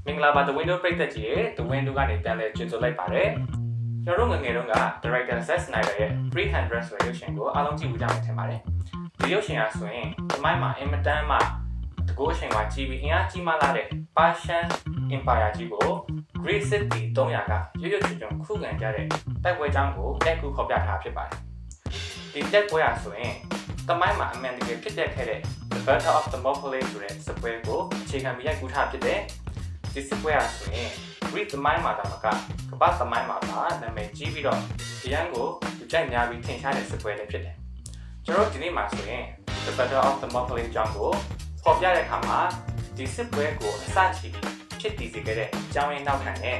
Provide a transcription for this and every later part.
မင်္ဂလာပါ The Window ပရိသတ်ကြီးရဲ့ The Window ကနေပြန်လည်ကြိုဆိုလိုက်ပါတယ်ကျွန်တော်တို့ငယ်တုန်းက Director Zack Snyder ရဲ့ 300 ဆိုတဲ့ရုပ်ရှင်ကိုအားလုံးကြည့်ဘူးကြမယ်ထင်ပါတယ်ဒီရုပ်ရှင်ကဆိုရင်ဒီမိုင်းမှာအင်မတန်မှတကူအချိန်မှာကြီးပြီးအင်အားကြီးမားလာတဲ့ Persian Empire ကြီးကို Greek City 300ကရွရွချွတ်ချွတ်ခုခံကြတဲ့တိုက်ပွဲကြောင်းကိုတက်ကူဖော်ပြထားဖြစ်ပါတယ်ဒီတိုက်ပွဲဆိုရင်တမိုင်းမှာအမှန်တကယ်ဖြစ်ပျက်ခဲ့တဲ့ The Battle of Thermopylae ဆိုတဲ့စစ်ပွဲကိုအခြေခံပြီးရိုက်ကူးထားဖြစ်တဲ့ဒီစစ်ပွဲဆိုရင် Greek သမိုင်းမှာတာမကကမ္ဘာသမိုင်းမှာပါနာမည်ကြီးပြီးတော့ဒီရန်ကိုလူကြိုက်များပြီးထင်ရှားတဲ့စစ်ပွဲလည်းဖြစ်တယ်ကျွန်တော်ဒီနေ့မှာဆိုရင် The Battle of Thermopylae အကြောင်းကိုဖော်ပြတဲ့အခါမှာဒီစစ်ပွဲကိုအစချီပြီးဖြစ်တည်စေခဲ့တဲ့အကြောင်းရင်းနောက်ခံတဲ့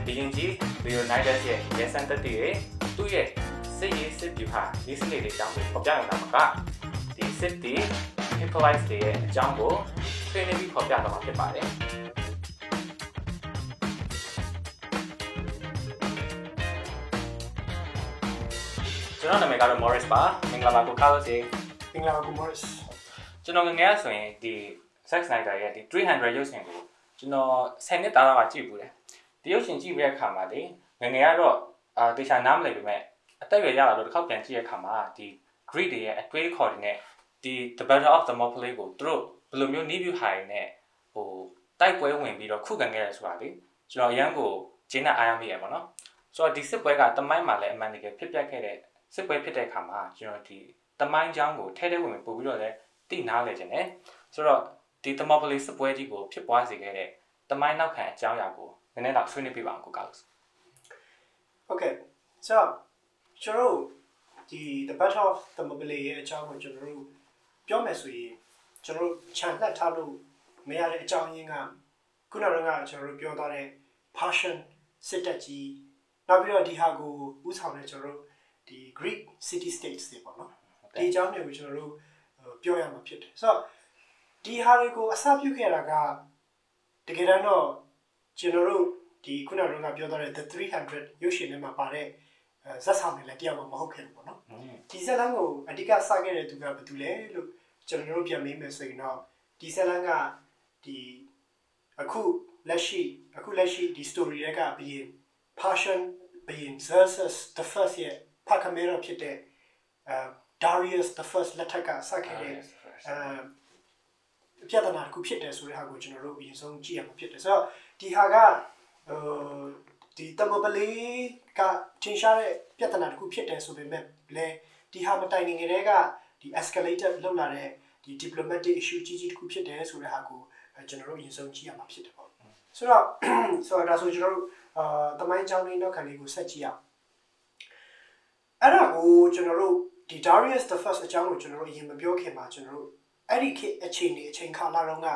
ဘီရင်ကြီး Leonidas ရဲ့ရဲစံတက်တွေသူ့ရဲ့စစ်ရေးစစ်ဗျူဟာဒီစစ်လေးတွေအကြောင်းကိုဖော်ပြနေတာမှာကဒီစစ်တီ Hippolytes တွေရဲ့အကြောင်းကိုဆွေးနွေးပြီးဖော်ပြတော့မှာဖြစ်ပါတယ်ကျွန်တော်နာမည်ကတော့ Morris ပါမင်္ဂလာပါကို Carlos ရေမင်္ဂလာပါကို Morris ကျွန်တော်ငယ်ဆိုရင်ဒီ Zack Snyder ရဲ့ဒီ300ရုပ်ရှင်ကိုကျွန်တော်10နှစ်တာလောက်ကြည့်ဘူးတယ်ဒီရုပ်ရှင်ကြည့်ပြီးတဲ့အခါမှာလေငယ်ကတော့တေချာနားမလည်ပေမဲ့အသက်အရွယ်ရလာတော့တစ်ခေါက်ပြန်ကြည့်တဲ့အခါမှာဒီ Greek တွေရဲ့အတွေးခေါ်တွေနဲ့ဒီ The Battle of Thermopylae ကိုသူတို့ဘယ်လိုမျိုး review ဟိုင်းနဲ့တိုက်ပွဲဝင်ပြီးတော့ခုခံခဲ့ရဆိုတာလေကျွန်တော်အရန်ကိုဂျင်းနဲ့အားရမိရပါတော့ဆိုတော့ဒီစစ်ပွဲကတမိုင်းမှာလည်းအမှန်တကယ်ဖြစ်ပျက်ခဲ့တဲ့စစ်ပွဲဖြစ်တဲ့အခါမှာကျွန်တော်ဒီတမိုင်းကြောင်းကိုထဲထဲဝင်ပို့ပြီးတော့လည်းသိနားလည်ခြင်းနဲ့ဆိုတော့ဒီ Thermopylae စစ်ပွဲကြီးကိုဖြစ်ပွားစေခဲ့တဲ့တမိုင်းနောက်ခံအကြောင်းအရာကိုနည်းနည်းတော့ဆွေးနွေးပြပါအောင်ကို Carlos Okay so ကျွန်တော်ဒီ The Battle of Thermopylae ရဲ့အကြောင်းကိုကျွန်တော်တို့ပြောမယ်ဆိုရင်ကျွန်တော်ခြံလှပ်ထားလို့မရတဲ့အကြောင်းရင်းကခုနကကျွန်တော်တို့ပြောထားတဲ့ Persian စစ်တပ်ကြီးနောက်ပြီးတော့ဒီဟာကိုဥဆောင်တဲ့ကျွန်တော်တို့ဒီ Greek city states တွေပေါ့နော်ဒီအကြောင်းတွေကိုကျွန်တော်တို့ပြောရမှာဖြစ်တယ်ဆိုတော့ဒီဟာတွေကိုအစပြုခဲ့တာကတကယ်တော့ကျွန်တော်တို့ဒီခုနကပြောထားတဲ့ The 300ရုပ်ရှင်ထဲမှာပါတဲ့ဇက်ဆောင်တွေလည်းတရားမဟုတ်ခဲ့ဘူးပေါ့နော်ဒီဇက်လန်ကိုအဓိကစခဲ့တဲ့သူကဘယ်သူလဲလို့ကျွန်တော်တို့ပြန်မေးမယ်ဆိုရင်တော့ဒီဇက်လန်ကဒီအခုလက်ရှိဒီ story တွေကဘီရင် Persian ဘီရင် Xerxes the first ရဲ့ဖခမဲတော်ဖြစ်တဲ့Darius the first လက်ထက်ကစခဲ့တဲ့ပြဿနာတစ်ခုဖြစ်တယ်ဆိုတဲ့ဟာကိုကျွန်တော်တို့အရင်ဆုံးကြည့်ရမှာဖြစ်တယ်ဆိုတော့ဒီဟာကဒီ Thermopylae ကထင်ရှားတဲ့ပြဿနာတစ်ခုဖြစ်တယ်ဆိုပေမဲ့လည်းဒီဟာမတိုင်ခင်ကတည်းကဒီ escalated လောက်လာတဲ့ဒီ diplomatic issue ကြီးတစ်ခုဖြစ်တယ်ဆိုတဲ့ဟာကိုကျွန်တော်တို့အရင်ဆုံးကြည့်ရမှာဖြစ်တယ်ပေါ့ဆိုတော့ဒါဆိုကျွန်တော်တို့တမိုင်းကြောင်းလေးနောက်ခံလေးကိုဆက်ကြည့်အောင်အဲ့ဒါကိုကျွန်တော်တို့ဒီ Darius the first အကြောင်းကိုကျွန်တော်တို့အရင်မပြောခင်မှာကျွန်တော်တို့အဲ့ဒီခေတ်အချိန်ခါလာတော့က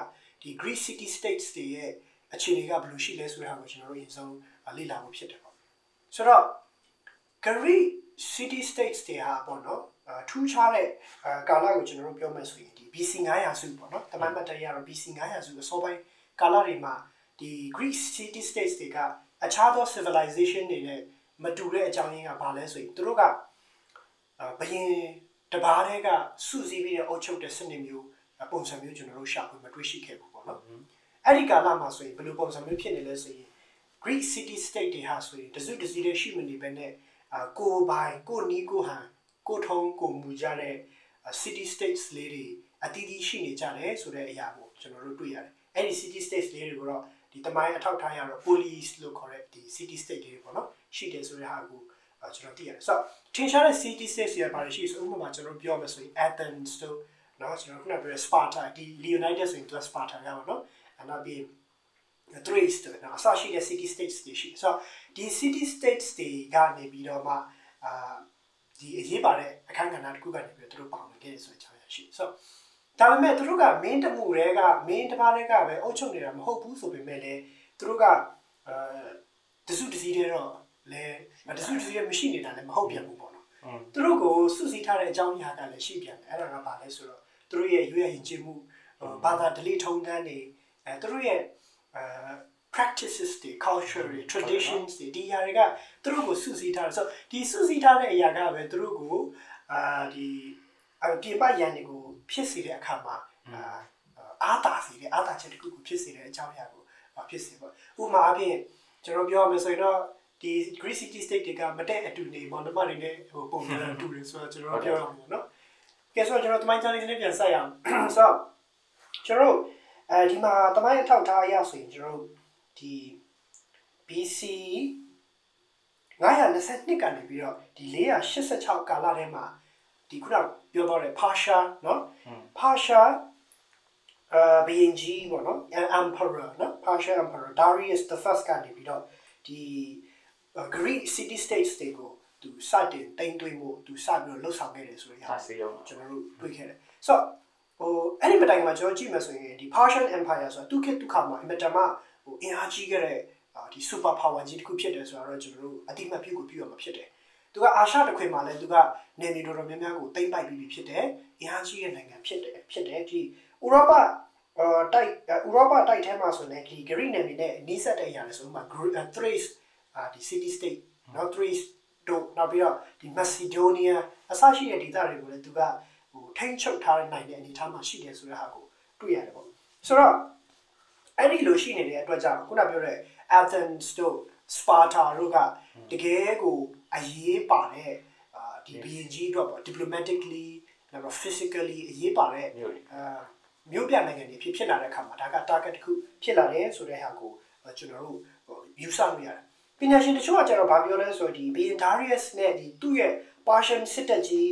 ဒီ Greek city states တွေရဲ့အခြေအနေကဘယ်လိုရှိလဲဆိုတဲ့ဟာကိုကျွန်တော်တို့အရင်ဆုံးလေ့လာဖို့ဖြစ်တယ်ပေါ့ဆိုတော့ Greek city states တွေဟာပေါ့နော်ထူးခြားတဲ့ကာလကိုကျွန်တော်တို့ပြောမယ်ဆိုရင်ဒီ BC 900စုပေါ့နော်တမန်ပတ်တရရတော့ BC 900စုအစောပိုင်းကာလတွေမှာဒီ Greek city states တွေကအခြားသော civilization တွေနဲ့မတူတဲ့အကြောင်းရင်းကဘာလဲဆိုရင်သူတို့ကဘယင်တပါးတည်းကစုစည်းပြီးတဲ့အုပ်ချုပ်တဲ့စနစ်မျိုးပုံစံမျိုးကျွန်တော်တို့ရှာဖွေမတွေ့ရှိခဲ့ဘူးပေါ့နော်အဲ့ဒီကာလမှာဆိုရင်ဘယ်လိုပုံစံမျိုးဖြစ်နေလဲဆိုရင် Greek city state တွေဟာဆိုရင်တစုတစည်းတည်းရှိမနေဘဲနဲ့ကိုပိုင်ကိုနီးကိုဟန်ကိုထုံးကိုမူကြတဲ့ city states လေးတွေအတီးတီးရှိနေကြတယ်ဆိုတဲ့အရာကိုကျွန်တော်တို့တွေ့ရတယ်အဲ့ဒီ city states လေးတွေကိုတော့ဒီတမိုင်းအထောက်ထားရတော့ police လို့ခေါ်တဲ့ဒီ city state တွေပေါ့နော်ရှိတယ်ဆိုတဲ့ဟာကိုကျွန်တော်သိရတယ်ဆိုတော့ထင်ရှားတဲ့ city states တွေပါရှိဆိုဥပမာကျွန်တော်ပြောမယ်ဆိုရင် Athens တို့နော်ကျွန်တော်ခုနပြော Sparta ဒီ Leonidas ဆိုရင် Sparta ရပါတော့နောက်ပြီး Thrace တို့နော်အစရှိတဲ့ city states တွေရှိဆိုတော့ဒီ city states တွေကနေပြီးတော့မှဒီအရေးပါတဲ့အခန်းကဏ္ဍတစ်ခုကနေပြီးတော့သူတို့ပါဝင်ခဲ့ဆိုတဲ့အကြောင်းအရာရှိဆိုတော့ဒါပေမဲ့သူတို့က main တမှုတွေက main တစ်ပါးတွေကပဲအုပ်ချုပ်နေတာမဟုတ်ဘူးဆိုပေမဲ့လည်းသူတို့ကတစုတစည်းတည်းတော့လည်းတစုတစည်းတည်းမရှိနေတာလည်းမဟုတ်ပြန်ဘူးပေါ့နော်သူတို့ကိုစုစည်းထားတဲ့အကြောင်းအရာကလည်းရှိပြန်တယ်အဲ့ဒါကဘာလဲဆိုတော့သူတို့ရဲ့ရွေးရင်ကျင့်မှုဘာသာဓလေ့ထုံးတမ်းတွေသူတို့ရဲ့practices တွေ culture တွေ traditions တွေဒီအရာတွေကသူတို့ကိုစုစည်းထားတယ်ဆိုတော့ဒီစုစည်းထားတဲ့အရာကပဲသူတို့ကိုဒီပြင်ပရန်တွေကိုဖြစ်စေတဲ့အခါမှာအားတာစေတဲ့အားတာချက်တစ်ခုကိုဖြစ်စေတဲ့အကြောင်းအရာကို ဖြစ်စေပေါ့ဥပမာအဖြစ်ကျွန်တော်ပြောရမယ်ဆိုရင်တော့ဒီ Greek city state တွေကမတဲ့အတူနေပေါ့နမတွေနဲ့ဟိုပုံစံအတူတွေဆိုတော့ကျွန်တော်ပြောရမှာနော်ကဲဆိုတော့ကျွန်တော်တမိုင်းချမ်းလေးနဲ့ပြန်ဆက်ရအောင်ဆိုတော့ကျွန်တော်ဒီမှာတမိုင်းအထောက်ထားအရဆိုရင်ကျွန်တော်ဒီ BC 922ကနေပြီးတော့ဒီ486ကာလထဲမှာဒီခုနပြောတော့တဲ့ Pasha နော် Pasha ဘီအင်ဂျီပေါ့နော် Emperor နော် Pasha Emperor Darius the first ကနေပြီးတော့ဒီ Greek city states တွေကိုသူစတင်တင်သွင်းမှုသူစပြီးတော့လှုပ်ဆောင်ခဲ့တယ်ဆိုရင်ကျွန်တော်တို့တွေ့ခဲ့တယ်ဆိုတော့အဲ့ဒီမတိုင်မှာကျွန်တော်ကြည့်မယ်ဆိုရင်ဒီ Persian Empire ဆိုတာသူခေတ်သူခါမှာအင်မတန်မှအင်အားကြီးခဲ့တဲ့ဒီ super power ကြီးတစ်ခုဖြစ်တယ်ဆိုတော့ကျွန်တော်တို့အတိအမှတ်ပြုရမှာဖြစ်တယ်သူကအာရှတစ်ခွင်မှာလည်းသူကနေနေတော်တော်များများကိုသိမ့်ပိုက်ပြီးဖြစ်တယ်အင်အားကြီးတဲ့နိုင်ငံဖြစ်တယ်ဒီဥရောပတိုက်ထဲမှာဆိုရင်ဒီ Greek နယ်မြေနဲ့နီးစပ်တဲ့အရာတွေဆိုမှ Thrace ဒီ city state နော် Thrace တို့နောက်ပြီးတော့ဒီ Macedonia အစရှိတဲ့ဒေသတွေကိုလည်းသူကထိန်းချုပ်ထားတဲ့နိုင်တဲ့အနေအထားမှာရှိတယ်ဆိုတဲ့ဟာကိုတွေ့ရတယ်ပေါ့ဆိုတော့အဲ့ဒီလိုရှိနေတဲ့အတွက်ကြောင့်ခုနပြောတဲ့ Athens တို့ Sparta တို့ကတကယ်ကိုအရေးပါတဲ့ဒီ BNG တို့ပေါ့ diplomatically နောက် physically အရေးပါတဲ့မြို့ပြနိုင်ငံတွေဖြစ်လာတဲ့အခါမှာဒါက target တစ်ခုဖြစ်လာတယ်ဆိုတဲ့ဟာကိုကျွန်တော်တို့ယူဆလို့ရတယ်ပညာရှင်တချို့ကကျတော့ဗာပြောလဲဆိုတော့ဒီ Darius နဲ့ဒီသူ့ရဲ့ Persian စစ်တပ်ကြီး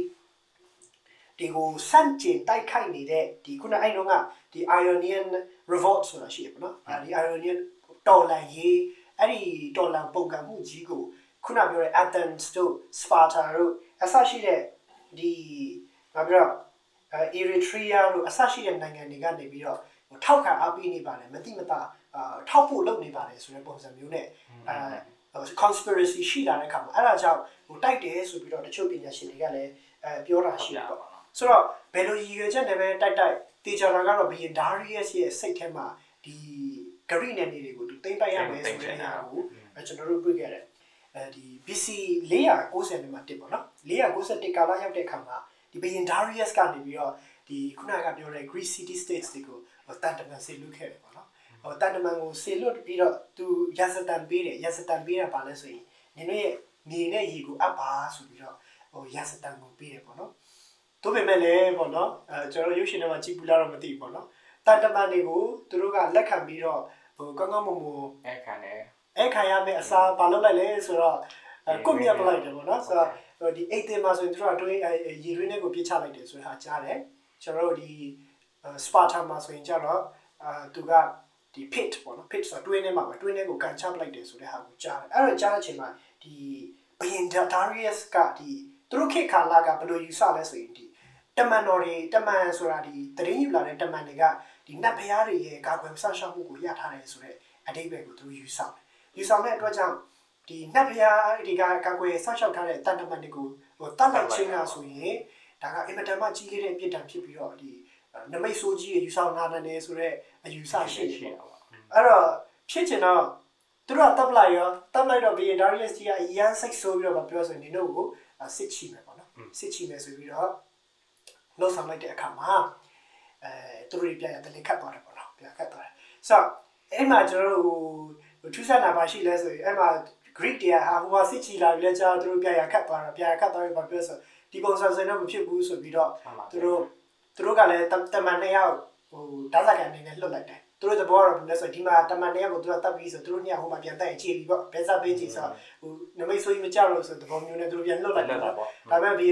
ဒီကိုစန့်ကျင်တိုက်ခိုက်နေတဲ့ဒီခုနအဲ့တော့ကဒီ Ionian Revolt ဆိုတာရှိရပါတော့ဒီ Ionian တော်လှန်ရေးအဲ့ဒီတော်လှန်ပုံကံမှုကြီးကိုခုနပြောတဲ့ Athens တို့ Sparta တို့အစရှိတဲ့ဒီဗာပြော Eritrea တို့အစရှိတဲ့နိုင်ငံတွေကနေပြီးတော့ထောက်ခံအားပေးနေပါတယ်မတိမတာထောက်ဖို့လုပ်နေပါတယ်ဆိုတဲ့ပုံစံမျိုးနဲ့ conspiracy ရှိလာတဲ့အခါမှာအဲ့ဒါကြောင့်တိုက်တယ်ဆိုပြီးတော့တချို့ပညာရှင်တွေကလည်းပြောတာရှိတယ်ပေါ့ဆိုတော့ဘယ်လိုရည်ရွယ်ချက်နဲ့ပဲတိုက်တေချာတာကတော့ Darius ရဲ့စိတ်ထဲမှာဒီ Greek နယ်မြေတွေကိုသူသိမ်းပိုက်ရမယ်ဆိုတဲ့အရာကိုကျွန်တော်တို့တွေ့ခဲ့တယ်ဒီ BC 490မှာတက်ပေါ့နော်491ကာလရောက်တဲ့အခါမှာဒီ Darius ကနေပြီးတော့ဒီခုနကပြောတဲ့ Greek city states တွေကိုတန်တမန်ဆေလွတ်ခဲ့တယ်ပေါ့နော်တန်တမန်ကိုဆေလွတ်ပြီးတော့သူရာဇတန်ပေးတာပါလဲဆိုရင်နင်တို့ရဲ့မြေနဲ့ရေကိုအပ်ပါဆိုပြီးတော့ရာဇတန်ကိုပေးတယ်ပေါ့နော်တို့ပေမဲ့လည်းပေါ့နော်ကျွန်တော်ရုပ်ရှင်ထဲမှာကြည့်ပူလာတော့မသိဘူးပေါ့နော်တန်တမန်တွေကိုသူတို့ကလက်ခံပြီးတော့ကောင်းကောင်းမွန်မွန်အဲ့ခံရမယ့်အစားဘာလုပ်လိုက်လဲဆိုတော့ကွန်မြတ်ပလိုက်တယ်ပေါ့နော်ဆိုတော့ဒီအိတ်တင်မှာဆိုရင်သူတို့ကတွေးရေတွင်းထဲကိုပြစ်ချလိုက်တယ်ဆိုတဲ့ဟာကြားတယ်ကျွန်တော်တို့ဒီ Sparta မှာဆိုရင်ကြတော့သူကဒီ pit ပေါ့နော် pit ဆိုတော့တွင်းထဲမှာပဲတွင်းထဲကိုကန်ချပလိုက်တယ်ဆိုတဲ့ဟာကိုကြားတယ်အဲ့တော့ကြားတဲ့အချိန်မှာဒီ Darius ကဒီသူတို့ခေတ်ကာလကဘယ်လိုယူဆလဲဆိုရင်ဒီတမန်တော်တွေတမန်ဆိုတာဒီတရင်ယူလာတဲ့တမန်တွေကဒီနတ်ဖျားတွေရဲ့ကာကွယ်ဆောက်ရှောက်မှုကိုရထားတယ်ဆိုတဲ့အတိတ်ပဲကိုသူတို့ယူဆတဲ့အတွက်ကြောင့်ဒီနတ်ဖျားတွေကကာကွယ်ဆောက်ရှောက်ထားတဲ့တန်တမန်တွေကိုတတ်လိုက်ချင်းလားဆိုရင်ဒါကအင်မတန်မှကြီးခဲ့တဲ့အပြစ်ဒဏ်ဖြစ်ပြီးတော့ဒီနမိတ်ဆိုးကြီးယူဆောင်လာတယ်ဆိုတော့အယူဆရှိတယ်အဲ့တော့ဖြစ်ချင်တော့သူတို့ကတပ်လိုက်တော့ Darius ကြီးကအရန်စိတ်ဆိုးပြီးတော့ပြောဆိုရင်ဒီတို့ကိုစစ်ချီမယ်ပေါ့နော်စစ်ချီမယ်ဆိုပြီးတော့လှုပ်ဆောင်လိုက်တဲ့အခါမှာသူတို့ပြန်ရတယ်ခတ်သွားတယ်ပေါ့နော်ပြန်ခတ်သွားတယ်ဆိုတော့အဲ့မှာကျွန်တော်တို့ထူးဆန်းတာပါရှိလဲဆိုရင်အဲ့မှာ Greek တွေကဟာဟိုမှာစစ်ချီလာပြီးလဲကြာသူတို့ပြန်ရခတ်သွားတယ်ပြန်ခတ်သွားပြီးပြောဆိုဒီပုံစံစင်တော့မဖြစ်ဘူးဆိုပြီးတော့သူတို့ကလည်းတမန်2ယောက်ဓာတ်စာကန်နေနဲ့လွတ်လိုက်တယ်သူတို့သဘောကတော့ဘယ်လဲဆိုဒီမှာတမန်2ယောက်ကိုသူကတတ်ပြီးဆိုသူတို့2ယောက်ဟိုမှာပြန်တက်ရင်ခြေပြီးပေါ့ဘဲစားပေးကြည့်ဆိုနမိတ်ဆိုးကြီးမကြောက်လို့ဆိုသဘောမျိုးနဲ့သူတို့ပြန်လွတ်လိုက်တယ်ပေါ့ဒါပေမဲ့ဘီ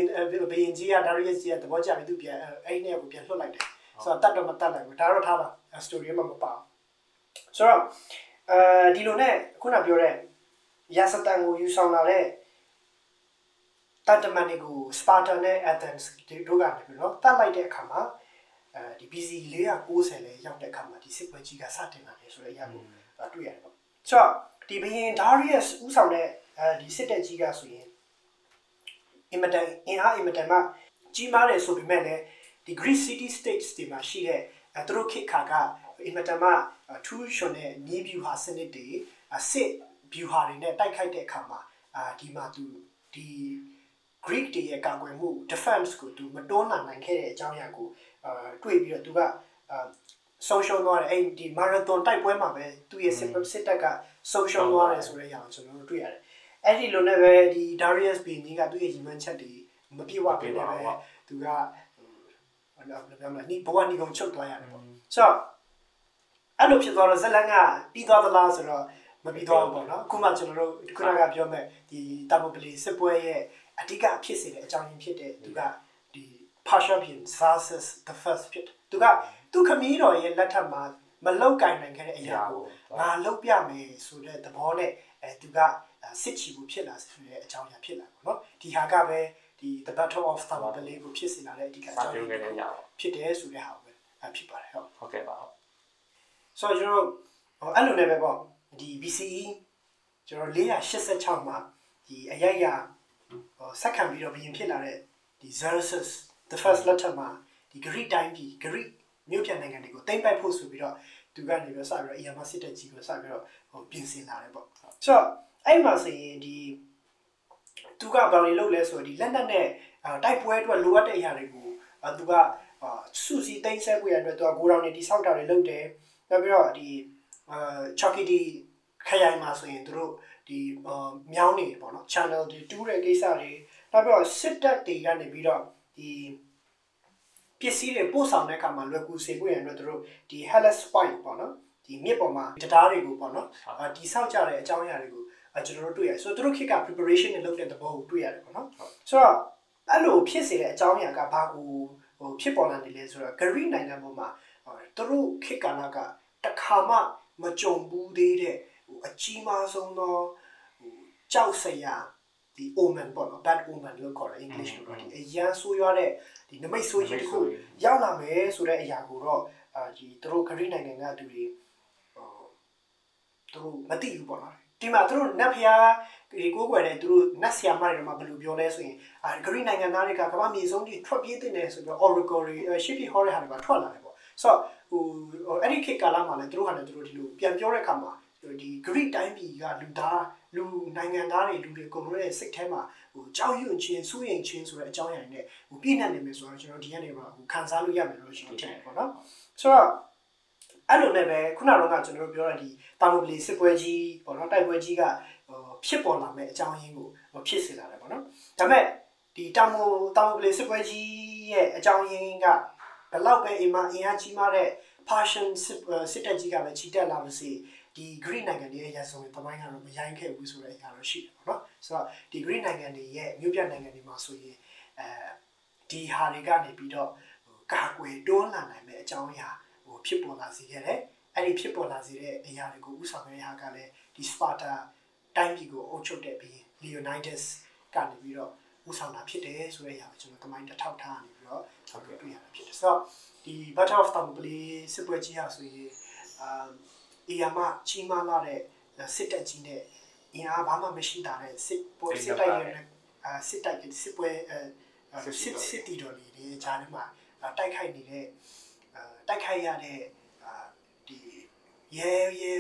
ယင်ကြီးက Darius ကြီးကသဘောကျပြီးသူပြန်အဲ့2ယောက်ကိုပြန်လွတ်လိုက်တယ်ဆိုတော့တတ်တော့မတတ်လိုက်ဘူးဒါတော့ထားပါ story မှာမပါဆိုတော့ဒီလိုနဲ့ခုနပြောတဲ့ရာဇတန်ကိုယူဆောင်လာတဲ့တန်တမန်တွေကို Sparta နဲ့ Athens တို့ကနေပြီးတော့တတ်လိုက်တဲ့အခါမှာဒီ BC 490လဲရောက်တဲ့အခါမှာဒီစစ်ပွဲကြီးကစတင်လာတယ်ဆိုတဲ့အရာကိုတွေ့ရတယ်ပေါ့ဆိုတော့ဒီဘရင် Darius ဥဆောင်တဲ့ဒီစစ်တပ်ကြီးကဆိုရင်အင်မတန်မှကြီးမားတယ်ဆိုပေမဲ့လည်းဒီ Greek city states တွေမှာရှိတဲ့သူတို့ခေတ်ခါကအင်မတန်မှထူးချွန်တဲ့မြေဗျူဟာစနစ်တွေစစ်ဗျူဟာတွေနဲ့တိုက်ခိုက်တဲ့အခါမှာဒီမှာသူဒီ Greek တွေရဲ့ကာကွယ်မှု defense ကိုသူမတွန်းလှန်နိုင်ခဲ့တဲ့အကြောင်းအရာကိုတွေ့ပြီးတော့သူက ဆုံးရှုံးသွားတယ်အဲ့ဒီမာရသွန်တိုက်ပွဲမှာပဲသူ့ရဲ့စစ်တပ်ကဆုံးရှုံးသွားတယ်ဆိုတဲ့အရာကိုကျွန်တော်တို့တွေ့ရတယ်အဲ့ဒီလိုနဲ့ပဲဒီ Darius Bini ကသူ့ရဲ့ညီမချက်တွေမပြည့်ဝခဲ့တယ်ပဲသူကပြောမလားဒီဘဝနီကုန်ချုပ်သွားရတယ်ပေါ့ဆိုတော့အဲ့လိုဖြစ်သွားတော့ဇလန်ကပြီးသွားသလားဆိုတော့မပြီးသွားဘူးပေါ့နော်အခုမှကျွန်တော်တို့ခုနကပြောမဲ့ဒီတာမိုပလီစစ်ပွဲရဲ့အဓိကဖြစ်စေတဲ့အကြောင်းရင်းဖြစ်တဲ့သူကဒီ Pashapian versus the first ဖြစ်သူကသူခမီးတော်ရဲ့လက်ထက်မှာမလောက်ကင်နိုင်ခဲ့တဲ့အရာကိုငါလောက်ပြမယ်ဆိုတဲ့သဘောနဲ့သူကစစ်ချီမှုဖြစ်လာဆိုတဲ့အကြောင်းအရာဖြစ်လာပေါ့နော်ဒီဟာကပဲဒီ the battle of Thermopylae ကိုဖြစ်စေလာတဲ့အဓိကအကြောင်းရင်းဖြစ်တယ်ဆိုတဲ့ဟာပဲဖြစ်ပါတယ်ဟုတ်ကဲ့ပါဆိုတော့ကျွန်တော်အဲ့လိုနဲ့ပဲပေါ့ဒီ BCE ကျွန်တော်486မှာဒီအရရဆက်ခံပြီးတော့ဘရင်ဖြစ်လာတဲ့ဒီ Xerxes the first လက်ထက်မှာဒီ Greek တိုင်းပြည် Greek မြို့ပြန်နိုင်ငံတွေကိုတိမ့်ပိုက်ဖို့ဆိုပြီးတော့သူကနေပြီးတော့စပြီးတော့အရာမစစ်တဲ့ကြီးကိုစပြီးတော့ပြင်ဆင်လာတယ်ပေါ့ဆိုတော့အဲ့မှာဆိုရင်ဒီသူကဘာတွေလုပ်လဲဆိုတော့ဒီလက်နက်နဲ့တိုက်ပွဲအတွက်လိုအပ်တဲ့အရာတွေကိုသူကစုစည်းသိမ်းဆည်းဖို့ရတဲ့သူကဂိုဒေါင်တွေတိစောက်တာတွေလုပ်တယ်နောက်ပြီးတော့ဒီChakidi ခရိုင်မှာဆိုရင်သူတို့ဒီမြောင်းနေပေါ့နော် channel တွေတူးတဲ့ကိစ္စတွေနောက်ပြီးတော့စစ်တပ်တွေကနေပြီးတော့ဒီပစ္စည်းတွေပို့ဆောင်တဲ့အခါမှာလွယ်ကူစေဖို့ရတဲ့သူတို့ဒီ Hellespont ပေါ့နော်ဒီမြစ်ပေါ်မှာတရားတွေကိုပေါ့နော်ဒီဆောက်ကြတဲ့အကြောင်းအရာတွေကိုကျွန်တော်တို့တွေ့ရတယ်ဆိုတော့သူတို့ခေတ်က preparation တွေလုပ်တဲ့သဘောကိုတွေ့ရတယ်ပေါ့နော်ဆိုတော့အဲ့လိုဖြစ်စေတဲ့အကြောင်းအရာကဘာကိုဖြစ်ပေါ်လာနေလဲဆိုတော့ Greek နိုင်ငံပေါ်မှာသူတို့ခေတ်ကာလကတခါမှမကြုံဘူးသေးတဲ့အကြီးမားဆုံးသောကြောက်စရာဒီ omen ပေါ့နော် bad omen လို့ခေါ်တယ် English လို့ပြောတယ်အရန်ဆိုးရွားတဲ့ဒီနမိတ်ဆိုးကြီးတစ်ခုရောက်လာမယ်ဆိုတဲ့အရာကိုတော့ဒီသူတို့ Greek နိုင်ငံကသူတွေသူတို့မသိဘူးပေါ့နော်ဒီမှာသူတို့နတ်ဖျားဒီကိုကွယ်တဲ့သူတို့နတ်ဆရာမတွေမှာဘယ်လိုပြောလဲဆိုရင်Greek နိုင်ငံသားတွေကကမ္ဘာမြေဆုံးကြီးထွက်ပြေးတဲ့နေဆိုပြီး oracle တွေရှစ်ပြဟောတဲ့ဟာတွေကထွက်လာတယ်ပေါ့ဆိုတော့အဲ့ဒီခေတ်ကာလမှာလည်းသူတို့ဟာလည်းသူတို့ဒီလိုပြန်ပြောတဲ့အခါမှာဒီ Greek တိုင်းပြည်ကလူနိုင်ငံသားတွေလူတွေအကုန်လုံးရဲ့စိတ်ထဲမှာကြောက်ရွံ့ခြင်းစိုးရိမ်ခြင်းဆိုတဲ့အကြောင်းအရာတွေနဲ့ပြည့်နေနေမယ်ဆိုတော့ကျွန်တော်ဒီကနေမှခံစားလို့ရမယ်လို့ကျွန်တော်ထင်တယ်ပေါ့နော်ဆိုတော့အဲ့လိုနဲ့ပဲခုနကကျွန်တော်တို့ပြောတဲ့ဒီတာမိုပလီစစ်ပွဲကြီးပေါ့နော်တိုက်ပွဲကြီးကဖြစ်ပေါ်လာမယ့်အကြောင်းရင်းကိုဖြစ်စေလာတယ်ပေါ့နော်ဒါပေမဲ့ဒီတာမိုပလီစစ်ပွဲကြီးရဲ့အကြောင်းရင်းကဘယ်လောက်ပဲအင်အားကြီးမားတဲ့ Persian စစ်တပ်ကြီးကပဲချီတက်လာပါစေဒီ Greek နိုင်ငံတွေရဲ့ရဆိုရင်တမိုင်းကတော့မရိုင်းခဲ့ဘူးဆိုတဲ့အရာတော့ရှိတယ်ပေါ့နော်ဆိုတော့ဒီ Greek နိုင်ငံတွေရဲ့မြို့ပြနိုင်ငံတွေမှာဆိုရင်ဒီဟာတွေကနေပြီးတော့ကာကွယ်တွန်းလှန်နိုင်မယ့်အကြောင်းအရာဖြစ်ပေါ်လာစေခဲ့တယ်အဲ့ဒီဖြစ်ပေါ်လာစေတဲ့အရာတွေကိုဥဆောင်တဲ့ဟာကလည်းဒီ Sparta တိုင်းပြည်ကိုအုပ်ချုပ်တဲ့ပြီး Leonidas ကနေပြီးတော့ဥဆောင်တာဖြစ်တယ်ဆိုတဲ့အရာကိုကျွန်တော်တမိုင်းတစ်ထောက်ထားနေပြီးတော့တွေ့ရတာဖြစ်တယ်ဆိုတော့ဒီ Battle of Thermopylae စစ်ပွဲကြီးဟာဆိုရင်အရာမကြီးမားလာတဲ့စစ်တပ်ကြီးနဲ့အင်အားဘာမှမရှိတာတဲ့စစ်တိုက်ရဲ့စစ်ပွဲစစ်တီတော်တွေဂျားထဲမှာတိုက်ခိုက်နေတဲ့တိုက်ခိုက်ရတဲ့ဒီရဲ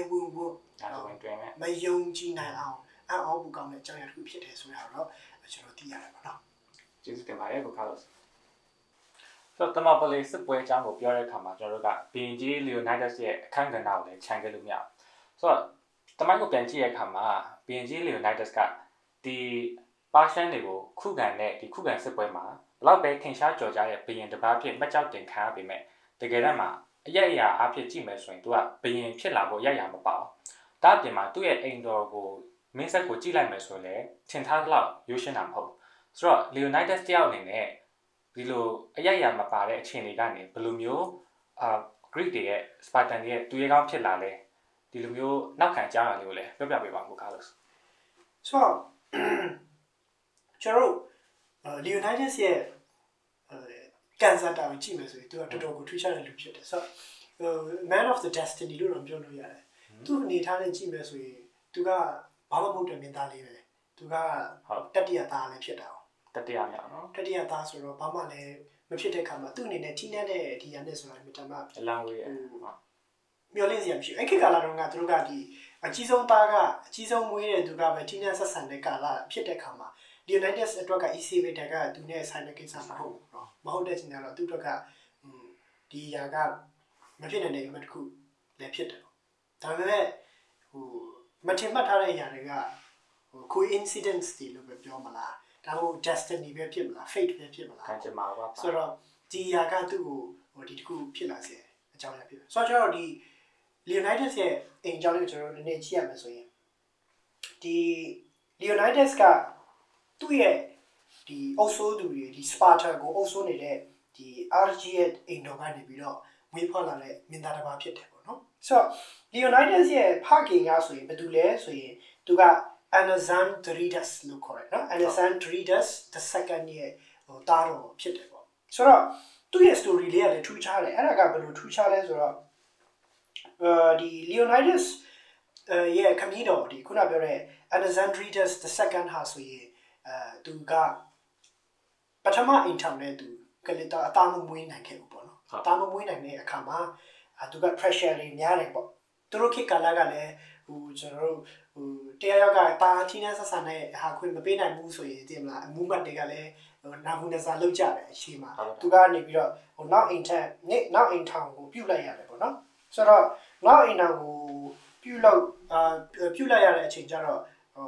ဝူမယုံကြည်နိုင်အောင်အောက်ဘူကောင်းတဲ့အကြောင်းအရာတစ်ခုဖြစ်တယ်ဆိုတာတော့ကျွန်တော်သိရတယ်ပေါ့နော်ကျေးဇူးတင်ပါတယ်ကိုကာလော့စ်ဆိုတော့Thermopylaeစစ်ပွဲအကြောင်းကိုပြောတဲ့အခါမှာကျွန်တော်တို့ကဘီယင်ကြီး Leonidas ရဲ့အခန်းကဏ္ဍကိုလည်းခြံခဲ့လို့မရဘူးဆိုတော့တမိုင်းကိုပြန်ကြည့်တဲ့အခါမှာဘီယင်ကြီး Leonidas ကဒီပါရှန်တွေကိုခုခံတဲ့ဒီခုခံစစ်ပွဲမှာဘလောက်ပဲထင်ရှားကြော်ကြားတဲ့ဘီယင်တစ်ပါးဖြစ်မှတ်ကြောက်တင်ခံရပေမဲ့တကယ်တမ်းမှာအရာအဖြစ်ကြည့်မယ်ဆိုရင်သူကဘီယင်ဖြစ်လာဖို့အရာမပေါ့ဒါအပြင်မှာသူ့ရဲ့အိမ်တော်ကိုမင်းဆက်ကိုကြည့်လိုက်မယ်ဆိုရင်လည်းထင်ထားသလောက်ရိုးရှင်းတာမဟုတ်ဆိုတော့ Leonidas တယောက်အနေနဲ့ဒီလိုအရာမပါတဲ့အခြေအနေကနေဘယ်လိုမျိုးGreek တွေရဲ့ Spartan တွေရဲ့သူရဲကောင်းဖြစ်လာလဲဒီလိုမျိုးနောက်ခံကြားရမျိုးလဲပြောပြပေးပါဦးကာလော့စ်ဆိုတော့ကျွန်တော်Leonidas ရဲ့ကန်ဆာတာကိုကြည့်မယ်ဆိုရင်သူကတော်တော်ကိုထူးခြားတဲ့လူဖြစ်တယ်ဆိုတော့man of the destiny လို့တော့ပြောလို့ရတယ်သူ့အနေထားနဲ့ကြည့်မယ်ဆိုရင်သူကဘာမှမဟုတ်တဲ့မင်းသားလေးပဲသူကတတိယသားလည်းဖြစ်တာတတိယမြောက်နော်တတိယသားဆိုတော့ဘာမှလည်းမဖြစ်တဲ့ခါမှာသူ့အနေနဲ့ထိနှက်တဲ့ဒီရနဲ့ဆိုတာမြတ်တမအလောင်းဝေးရမျောလင့်စရာမရှိဘူးအဲ့ခေတ်ကာလတုန်းကသူတို့ကဒီအကြီးဆုံးသားကအကြီးဆုံးမွေးတဲ့သူကပဲထိနှက်ဆက်ဆံတဲ့ကာလဖြစ်တဲ့ခါမှာLeonidas အတွက်က EC ပဲတကသူနဲ့ဆိုင်တဲ့ကိစ္စမဟုတ်ဘူးเนาะမဟုတ်တဲ့ချိန်ကတော့သူ့အတွက်ကဒီຢာကမ မဖြစ်နိုင်တဲ့ event တစ်ခုလည်းဖြစ်တယ်ဒါပေမဲ့ဟိုမထင်မှတ်ထားတဲ့အရာတွေကဟို coincidence တွေလို့ပဲပြောမလားဒါမှမဟုတ် destiny ပဲဖြစ်မလား fate ပဲဖြစ်မလား ကံကြမ္မာပါ ဆိုတော့ဒီအရာကသူ့ကိုဟိုဒီတစ်ခုဖြစ်လာစေအကြောင်းအရာဖြစ်တယ်ဆိုတော့ကျွန်တော်ဒီ Leonidas ရဲ့အိမ်အကြောင်းလေးကိုကျွန်တော်နည်းနည်းကြည့်ရမယ်ဆိုရင်ဒီ Leonidas ကသူ့ရဲ့ဒီအုပ်စိုးသူတွေဒီ Sparta ကိုအုပ်စိုးနေတဲ့ဒီ RG ရဲ့အိမ်တော်ကနေပြီးတော့မွေးဖွားလာတဲ့မင်းသားတစ်ပါးဖြစ်တယ်ပေါ့နော်ဆိုတော့ Leonidas ရဲ့ဖခင်ကဆိုရင်ဘယ်သူလဲဆိုရင်သူက Alexandridas လို့ခေါ်တယ်နော် Alexandridas the second ရဲ့ဟိုတားတော်ဖြစ်တယ်ပေါ့ဆိုတော့သူ့ရဲ့ story လေးကလည်းထူးခြားတယ်အဲ့ဒါကဘယ်လိုထူးခြားလဲဆိုတော့ဒီ Leonidas ရဲ့ခမည်းတော်ဒီခုနပြောတဲ့ Alexandridas the second ဟာဆိုရင်သူကပထမအိမ်ထောင်တဲ့သူကလေးတော့အသားမမွေးနိုင်ခဲ့ဘူးပေါ့နော်အသားမမွေးနိုင်တဲ့အခါမှာသူက pressure တွေများတယ်ပေါ့သူတို့ခေတ်ကာလကလည်းဟိုကျွန်တော်တို့ဟိုတရားရောက်ကတာချီနဲ့ဆက်ဆံတဲ့ဟာခွင့်မပေးနိုင်ဘူးဆိုရင်ဒီမလားအမှုမှတ်တွေကလည်းဟိုနာဘူးနစာလောက်ကြတယ်အရှိမှာသူကနေပြီးတော့ဟိုနောက်အိမ်ထက်နောက်အိမ်ထောင်ကိုပြုတ်လိုက်ရတယ်ပေါ့နော်ဆိုတော့နောက်အိမ်ထောင်ကိုပြုတ်လိုက်ရတဲ့အချိန်ကျတော့ဟို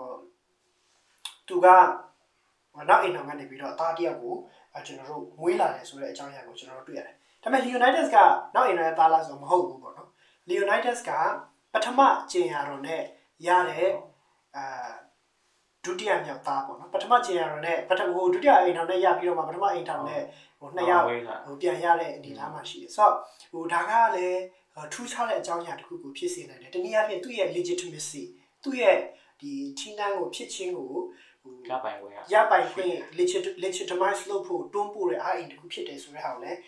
သူကနောက်အိမ်ထောင်ကနေပြီးတော့တားတယောက်ကိုကျွန်တော်တို့မွေးလာတယ်ဆိုတဲ့အကြောင်းအရာကိုကျွန်တော်တို့တွေ့ရတယ်ဒါပေမဲ့ Leonidas ကနောက်အိမ်ထောင်သားလားဆိုတော့မဟုတ်ဘူးပေါ့နော် Leonidas ကပထမကျင်ရတော်နဲ့ရတဲ့ဒုတိယမြောက်သားပေါ့နော်ပထမကျင်ရတော်နဲ့ဟိုဒုတိယအိမ်ထောင်နဲ့ရပြီးတော့မှပထမအိမ်ထောင်နဲ့ဟို2ယောက်ဟိုပြန်ရတဲ့အနေအထားမှာရှိတယ်ဆိုတော့ဟိုဒါကလည်းထူးခြားတဲ့အကြောင်းအရာတစ်ခုကိုဖြစ်စေနိုင်တယ်တနည်းအားဖြင့်သူ့ရဲ့ legitimacy သူ့ရဲ့ဒီချင်းတန်းကိုဖြစ်ချင်းကိုဟိုရပိုင်ခွင့် legitimize လုပ်ဖို့တွန်းပို့တဲ့အားအင်တစ်ခုဖြစ်တယ်ဆိုတဲ့ဟာကိုလည်း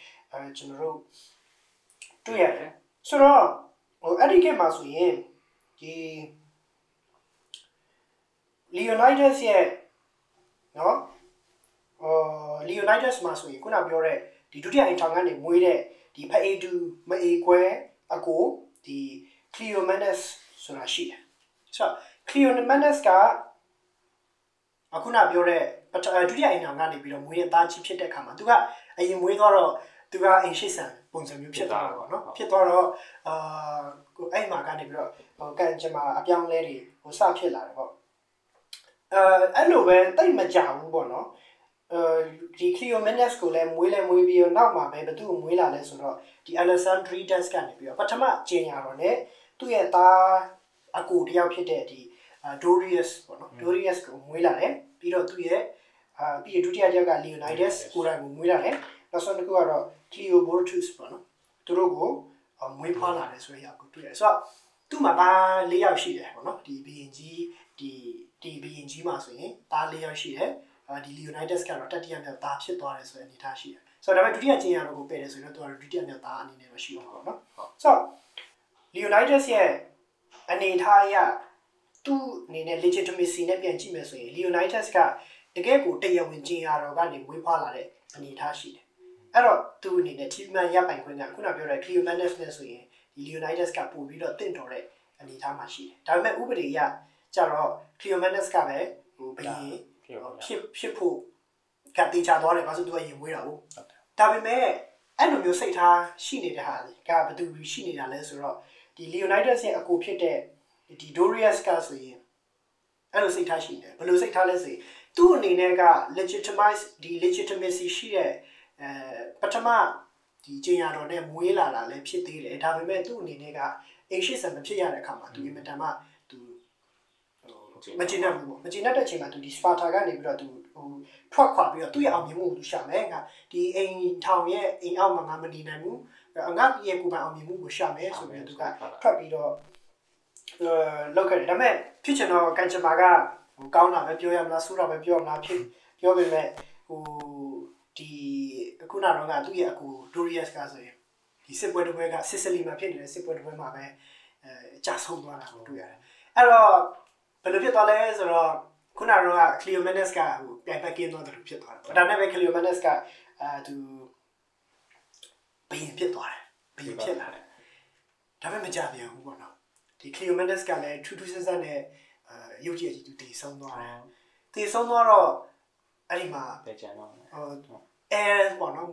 ကျွန်တော်တို့တွေ့ရတယ်ဆိုတော့ဟိုအဲ့ဒီကမှာဆိုရင်ဒီ Leonidas ရဲ့နော်Leonidas မှာဆိုရင်ခုနပြောတဲ့ဒီဒုတိယအိမ်ထောင်ကနေမွေးတဲ့ဒီဖအေတူမအေခွဲအကိုဒီ Cleomenes ဆိုတာရှိတယ်ဆိုတော့ Cleomenes ကအခုနပြောတဲ့ဒုတိယအိမ်ထောင်ကနေပြီးတော့မွေးတဲ့သားကြီးဖြစ်တဲ့အခါမှာသူကအရင်မွေးသွားတော့သူကအိမ်ရှိဆန်ပုံစံမျိုးဖြစ်သွားတာပေါ့နော်ဖြစ်သွားတော့အဲ့မှာကနေပြီးတော့ဟိုကန်ချင်မှာအပြောင်းလဲတွေဟိုစဖြစ်လာတယ်ပေါ့အဲ့လိုပဲတိတ်မကြဘူးပေါ့နော်ဒီ Cleomenes ကိုလည်းမွေးပြီးတော့နောက်မှာပဲဘသူ့ကိုမွေးလာလဲဆိုတော့ဒီ Alexandridas ကနေပြီးတော့ပထမကျင်ရတော့ねသူ့ရဲ့သားအကူတယောက်ဖြစ်တဲ့ဒီ Dorius ပေါ့နော် Dorius ကိုမွေးလာတယ်ပြီးတော့သူ့ရဲ့ပြီးဒုတိယတယောက်က Leonidas ကိုယ်တိုင်ကိုမွေးလာတယ်နောက်ဆုံးတစ်ခုကတော့ Cleobrotus ပေါ့နော်သူတို့ကိုမွေးဖွားလာတယ်ဆိုတဲ့အရာကိုတွေ့ရတယ်ဆိုတော့သူ့မှာသား၄ယောက်ရှိတယ်ပေါ့နော်ဒီဘီရင်ကြီးဒီဘီရင်ကြီးမှာဆိုရင်သား၄ယောက်ရှိတယ်ဒီ Leonidas ကတော့တတိယမြောက်သားဖြစ်သွားတယ်ဆိုတဲ့အနေအထားရှိတယ်ဆိုတော့ဒါပေမဲ့ဒုတိယကျင်းရတော့ကိုပယ်တယ်ဆိုရင်တော့သူကဒုတိယမြောက်သားအနေနဲ့မရှိဘူးပေါ့နော်ဆိုတော့ Leonidas ရဲ့အနေအထားအရသူ့အနေနဲ့ legitimacy နဲ့ပြန်ကြည့်မယ်ဆိုရင် Leonidas ကတကယ်ကိုတရားဝင်ကျင်းရတော့ကနေမွေးဖွားလာတဲ့အနေအထားရှိတယ်အဲ့တော့သူ့အနေနဲ့ team man ရပိုင်ခွင့်ကခုနပြောတဲ့ Cleomenes နဲ့ဆိုရင်ဒီ Leonidas ကပို့ပြီးတော့တင့်တော်တဲ့အနေအထားမှာရှိတယ်ဒါပေမဲ့ဥပဒေအရကျတော့ Cleomenes ကပဲဟိုဘယ်ဖြစ်ဖို့ကတိချသွားတယ်ဘာလို့သူကရင်မွေးတာဟုတ်ဒါပေမဲ့အဲ့လိုမျိုးစိတ်ထားရှိနေတဲ့ဟာကဘယ်သူရှိနေတာလဲဆိုတော့ဒီ Leonidas ရဲ့အကူဖြစ်တဲ့ဒီ Dorius ကဆိုရင်အဲ့လိုစိတ်ထားရှိတယ်ဘယ်လိုစိတ်ထားလဲဆိုရင်သူ့အနေနဲ့က legitimacy ရှိတဲ့ပထမဒီကျင်ရတော်နဲ့မွေးလာတာလည်းဖြစ်သေးတယ်ဒါပေမဲ့သူ့အနေနဲ့ကအိမ်ရှိဆန်မဖြစ်ရတဲ့အခါမှာသူအင်မတန်မှသူမကျင်တတ်ဘူးပေါ့မကျင်တတ်တဲ့အချိန်မှာသူဒီ Sparta ကနေပြီးတော့သူဟိုထွက်ခွာပြီးတော့သူ့ရဲ့အောင်မြင်မှုကိုသူရှာမယ်ငါဒီအိမ်ထောင်ရဲ့အိမ်အောက်မှာငါမနေနိုင်ဘူးငါရဲ့ကိုယ်ပိုင်အောင်မြင်မှုကိုရှာမယ်ဆိုပြီးသူကထွက်ပြီးတော့လောက်ခဲ့တယ်ဒါပေမဲ့ဖြစ်ချင်တော့ကန်ချမာကဟိုကောင်းတာပဲပြောရမလားဆိုးတာပဲပြောရမလားဖြစ်ပြောပေမဲ့ဟိုဒီအခုနောက်တော့ကသူ့ရဲ့အကူ Dorius ကဆိုရင်ဒီစစ်ပွဲတစ်ပွဲက Sicily မှာဖြစ်နေတဲ့စစ်ပွဲတစ်ပွဲမှာပဲကြာဆုံးသွားတာကိုတွေ့ရတယ်အဲ့တော့ဘယ်လိုဖြစ်သွားလဲဆိုတော့ခုနကတော့ Cleomenes ကဟိုပြန်ပတ်ကင်းသွားတယ်လို့ဖြစ်သွားတယ်ဒါနဲ့ပဲ Cleomenes ကသူဘယင်ဖြစ်သွားတယ်ဘယင်ဖြစ်လာတယ်ဒါပေမဲ့မကြပြန်ဘူးပေါ့နော်ဒီ Cleomenes ကလည်းထူးထူးဆန်းဆန်းနဲ့ရုပ်ကြည်ကြီးသူတည်ဆုံးသွားတယ်တည်ဆုံးသွားတော့အဲ့ဒီမှာ air ပေါ့နော်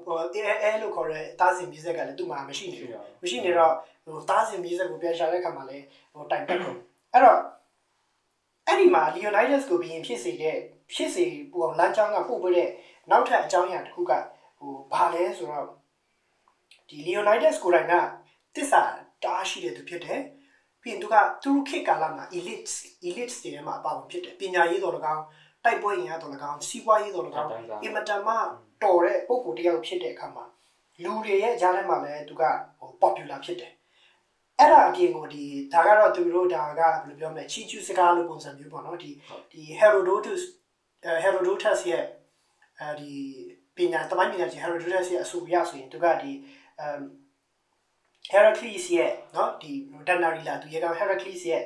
air လို့ခေါ်တဲ့သားစင်မျိုးဆက်ကလည်းသူ့မှာမရှိနေဘူးမရှိနေတော့ဟိုသားစင်မျိုးဆက်ကိုပြန်ရှာတဲ့အခါမှာလည်းဟိုတိုင်တက်ကုန်အဲ့တော့အဲ့ဒီမှာ Leonidas ကိုဘီရင်ဖြစ်စေပူအောင်လမ်းကြောင်းကပို့ပေးတဲ့နောက်ထပ်အကြောင်းအရာတစ်ခုကဟိုဘာလဲဆိုတော့ဒီ Leonidas ကိုယ်တိုင်ကတစ္ဆာတားရှိတဲ့သူဖြစ်တယ်ပြီးရင်သူတို့ခေတ်ကာလမှာ elite တွေထဲမှာအပါဝင်ဖြစ်တယ်ပညာရေးတော်၎င်းတိုက်ပွဲရင်ရတော်၎င်းစီးပွားရေးတော်၎င်းအင်မတန်မှတော်တဲ့ပုံကိုတယောက်ဖြစ်တဲ့အခါမှာလူတွေရဲ့ကြားထဲမှာလည်းသူကဟို popular ဖြစ်တယ်အဲ့ဒါအပြင်ကိုဒါကတော့သူတို့ဒါကဘယ်လိုပြောမလဲချီကျူးစကားလို့ပုံစံမျိုးပေါ့နော်ဒီ Herodotus ရဲ့ဒီပညာသမိုင်းပညာရှင် Herodotus ရဲ့အဆိုအရဆိုရင်သူကHeracles ရဲ့เนาะဒီ Danarila သူရေကောင် Heracles ရဲ့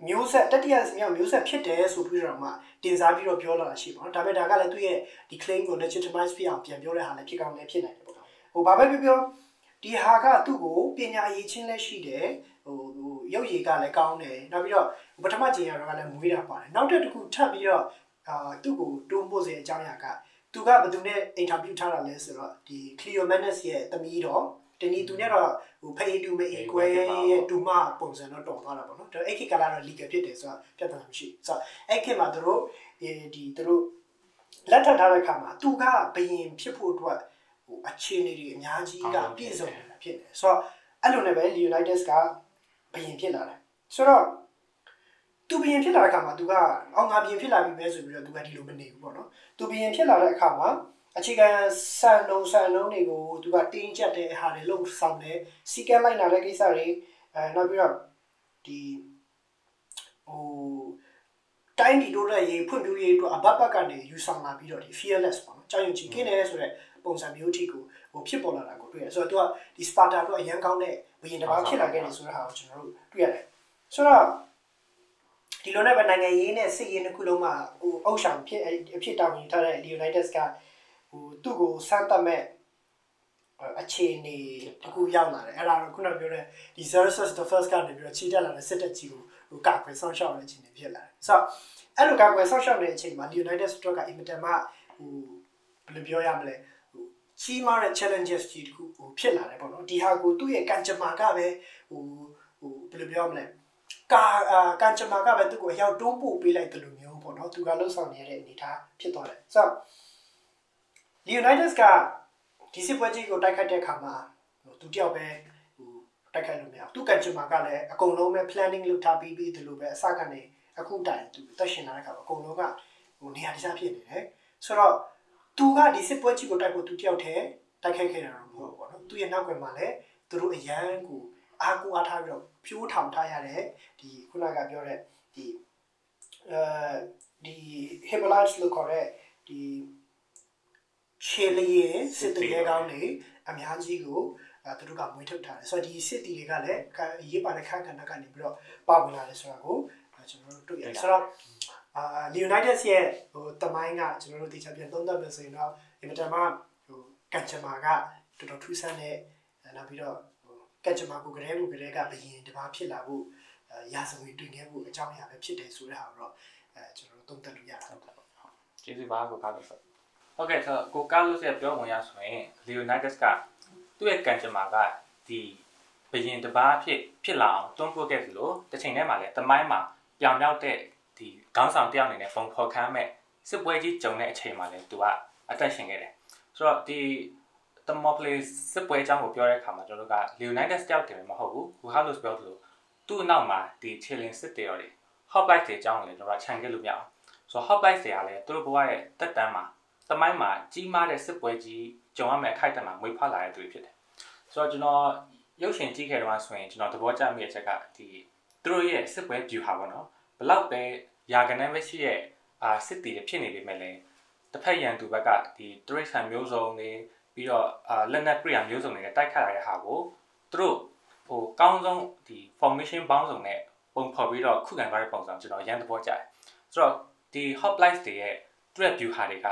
မျိုးဆက်တတိယမြောက်မျိုးဆက်ဖြစ်တယ်ဆိုပြီးတော့မှတင်စားပြီးတော့ပြောလာတာရှိပါတော့ဒါပေမဲ့ဒါကလည်းသူ့ရဲ့ဒီ claim ကို legitimize ဖြစ်အောင်ပြန်ပြောတဲ့ဟာလည်းဖြစ်ကောင်းလည်းဖြစ်နိုင်တယ်ပေါ့ဟိုဘာပဲပြောဒီဟာကသူ့ကိုပညာရည်ချင်းလည်းရှိတယ်ဟိုရုပ်ရည်ကလည်းကောင်းတယ်နောက်ပြီးတော့ပထမကျင်ရတော့ကလည်းမွေးတာပါတယ်နောက်တစ်ခုထပ်ပြီးတော့သူ့ကိုတွန်းပို့စေအကြောင်းအရာကသူကဘယ်သူနဲ့ interview ထားတာလဲဆိုတော့ဒီ Cleomenes ရဲ့သမီးတော်တနည်းသူနဲ့တော့ဟိုဖေးတူမေးကွဲရဲ့တူမပုံစံတော့တော်သွားတာပေါ့နော်ဒါအဲ့ခေတ်ကလာတော့ legal ဖြစ်တယ်ဆိုတော့ပြဿနာမရှိဆိုတော့အဲ့ခေတ်မှာသူတို့လက်ထပ်ထားတဲ့အခါမှာသူကဘယင်ဖြစ်ဖို့အတွက်ဟိုအခြေအနေတွေအများကြီးကပြည့်စုံနေတာဖြစ်တယ်ဆိုတော့အဲ့လိုနဲ့ပဲ Leonidas ကဘယင်ဖြစ်လာတယ်ဆိုတော့သူဘယင်ဖြစ်လာတဲ့အခါမှာသူကအောင်ငါဘယင်ဖြစ်လာပြီပဲဆိုပြီးတော့သူကဒီလိုမနေဘူးပေါ့နော်သူဘယင်ဖြစ်လာတဲ့အခါမှာအခြေခံစံနှုန်းတွေကိုသူကတင်းကျပ်တဲ့ဟာတွေလုံဆောင်တယ်စီကံလိုက်လာတဲ့ကိစ္စတွေနောက်ပြီးတော့ဒီဟိုတိုင်းပြည်တို့ရဲ့ဖွံ့ဖြိုးရေးအတွက်အဘဘကနေယူဆောင်လာပြီးတော့ဒီ fearless ပေါ့နော်ကြောက်ရွံ့ချင်ကင်းတယ်ဆိုတဲ့ပုံစံမျိုးထိကိုဟိုဖြစ်ပေါ်လာတာကိုတွေ့ရတယ်ဆိုတော့သူကဒီ Sparta တို့အရန်ကောင်းတဲ့ဘယင်တစ်ပါးဖြစ်လာခဲ့တယ်ဆိုတဲ့ဟာကိုကျွန်တော်တို့တွေ့ရတယ်ဆိုတော့ဒီလိုနဲ့ပဲနိုင်ငံရေးနဲ့စစ်ရေးနှစ်ခုလုံးမှာဟိုအုပ်ဆောင်ဖြစ်တာဝင်ထားတဲ့ Leonidas ကဟိုသူ့ကိုစမ်းသပ်မဲ့အခြေအနေတခုရောက်လာတယ်အဲ့ဒါတော့ခုနပြောတဲ့ဒီ Xerxes the first ကနေပြီးတော့ခြေတက်လာတဲ့စစ်တပ်ကြီးကိုဟိုကာကွယ်ဆောင်ရှောက်တဲ့အခြေအနေဖြစ်လာတယ်ဆိုတော့အဲ့လိုကာကွယ်ဆောင်ရှောက်တဲ့အချိန်မှာ Leonidas တို့ကအင်မတန်မှဟိုဘယ်လိုပြောရမလဲဟိုကြီးမားတဲ့ challenges ကြီးတခုဟိုဖြစ်လာတယ်ပေါ့နော်ဒီဟာကိုသူ့ရဲ့ကံကြမ္မာကပဲဟိုဘယ်လိုပြောမလဲကံကြမ္မာကပဲသူ့ကိုအရောက်တွန်းပို့ပေးလိုက်တယ်လို့မျိုးပေါ့နော်သူကလှုပ်ဆောင်နေတဲ့အနေအထားဖြစ်သွားတယ်ဆိုတော့ Leonidas ကဒီစစ်ပွဲကြီးကိုတိုက်ခိုက်တဲ့အခါမှာသူတယောက်ပဲဟိုတိုက်ခိုက်လို့မရဘူးသူကံကြမ္မာကလည်းအကုန်လုံးပဲ planning လုပ်ထားပြီးတယ်လို့ပဲအစကနေအခုတိုင်သူတက်ရှင်လာတဲ့အခါမှာအကုန်လုံးကဟိုနေရာတခြားဖြစ်နေတယ်ဆိုတော့သူကဒီစစ်ပွဲကြီးကိုတိုက်ဖို့သူတယောက်တည်းတိုက်ခိုက်ခဲ့တာတော့မဟုတ်ဘူးပေါ့နော်သူရဲ့နောက်ကွယ်မှာလည်းသူတို့အရန်ကိုအားကိုးအားထားပြီးတော့ဖြိုးထောင်ထားရတဲ့ဒီခုနကပြောတဲ့ဒီHimalayas လို့ခေါ်တဲ့ဒီရှေလီရဲ့စစ်တီတွေကောင်းနေအများကြီးကိုသူတို့ကမွေးထုတ်ထားတယ်ဆိုတော့ဒီစစ်တီတွေကလည်းရေးပါတဲ့ခန်းကဏ္ဍကနေပြီးတော့ပါဝင်လာတယ်ဆိုတာကိုကျွန်တော်တို့တွေ့ရတယ်ဆိုတော့Leonidas ရဲ့ဟိုတမိုင်းကကျွန်တော်တို့တရားပြန်သုံးသပ်မယ်ဆိုရင်တော့အင်မတန်မှဟိုကံကြမ္မာကတော်တော်ထူးဆန်းတဲ့နောက်ပြီးတော့ဟိုကံကြမ္မာကိုကလေးကဘယင်တစ်ပါးဖြစ်လာဖို့ရာဇဝင်တွေ့ခဲ့ဖို့အကြောင်းအရာပဲဖြစ်တယ်ဆိုတဲ့ဟာတော့ကျွန်တော်တို့သုံးသပ်လို့ရတာပေါ့ကျေးဇူးပါကိုကားလို့ဆိုဟုတ်ကဲ့ဆိုတော့ကိုကားလို့ရဲ့ပြောဝင်ရဆိုရင် Leonidas ကသူ့ရဲ့ကံကြမ္မာကဒီဘယင်တစ်ပါးဖြစ်လာအောင်တွန်းပို့ခဲ့သလိုတစ်ချိန်တည်းမှာလည်းတမိုင်းမှာပြောင်ပြောက်တဲ့ဒီခေါင်းဆောင်တယောက်အနေနဲ့ပုံဖော်ခမ်းမဲ့စစ်ပွဲကြီးကြုံတဲ့အချိန်မှာလည်းသူကအသက်ရှင်ခဲ့တယ်ဆိုတော့ဒီ Thermopylae စစ်ပွဲအကြောင်းကိုပြောတဲ့အခါမှာကျွန်တော်တို့က Leonidas တယောက်တည်းမဟုတ်ဘူးကိုကားလို့ပြောသလိုသူ့အနောက်မှာဒီ Chilean စစ်တေတွေ Hoplite တွေအကြောင်းလည်းကျွန်တော်ကခြံခဲ့လို့မရအောင်ဆိုတော့ Hoplite တွေကလည်းသူတို့ဘဝရဲ့တက်တန်းမှာတမိုင်းမှာကြီးမားတဲ့စစ်ပွဲကြီးကြုံရမယ့်အခိုက်အတန့်မှာမွေးဖွားလာတဲ့သူတွေဖြစ်တယ်ဆိုတော့ကျွန်တော်ရုပ်ရှင်ကြည့်ခဲ့တော့ဆိုရင်ကျွန်တော်သဘောကျမိတဲ့အချက်ကဒီသူတို့ရဲ့စစ်ပွဲ view ဟာပေါ့နော်ဘလောက်ပဲယာကနန်းပဲရှိရဲ့စစ်တီတွေဖြစ်နေပေမဲ့လည်းတစ်ဖက်ရန်သူဘက်ကဒီတရိတ်ဆန်မျိုးစုံတွေပြီးတော့လက်နက်ပြရမျိုးစုံတွေနဲ့တိုက်ခတ်လာတဲ့ဟာကိုသူတို့ဟိုကောင်းဆုံးဒီ formation ပေါင်းစုံနဲ့ပုံဖော်ပြီးတော့ခုခံသွားတဲ့ပုံစံကျွန်တော်ရန်သဘောကျတယ်ဆိုတော့ဒီ Hoplite တွေရဲ့ threat view ဟာတွေက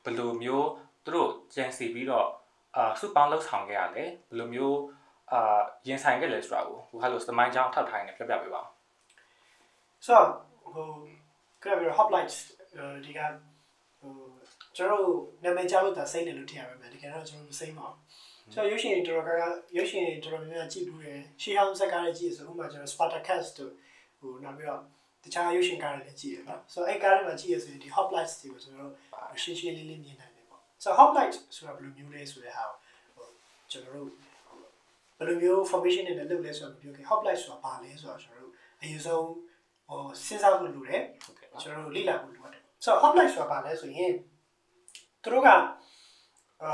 ဘယ်လိုမျိုးသူတို့ကြံစီပြီးတော့စုပေါင်းလှုပ်ဆောင်ခဲ့ရလဲဘယ်လိုမျိုးရင်ဆိုင်ခဲ့လဲဆိုတာကိုဟိုဟာလို့စမိုင်းချောင်းထောက်ထားနေပြပြပေးပါဦးဆိုတော့ဟိုကရပြီး Hoplite ဒီက ကျွန်တော်နာမည်ကြားလို့ဒါစိတ်တယ်လို့ထင်ရပါမယ်တကယ်တော့ကျွန်တော်စိတ်မအောင်ဆိုတော့ရုပ်ရှင်တော်တော်များများကြည့်ဘူးတယ်ရှေးဟောင်းဇာတ်ကားတွေကြည့်ဆိုဥပမာကျွန်တော် Spartacus တို့နောက်ပြီးတော့တခြားရုပ်ရှင်ကားတွေလည်းကြည့်ရနော်ဆိုတော့အဲ့ကားတွေမှာကြည့်ရဆိုရင်ဒီ Hoplites တွေကိုကျွန်တော်ရှင်းရှင်းလင်းလင်းမြင်နိုင်တယ်ပေါ့ဆိုတော့ Hoplites ဆိုတာဘယ်လိုမျိုးလဲဆိုတဲ့ဟာကျွန်တော်တို့ဘယ်လိုမျိုး formation တွေနဲ့လုပ်လဲဆိုတော့ပြောခဲ့ Hoplites ဆိုတာဘာလဲဆိုတော့ကျွန်တော်တို့အရင်ဆုံးစဉ်းစားဖို့လိုတယ်ကျွန်တော်တို့လေ့လာဖို့လိုတယ်ဆိုတော့ Hoplites ဆိုတာဘာလဲဆိုရင်သူတို့က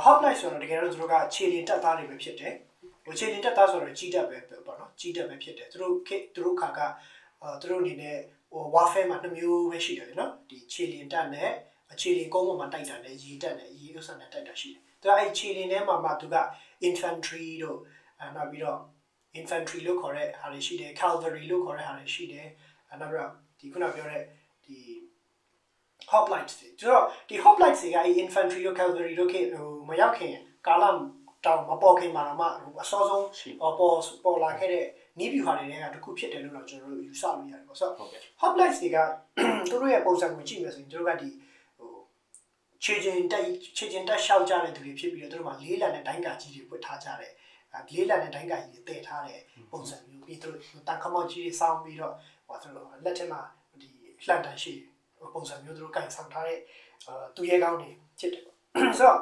Hoplites ဆိုတော့တကယ်တော့သူတို့ကခြေလင်တက်သားတွေပဲဖြစ်တယ်ခြေလင်တက်သားဆိုတော့ကြီးတက်ပဲပေါ့နော်ကြီးတက်ပဲဖြစ်တယ်သူတို့ခါကသူတို့အနေနဲ့warfare မှာ2မျိုးပဲရှိတယ်လေနော်ဒီခြေလင်တက်နဲ့ခြေလင်ကုန်းပေါ်မှာတိုက်တာနဲ့ရေတက်နဲ့ရေဥစ္စာနဲ့တိုက်တာရှိတယ်သူကအဲ့ခြေလင်ထဲမှာမှသူက infantry တို့နောက်ပြီးတော့ infantry လို့ခေါ်တဲ့ဟာတွေရှိတယ် cavalry လို့ခေါ်တဲ့ဟာတွေရှိတယ်နောက်ပြီးတော့ဒီခုနပြောတဲ့ဒီ Hoplites တွေဆိုတော့ဒီ Hoplites တွေကအဲ့ infantry တို့ cavalry တို့မရောက်ခင်ကာလတောင်မပေါ်ခင်မှာတော့မှအစောဆုံးပေါ်လာခဲ့တဲ့နီးဗျူဟာတွေကတခုဖြစ်တယ်လို့တော့ကျွန်တော်တို့ယူဆလို့ရတယ်ပေါ့ဆိုတော့ Hoplites တွေကသူတို့ရဲ့ပုံစံကိုကြည့်မယ်ဆိုရင်သူတို့ကဒီခြေချင်းတက်ရှောက်ကြတဲ့သူတွေဖြစ်ပြီးတော့သူတို့မှာလေးလံနဲ့ဒိုင်းကာကြီးတွေပွတ်ထားကြတယ်လေးလံနဲ့ဒိုင်းကာကြီးတွေတည်ထားတဲ့ပုံစံမျိုးပြီးသူတို့တန်ခမောက်ကြီးတွေစောင်းပြီးတော့သူတို့လက်ထက်မှာဒီလှန်တန်ရှိပုံစံမျိုးသူတို့ကင်ဆောင်ထားတဲ့သူရဲကောင်းတွေဖြစ်တယ်ဆိုတော့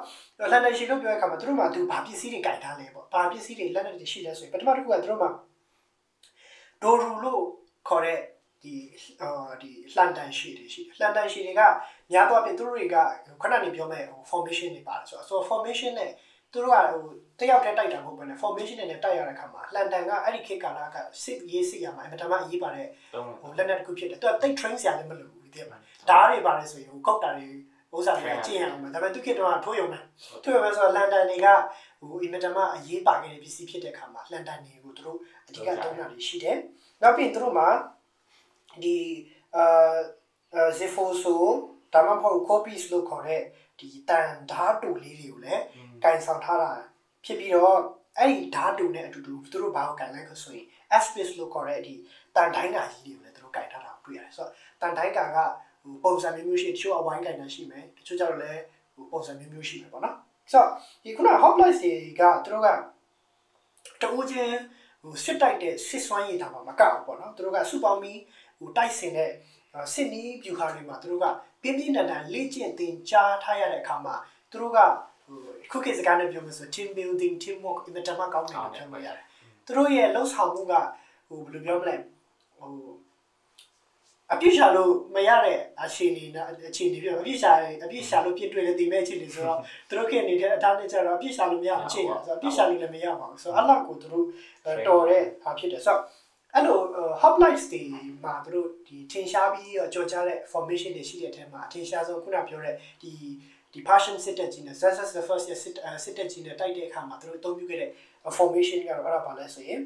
လှန်တန်ရှိလို့ပြောတဲ့အခါမှာသူတို့မှာသူဘာပစ္စည်းတွေကင်ထားလဲပေါ့ဘာပစ္စည်းတွေလက်နဲ့ရှိလဲဆိုရင်ပထမတစ်ခုကသူတို့မှာဒိုရူလို့ခေါ်တဲ့ဒီလှန်တန်ရှိတွေရှိတယ်လှန်တန်ရှိတွေကများသောအားဖြင့်သူတို့တွေကခဏနေပြောမဲ့formation တွေပါတယ်ဆိုတော့ formation နဲ့သူတို့ကတယောက်တည်းတိုက်တာမဟုတ်ဘဲနဲ့ formation နဲ့တိုက်ရတဲ့အခါမှာလှန်တန်ကအဲ့ဒီခေတ်ကာလကစစ်ရမှာအမှန်တမ်းအရေးပါတဲ့လက်နက်တစ်ခုဖြစ်တယ်သူကတိတ် train ဆရာလည်းမလုပ်ဘူးတကယ်ပါဓာတ်တွေပါတယ်ဆိုရင်ကုတ်တာတွေဥစ္စာတွေကျင့်ရအောင်ဒါပေမဲ့သူခေတ်တော့ထိုးရုံနဲ့ဆိုတော့လန်ဒန်တွေကအင်မတန်အရေးပါခဲ့တဲ့ပစ္စည်းဖြစ်တဲ့အခါမှာလန်ဒန်တွေကိုသူတို့အဓိကသုံးတာတွေရှိတယ်နောက်ပြီးသူတို့မှာဒီZefoso ဒါမှမဟုတ် copies လို့ခေါ်တဲ့ဒီတန်ဓာတ်တူလေးတွေကိုလည်းကင်ဆောင်ထားတာဖြစ်ပြီးတော့အဲ့ဒီဓာတ်တူနဲ့အတူတူသူတို့ဘာကိုကင်လိုက်လို့ဆိုရင် Aspis လို့ခေါ်တဲ့ဒီတန်တိုင်းကာကြီးတွေကိုလည်းသူတို့ကင်ထားတာတွေ့ရတယ်ဆိုတော့တန်တိုင်းကာကပုံစံမျိုးရှိတချို့အဝိုင်းကင်တာရှိမယ်တချို့ကျတော့လည်းပုံစံမျိုးရှိမယ်ပေါ့နော်ဆိုတော့ဒီခုန Hoplites တွေကသူတို့ကတူးချင်းစစ်တိုက်တဲ့စစ်စွမ်းရည်တာမှာမကောက်ဘူးပေါ့နော်သူတို့ကစုပေါင်းပြီးတိုက်စင်တဲ့စစ်နီးဗျူဟာတွေမှာသူတို့ကပြင်းပြင်းထန်ထန်လေ့ကျင့်သင်ကြားထားရတဲ့အခါမှာသူတို့ကခုခေတ်စကားနဲ့ပြောမယ်ဆို team building team work အင်မတန်မှကောင်းတယ်လို့ပြောလို့ရတယ်သူတို့ရဲ့လှုပ်ဆောင်မှုကဘယ်လိုပြောမလဲအပြစ်ရှာလို့မရတဲ့အခြေအနေပြောအပြစ်ရှာလို့ပြစ်တွေ့တဲ့ဒီမဲ့အခြေအနေဆိုတော့သူတို့ခင်နေတဲ့အထားနဲ့ကျတော့အပြစ်ရှာလို့မရအခြေအနေဆိုတော့အပြစ်ရှာလို့လည်းမရပါဘူးဆိုတော့အဲ့လောက်ကိုသူတို့တော်တဲ့ဟာဖြစ်တယ်ဆိုတော့အဲ့လို Hoplites တွေမှာသူတို့ဒီထင်ရှားပြီးကြော်ကြားတဲ့ formation တွေရှိတဲ့အထက်မှာအထင်ရှားဆုံးခုနပြောတဲ့ဒီ Persian စစ်တပ်ကြီးနဲ့ Xerxes the First စစ်တပ်ကြီးနဲ့တိုက်တဲ့အခါမှာသူတို့အသုံးပြုခဲ့တဲ့ formation ကတော့အဲ့ဒါပါလဲဆိုရင်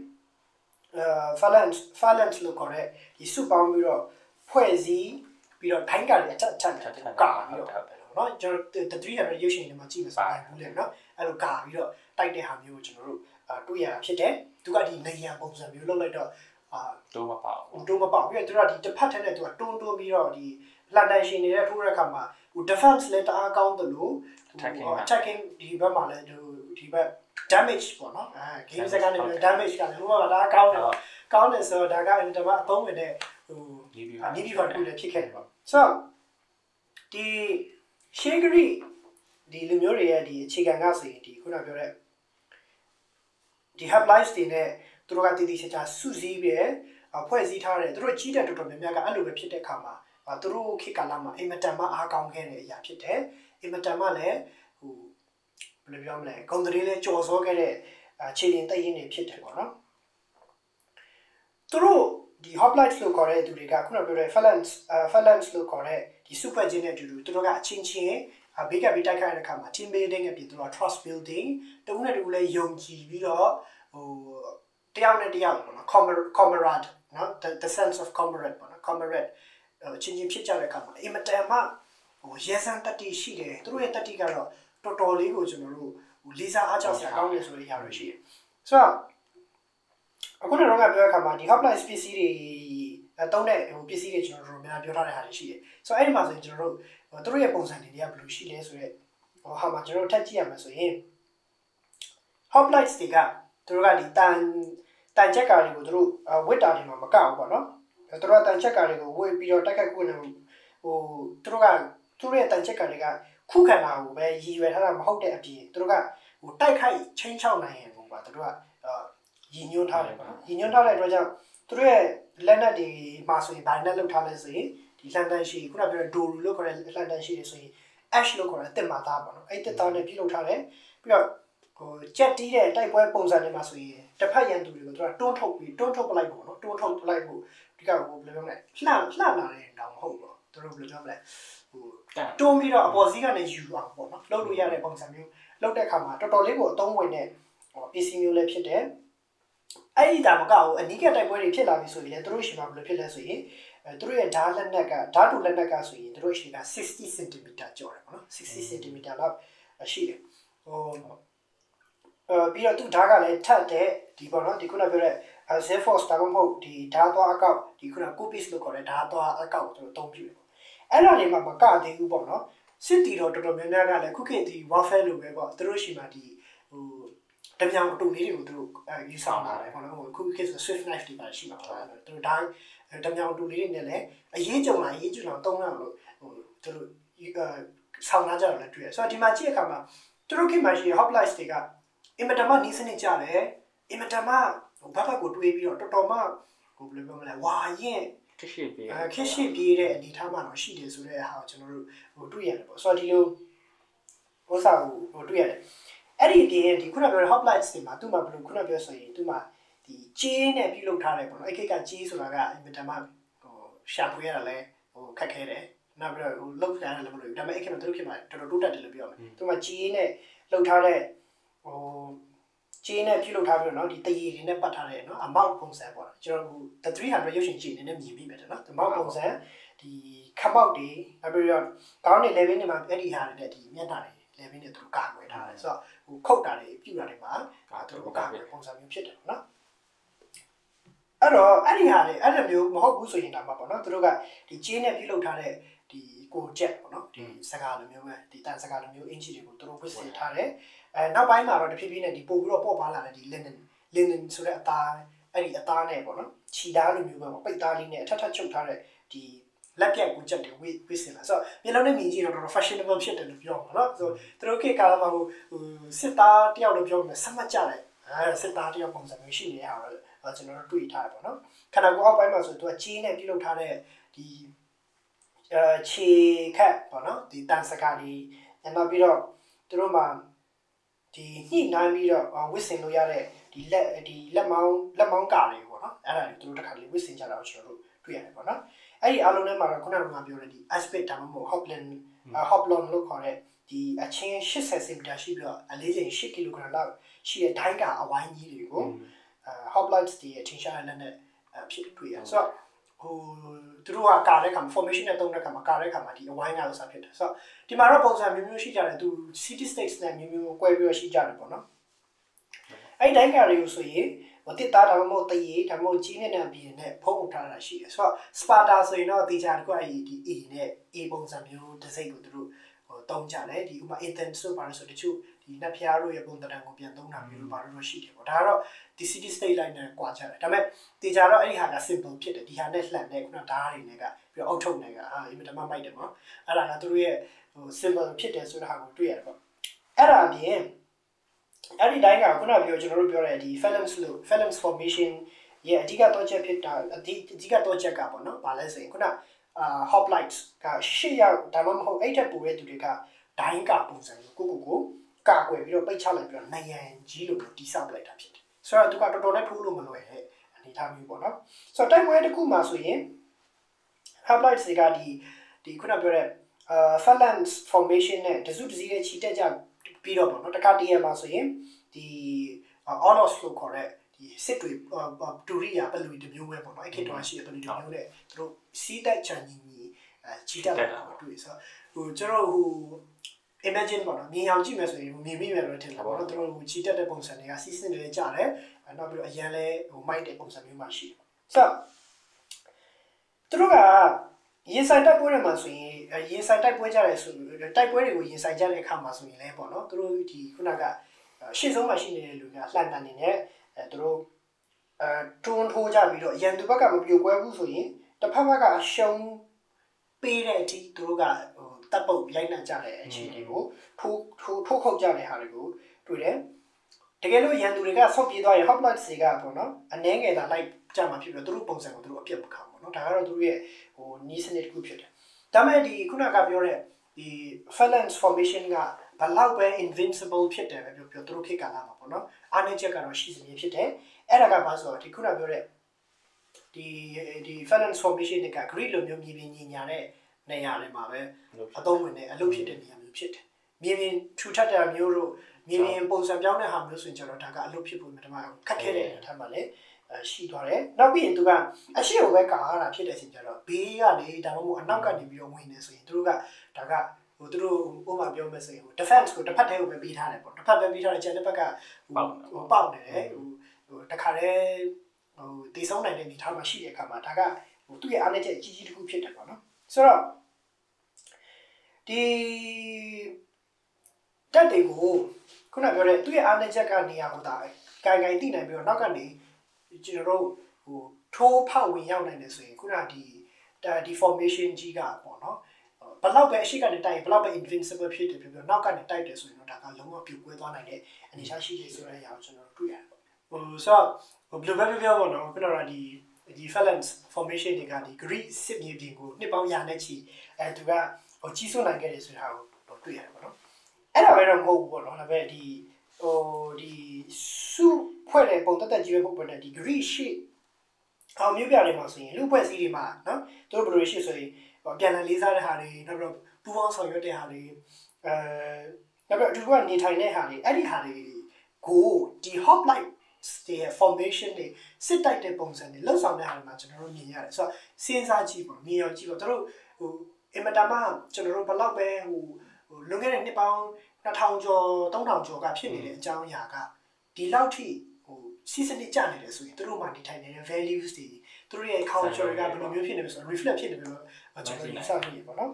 phalanx လို့ခေါ်တဲ့ဒီစုပေါင်းပြီးတော့ဖွဲ့စည်းပြီးတော့ထိုင်းကားတွေအချက်ကာပြီးတော့เนาะကျွန်တော်300ရုပ်ရှင်တွေမှာကြည့်မယ်ဆိုရင်ဘူးလေเนาะအဲ့လိုကာပြီးတော့တိုက်တဲ့ဟာမျိုးကိုကျွန်တော်တို့တွေ့ရတာဖြစ်တယ်သူကဒီနေရန်ပုံစံမျိုးလုပ်လိုက်တော့တိုးမပေါပြီးတော့သူကဒီတစ်ဖက်ထဲနဲ့သူကတွန်းပြီးတော့ဒီလန်ဒန်ရှင်နေတဲ့ထိုးတဲ့အခါမှာdefense လည်းတအားကောင်းတယ်လို့ attacking ဒီဘက်မှာလည်းဒီဘက် damage ပေါ့နော်game စကားနဲ့ damage ကလည်းဟိုကဒါကောင်းတယ်ဆိုတော့ဒါကအင်တာမအသုံးဝင်တဲ့နီးပြီးတော့တွေ့လည်းဖြစ်ခဲ့တယ်ပေါ့ဆိုတော့ဒီရှေးဂရီဒီလူမျိုးတွေရဲ့ဒီအခြေခံကဆိုရင်ဒီခုနပြောတဲ့ဒီ Hoplites တွေနဲ့သူတို့ကတည်တည်ချာချာစုစည်းပြီးဖွဲ့စည်းထားတယ်သူတို့ကြီးတဲ့တော်တော်များများကအဲ့လိုပဲဖြစ်တဲ့အခါမှာသူတို့ခေတ်ကာလမှာအင်မတန်မှအားကောင်းခဲ့တဲ့အရာဖြစ်တယ်အင်မတန်မှလည်းဘယ်လိုပြောမလဲဂုံတရေလေးကြော်စောခဲ့တဲ့ခြေလင်တိုက်ရင်းတွေဖြစ်တယ်ပေါ့နော်သူတို့ဒီ Hoplites လို့ခေါ်တဲ့သူတွေကခုနပြောတဲ့ phalanx လို့ခေါ်တဲ့ဒီစုဖွဲ့ခြင်းနဲ့အတူတူသူတို့ကအချင်းချင်းဘေးကပြီးတိုက်ခိုက်တဲ့အခါမှာ team building အပြင်သူတို့ trust building တဦးနဲ့တဦးလည်းယုံကြည်ပြီးတော့တယောက်နဲ့တယောက်ပေါ့နော် comrade နော် the sense of comrade ပေါ့နော် comrade ချင်းဖြစ်ကြတဲ့အခါမှာအင်မတန်မှရဲစံတတိရှိတယ်သူတို့ရဲ့တတိကတော့တော်တော်လေးကိုကျွန်တော်တို့လေးစားအားကြောက်စရာကောင်းတယ်ဆိုတဲ့အရာတွေရှိတယ်ဆိုတော့အခုတော့ပြောတဲ့အခါမှာဒီ Hoplites ပစ္စည်းတွေ တုံးတဲ့ပစ္စည်းတွေကျွန်တော်တို့များပြောထားတဲ့ဟာတွေရှိတယ်ဆိုတော့အဲ့ဒီမှာဆိုရင်ကျွန်တော်တို့သူတို့ရဲ့ပုံစံတွေကဘယ်လိုရှိလဲဆိုတော့ဟာမှာကျွန်တော်တို့ထပ်ကြည့်ရမယ်ဆိုရင် hoplites တွေကသူတို့ကဒီတန်ချက်ကာတွေကိုသူတို့ဝစ်တာတွေမှာမကောက်ဘူးပေါ့နော်သူတို့ကတန်ချက်ကာတွေကိုဝစ်ပြီးတော့တက်ခတ်ခုနေသူတို့ရဲ့တန်ချက်ကာတွေကခုခံတာကိုပဲရည်ရွယ်ထားတာမဟုတ်တဲ့အပြင်သူတို့ကတိုက်ခိုက်ချင်းချောက်နိုင်ရင်ပေါ့သူတို့ကရည်ညွှန်းထားတယ်ပေါ့နော်ရည်ညွှန်းထားတဲ့အတွက်ကြောင့်သူတို့ရဲ့လက်နက်တွေမှာဆိုရင်ဗိုင်နဲ့လောက်ထားလဲဆိုရင်ဒီလန်ဒန်ရှိခုနပြောတဲ့ဒိုရူလို့ခေါ်တဲ့လန်ဒန်ရှိဆိုရင် ash လို့ခေါ်တဲ့တစ်မာသားပေါ့နော်အဲ့တစ်သားနဲ့ပြုလုပ်ထားတယ်ပြီးတော့ချက်တီးတဲ့တိုက်ပွဲပုံစံတွေမှာဆိုရင်တစ်ဖက်ရန်သူတွေကိုသူကတွန်းထုတ်ပလိုက်ပေါ့နော်တွန်းထုတ်ပလိုက်ဖို့ဒီကဘယ်လိုပြောမလဲလှလာတယ်တောင်မဟုတ်ဘူးသူတို့ဘယ်လိုပြောမလဲတွန်းပြီးတော့အပေါ်စီးကနေယူအောင်ပေါ့နော်လှုပ်လို့ရတဲ့ပုံစံမျိုးလှုပ်တဲ့အခါမှာတော်တော်လေးကိုအသုံးဝင်တဲ့ပစ္စည်းမျိုးလည်းဖြစ်တယ်အဲ့ဒီဒါမကဘူးအနီးကတိုက်ပွဲတွေဖြစ်လာပြီဆိုရင်လည်းသူတို့ရှိမှဘယ်လိုဖြစ်လဲဆိုရင်သူတို့ရဲ့ဓာတ်တူလက်နက်ကဆိုရင်သူတို့ရှိက60 cm ကျော်တယ်ပေါ့နော်60 cm လောက်ရှိတယ်ပြီးတော့သူဓာတ်ကလည်းထပ်တဲ့ဒီပေါ့နော်ဒီခုနပြောတဲ့ Z-Force တာမဟုတ်ဒီဓာတ်သွားအကောက်ဒီခုန Copies လို့ခေါ်တဲ့ဓာတ်သွားအကောက်ကိုသူတို့အသုံးပြုတယ်ပေါ့အဲ့ဒါတွေမှမကသေးဘူးပေါ့နော်စစ်တီတော်တော်များများကလည်းခုခေတ်ဒီ warfare လို့ပဲပေါ့သူတို့ရှိမှဒီတပြောင်တူလေးတွေကိုသူတို့ယူဆောင်လာတယ်ပေါ့နော်ခုခေတ်ဆို Swift knife တွေပါရှိမှာပေါ့သူတို့ဒါတပြောင်တူလေးတွေနဲ့လည်းအရေးကြုံလာသုံးရလို့သူတို့ဆောင်လာကြတယ်လည်းတွေ့ရဆိုတော့ဒီမှာကြည့်အခါမှာသူတို့ခေတ်မှာရှိ hoplites တွေကအင်မတန်မှနီးစနစ်ကြတယ်အင်မတန်မှဘက်ကိုတွေးပြီးတော့တော်တော်မှဘယ်လိုပြောမလဲဝါရင်ခက်ရှိပြေးတဲ့အနေထားမှတော့ရှိတယ်ဆိုတဲ့ဟာကိုကျွန်တော်တို့တွေ့ရတယ်ပေါ့ဆိုတော့ဒီလိုဥစ္စာကိုတွေ့ရတယ်အဲ့ဒီဒီခုနပြောတဲ့ hoplites တွေမှာသူ့မှာဘယ်လိုခုနပြောဆိုရင်သူ့မှာဒီကြေးနဲ့ပြုလုပ်ထားတယ်ပေါ့နော်အဲ့ကိကကြေးဆိုတာကအင်မတန်မှရှာဖွေရတာလဲခက်ခဲတယ်နောက်ပြီးတော့လှုပ်ရှားတယ်လည်းမလို့ဒါပေမဲ့အဲ့ခေတ်မှာသူတို့ခေတ်မှာတော်တော်တိုးတက်တယ်လို့ပြောမယ်သူမှာကြေးနဲ့လှုပ်ထားတဲ့ကြေးနဲ့ပြုလုပ်ထားပြီးတော့เนาะဒီတရေတွေနဲ့ပတ်ထားတဲ့เนาะအမောက်ပုံစံပေါ့ကျွန်တော်the 300ရုပ်ရှင်ကြည့်နေနဲ့မြင်မိမယ်တဲ့เนาะအမောက်ပုံစံဒီခမောက်တွေနောက်ပြီးတော့ကောင်းနေ level တွေမှာအဲ့ဒီဟာတွေနဲ့ဒီမျက်နှာတွေ level တွေသူတို့ကာကွယ်ထားတယ်ဆိုတော့ခုတ်တာတွေပြုတာတွေမှာသူတို့ကာကွယ်ပုံစံမျိုးဖြစ်တယ်เนาะအဲ့တော့အဲ့ဒီဟာတွေအဲ့လိုမျိုးမဟုတ်ဘူးဆိုရင်ဒါမှပေါ့เนาะသူတို့ကဒီကြေးနဲ့ပြုလုပ်ထားတဲ့ဒီကိုချက်ပေါ့เนาะဒီစကားလိုမျိုးပဲဒီတန်စကားလိုမျိုးအင်ဂျီတွေကိုသူတို့ဝစ်စင်ထားတယ်နောက်ပိုင်းမှာတော့တဖြည်းဖြည်းနဲ့ဒီပို့ပြီးတော့ပေါ့ပါလာတဲ့ဒီ linen ဆိုတဲ့အသားအဲ့ဒီအသားနဲ့ပေါ့နော်ခြီသားလိုမျိုးပဲပိတ်သားလေးနဲ့အထက်ချုပ်ထားတဲ့ဒီလက်ပြက်ကိုချက်တွေဝစ်စင်လာဆိုတော့မျိုးလုံးနဲ့မြင်ကြည့်တော့တော်တော် fashionable ဖြစ်တယ်လို့ပြောမှာနော်ဆိုသူတို့ခေတ်ကာလမှာစစ်သားတယောက်လို့ပြောမယ်ဆက်မှတ်ကြတယ်စစ်သားတယောက်ပုံစံမျိုးရှိနေတဲ့ဟာတော့ကျွန်တော်တို့တွေ့ထားတယ်ပေါ့နော်ခန္ဓာကိုယ်အောက်ပိုင်းမှာဆိုသူကကြေးနဲ့ပြုလုပ်ထားတဲ့ဒီခြေခက်ပေါ့နော်ဒီတန်စကားတွေနောက်ပြီးတော့သူတို့မှာဒီညှိနှိုင်းပြီးတော့ဝစ်စင်လို့ရတဲ့ဒီလက်မောင်းကာတွေပေါ့နော်အဲ့ဒါတွေသူတို့တစ်ခါလေးဝစ်စင်ကြတာကိုကျွန်တော်တို့တွေ့ရတယ်ပေါ့နော်အဲ့ဒီအားလုံးထဲမှာတော့ခုနကပြောတဲ့ဒီ aspect ဒါမှမဟုတ် hoplon လို့ခေါ်တဲ့ဒီအချင်း80 cm ရှိပြီးတော့အလေးချိန်8 kg လောက်ရှိတဲ့ဒိုင်းကအဝိုင်းကြီးတွေကို hoplites တွေအထင်ရှားတဲ့လက်နဲ့ဖြစ်တွေ့ရဆိုတော့သူတို့ကကာတဲ့ခါမှာ formation နဲ့တုံးတဲ့ခါမှာကာတဲ့ခါမှာဒီအဝိုင်းကဥစားဖြစ်တယ်ဆိုတော့ဒီမှာတော့ပုံစံမျိုးရှိကြတယ်သူ city states နဲ့မျိုးကွဲပြီးတော့ရှိကြတယ်ပေါ့နော်အဲ့ဒီတိုင်းကာတွေကိုဆိုရင်တစ်သားဒါမှမဟုတ်တရေဒါမှမဟုတ်ကြီးနဲ့ပြီးနဲ့ဖုံးထားတာရှိတယ်ဆိုတော့ Sparta ဆိုရင်တော့တေချာတခုအဲ့ဒီ A နဲ့ A ပုံစံမျိုးတစ်စိတ်ကိုသူတို့တုံးကြတယ်ဒီဥပမာ Athens ဆိုပါလို့ဆိုတချို့ဒီနတ်ဖျားတို့ရဲ့ပုံသဏ္ဍာန်ကိုပြန်သုံးတာမျိုးလို့ပါလို့ရှိတယ်ပေါ့ဒါကတော့ဒီ city state line နဲ့ကွာခြားတယ်ဒါပေမဲ့တေချာတော့အဲ့ဒီဟာက simple ဖြစ်တယ်ဒီဟာနဲ့လှန်တဲ့ခုနဓာတ်တွေနဲ့ကပြီးတော့အောက်ထုတ်နဲ့ကအင်မတန်မှမိုက်တယ်ပေါ့အဲ့ဒါကသူတို့ရဲ့simple ဖြစ်တယ်ဆိုတဲ့ဟာကိုတွေ့ရတယ်ပေါ့အဲ့ဒါအပြင်အဲ့ဒီတိုင်းကခုနပြောကျွန်တော်တို့ပြောတဲ့ဒီ phalanx formation ရဲ့အဓိကတော့ချက်ဖြစ်တာအဓိကတော့ချက်ကပေါ့နော်ဗာလဲဆိုရင်ခုနhoplites က8ရောက်ဒါမှမဟုတ်8တက်ပိုတဲ့သူတွေကဒိုင်းကပုံစံမျိုးကိုကာကွယ်ပြီးတော့ပိတ်ချလိုက်ပြီးတော့နိုင်ရန်ကြီးလို့တိဆောက်လိုက်တာဖြစ်တယ်ဆိုတော့သူကတော်တော်နဲ့ထိုးလို့မလွယ်တဲ့အနေအထားမျိုးပေါ့နော်ဆိုတော့တိုက်ပွဲတစ်ခုမှာဆိုရင် hoplites တွေကဒီခုနပြောတဲ့phalanx formation နဲ့တစုတစည်းနဲ့ခြိတက်ကြပြီးတော့ပေါ့နော်တခါတည်းရမှာဆိုရင်ဒီ olos လို့ခေါ်တဲ့ဒီစစ်တွေဒူရိယာပလူတမျိုးပဲပေါ့နော်အဲ့ခေတ်တော့ရှိတဲ့ပလူတမျိုးနဲ့သူတို့စီးတက်ချန်ကြီးခြိတက်တာတွေ့ဆိုကျွန်တော်imagine ပေါ့နော်မြင်အောင်ကြည့်မယ်ဆိုရင်မြင်မိမယ်လို့ထင်တာပေါ့နော်သူတို့ခြိတက်တဲ့ပုံစံတွေကစီးစင်းတွေကြတယ်နောက်ပြီးတော့အရန်လဲမိုက်တဲ့ပုံစံမျိုးမှရှိတယ်ဆို သူတို့ကရင်ဆိုင်တိုက်ပွဲတွေမှာဆိုရင်ရင်ဆိုင်တိုက်ပွဲကြတယ်ဆိုတိုက်ပွဲတွေကိုရင်ဆိုင်ကြတဲ့အခါမှာဆိုရင်လည်းပေါ့နော်သူတို့ဒီခုနကရှေ့ဆုံးမှာရှိနေတဲ့လူကလှန်တန်နေနဲ့သူတို့တွန်းထိုးကြပြီးတော့ရန်သူဘက်ကမပြိုကွဲဘူးဆိုရင်တစ်ဖက်ဘက်ကရှုံးပေးတဲ့အထိသူတို့ကတပ်ပုတ်ရိုက်နှက်ကြတဲ့အခြေအနေကိုထိုးခုတ်ကြတဲ့ဟာတွေကိုတွေ့တယ်တကယ်လို့ရန်သူတွေကဆော့ပြေးသွားရင် hotline တွေကပေါ့နော်အနှဲငယ်သာလိုက်ကြမှာဖြစ်ပြီးတော့သူတို့ပုံစံကိုသူတို့အပြတ်မခံဘူးเนาะဒါကတော့သူတို့ရဲ့နီးစနစ်တစ်ခုဖြစ်တယ်ဒါပေမဲ့ဒီခုနကပြောတဲ့ဒီ phalanx formation ကဘလောက်ပဲ invincible ဖြစ်တယ်ပဲပြောသူတို့ခေတ်ကာလမှာပေါ့နော်အားနည်းချက်ကတော့ရှိစမြဲဖြစ်တယ်အဲ့ဒါကဘာဆိုတော့ဒီခုနပြောတဲ့ဒီ phalanx formation က grid လိုမျိုးမြေပြင်ညီညာတဲ့နေရာတွေမှာပဲအသုံးဝင်တဲ့အလုပ်ဖြစ်တဲ့နေရာမျိုးဖြစ်တယ်မြေပြင်ထူထပ်တဲ့မျိုးတို့မြေပြင်ပုံစံပြောင်းတဲ့ဟာမျိုးဆိုရင်ကျတော့ဒါကအလုပ်ဖြစ်ဖို့မြတ်မှာခက်ခဲတဲ့အနေထားမှာလည်းရှိသွားတယ်နောက်ပြီးရင်သူကအရှိကိုပဲကာရတာဖြစ်တဲ့အချိန်ကျတော့ဘေးကနေဒါမှမဟုတ်အနောက်ကနေပြီးတော့ဝင်နေဆိုရင်သူတို့ကဒါကသူတို့ဥပမာပြောမယ်ဆိုရင်defense ကိုတစ်ဖက်တည်းကိုပဲပြီးထားတယ်ပေါ့တစ်ဖက်ပဲပြီးထားတယ်ကျန်တဲ့ဘက်ကပေါက်နေတယ်တခါတည်းတည်ဆောင်နိုင်တဲ့အနေထားမှာရှိတဲ့အခါမှာဒါကသူ့ရဲ့အားနည်းချက်အကြီးကြီးတစ်ခုဖြစ်တယ်ပေါ့နော်ဆိုတော့ဒီတက်တွေကိုခုနပြောတဲ့သူ့ရဲ့အားနည်းချက်ကနေရာကိုဒါဂိုင်တိနိုင်ပြီးတော့နောက်ကနေကျွန်တော်တို့ထိုးဖောက်ဝင်ရောက်နိုင်တယ်ဆိုရင်ခုနဒီ formation ကြီးကပေါ့နော်ဘလောက်ပဲအရှိကနေတိုက်ဘလောက်ပဲ invincible ဖြစ်တယ်ပြောပြောနောက်ကနေတိုက်တယ်ဆိုရင်တော့ဒါကလုံးဝပြိုကွဲသွားနိုင်တဲ့အနေအထားရှိတယ်ဆိုတဲ့အရာကိုကျွန်တော်တို့တွေ့ရတယ်ပေါ့ဆိုတော့ဘယ်လိုပဲပြောပေါ့နော်ခုနကဒီ phalanx formation တွေကဒီ Greek စစ်မြေပြင်ကိုနှစ်ပေါင်းရာနဲ့ချီသူကကြီးစိုးနိုင်ခဲ့တယ်ဆိုတာကိုတွေ့ရတယ်ပေါ့နော်အဲ့ဒါပဲတော့မဟုတ်ဘူးပေါ့နော်ဒါပေမဲ့ဒီစုဖွဲ့တဲ့ပုံတက်ကြီးပဲပုံတဲ့ဒီ Greek ရှိအောင်မျိုးပြတယ်မှာဆိုရင်လူဖွဲ့စည်းတွေမှာနော်သူတို့ဘယ်လိုရှိဆိုရင်ပြန်လည်လေးစားတဲ့ဟာတွေနောက်ပြီးတော့ပူပေါင်းဆောင်ရွက်တဲ့ဟာတွေနောက်ပြီးတော့အတူတူကနေထိုင်တဲ့ဟာတွေအဲ့ဒီဟာတွေကိုဒီ hoplite ဒီ formation တွေစစ်တိုက်တဲ့ပုံစံတွေလှုပ်ဆောင်တဲ့ဟာတွေမှာကျွန်တော်တို့မြင်ရတယ်ဆိုတော့စဉ်းစားကြည့်ပေါ့မြင်အောင်ကြည့်ပေါ့တို့အင်မတန်မှကျွန်တော်တို့ဘယ်လောက်ပဲလွန်ခဲ့တဲ့နှစ်ပေါင်း2000ကျော်3000ကျော်ကဖြစ်နေတဲ့အကြောင်းအရာကဒီလောက်ထိစီးစနစ်ကျနေတယ်ဆိုရင်တို့မှနေထိုင်နေတဲ့ values တွေတို့ရဲ့ culture ကဘယ်လိုမျိုးဖြစ်နေလဲဆိုတော့ reflect ဖြစ်နေပြီလို့ကျွန်တော်ယူဆမိတယ်ပေါ့နော်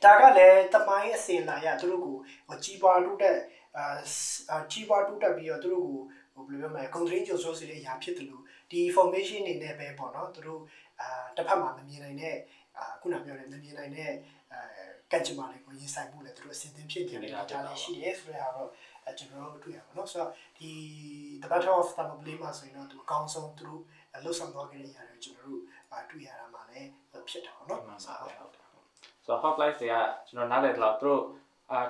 ဒါကလည်းတမိုင်းအစဉ်လာရတို့ကိုကြီးပွားတိုးတက်ပြီးတော့တို့ကိုဘယ်လိုပြောမလဲ constraint ကျော်ဆိုးစေတဲ့အရာဖြစ်တယ်လို့ဒီ formation နေနဲ့ပဲပေါ့နော်တို့တစ်ဖက်မှာမမြင်နိုင်တဲ့ခုနပြောတဲ့မမြင်နိုင်တဲ့ကန့်ကျမာတွေကိုရင်ဆိုင်မှုလည်းတို့အစဉ်သင်ဖြစ်နေတာဒါလည်းရှိတယ်ဆိုတော့ကျွန်တော်တို့တွေ့ရပါတော့ဆိုတော့ဒီ the battle of Thermopylae မှာဆိုရင်တော့သူအကောင်းဆုံးသူတို့လှုပ်ဆောင်သွားခဲ့တဲ့နေရာတွေကျွန်တော်တို့တွေ့ရတာမှလည်းဖြစ်တာပေါ့နော်ဆိုတော့ hoplite တွေကကျွန်တော်နားလည်တော့သူတို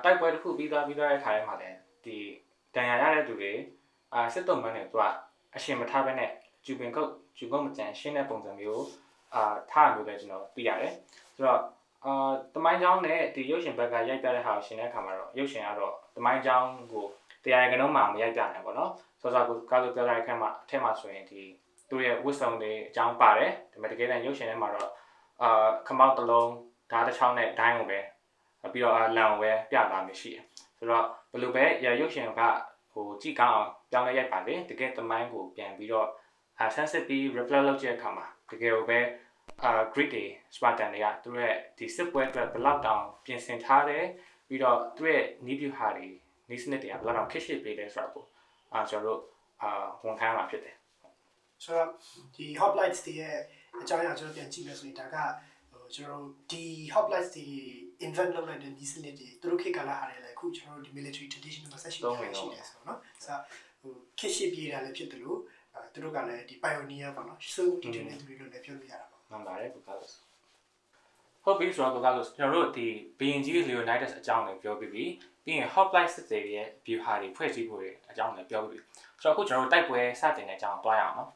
့တိုက်ပွဲတစ်ခုပြီးသွားတဲ့ခါတိုင်းမှာလည်းဒီတန်ရာရတဲ့သူတွေစစ်တုံးမန်းတွေသူကအရှင်မထားဘဲနဲ့ဂျူကုတ်မကြန်ရှင်းတဲ့ပုံစံမျိုးထားမျိုးလည်းကျွန်တော်သိရတယ်ဆိုတော့တမိုင်းချောင်းနဲ့ဒီရုပ်ရှင်ဘက်ကရိုက်ပြတဲ့ဟာကိုရှင်းတဲ့အခါမှာတော့ရုပ်ရှင်ကတော့တမိုင်းချောင်းကိုတရားရကလုံးမှမရိုက်ပြနိုင်ဘူးเนาะစောစောကကာလိုပြောတဲ့အခါမှာအထက်မှာဆိုရင်ဒီသူရဲ့ဝတ်စုံတွေအကြောင်းပါတယ်ဒါပေမဲ့တကယ်တမ်းရုပ်ရှင်ထဲမှာတော့ခမောက်တစ်လုံးဓာတ်တစ်ချောင်းနဲ့ဒိုင်းကိုပဲပြီးတော့လံကိုပဲပြတာမျိုးရှိတယ်ဆိုတော့ဘယ်လိုပဲရုပ်ရှင်ကကြည့်ကောင်းအောင်ပြောင်းလဲရိုက်ပါလေတကယ်တမိုင်းကိုပြန်ပြီးတော့ဆန်းစစ်ပြီး reflect လုပ်ကြတဲ့အခါမှာတကယ်ကိုပဲGreek တွေ Spartan တွေကသူတို့ရဲ့ဒီစစ်ပွဲအတွက်ဘယ်လောက်တောင်ပြင်ဆင်ထားတယ်ပြီးတော့သူရဲ့နီးပြဟာတွေနီးစနစ်တွေကဘယ်လောက်တောင်ခက်ရှစ်ပေးလဲဆိုတော့ကျွန်တော်တို့ဝန်ခံရမှာဖြစ်တယ်ဆိုတော့ဒီ hoplites တွေရဲ့အကြောင်းအရာကျွန်တော်ပြန်ကြည့်မယ်ဆိုရင်ဒါကကျွန်တော်တို့ဒီ hoplites တွေ invent လုပ်လိုက်တဲ့နီးစနစ်တွေသူတို့ခေတ်ကာလဟာတွေလည်းအခုကျွန်တော်တို့ဒီ military tradition မှာဆက်ရှိနေတယ်ဆိုတော့နော်ဆိုတော့ခက်ရှစ်ပြေးတာလည်းဖြစ်တယ်လို့သူတို့ကလည်းဒီ pioneer ပေါ့နော်ဆိုဒီတဲ့သူတွေလို့လည်းပြောလို့ရတာပေါ့မှန်ပါတယ်ဘုရားလို့ဟုတ်ပြီဆိုတော့ဘုရားလို့ကျွန်တော်တို့ဒီဘီယင်ကြီး Leonidas အကြောင်းလည်းပြောပြီးပြီးရင် hoplite စစ်တွေရဲ့ view ဟာတွေဖွဲ့စည်းဖို့အကြောင်းလည်းပြောပြီးဆိုတော့အခုကျွန်တော်တို့တိုက်ပွဲစတင်တဲ့အကြောင်းတွားရအောင်နော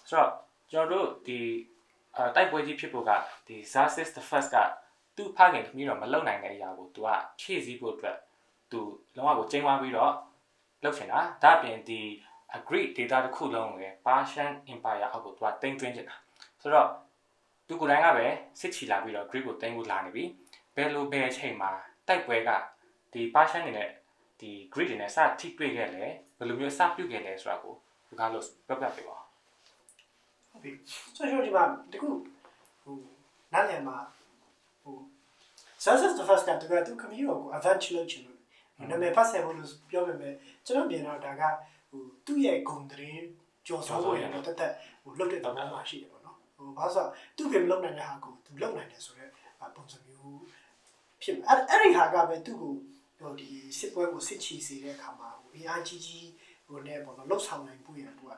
်ဆိုတော့ကျွန်တော်တို့ဒီတိုက်ပွဲကြီးဖြစ်ဖို့ကဒီ Xerxes the First ကသူ့ဖခင်သမီးတော့မလုံနိုင်တဲ့အရာကိုသူကဖြည့်ဆည်းဖို့အတွက်သူလုံးဝကိုချိန်ဝါပြီးတော့လုပ်ချင်တာဒါအပြင်ဒီ Greek data တစ်ခုလုံးကို Persian Empire အောက်ကိုသူကတင်သွင်းချင်တာဆိုတော့သူကိုယ်တိုင်ကပဲစစ်ချီလာပြီးတော့ Greek ကိုတင်ဖို့လာနေပြီဘယ်လိုပဲအချိန်မှာတိုက်ပွဲကဒီ Persian တွေနဲ့ဒီ Greek တွေနဲ့စထိတွေ့ခဲ့လဲဘယ်လိုမျိုးစပြုတ်ခဲ့လဲဆိုတာကိုဘုရားလို့ပြောပြပေးပါ ဟုတ်ပြီဆိုတော့ဒီမှာတခုဟိုနားလည်မှာဟို Success the first ကတကယ်သူခမီးတော့ကို advance လုပ်ချင်လို့နာမည်ဖတ်ဆက်ဖို့လို့ပြောပေမဲ့ကျွန်တော်ပြင်တော့ဒါကဟိုသူ့ရဲ့ဂုဏ်သတင်းကြော်စောဖို့ရတော့တက်ဟိုလုပ်တဲ့သဘောမှရှိတယ်ပေါ့နော်ဟိုဘာလို့သူ့ပြင်မလုပ်နိုင်တဲ့ဟာကိုသူလုပ်နိုင်တယ်ဆိုတော့ပုံစံမျိုးဖြစ်အဲ့ဒီဟာကပဲသူ့ကိုဟိုဒီစစ်ပွဲကိုစစ်ချီစေတဲ့အခါမှာဟိုအင်အားကြီးဟိုနဲ့ပေါ့နော်လှုပ်ဆောင်နိုင်ဖို့ရတော့ဟို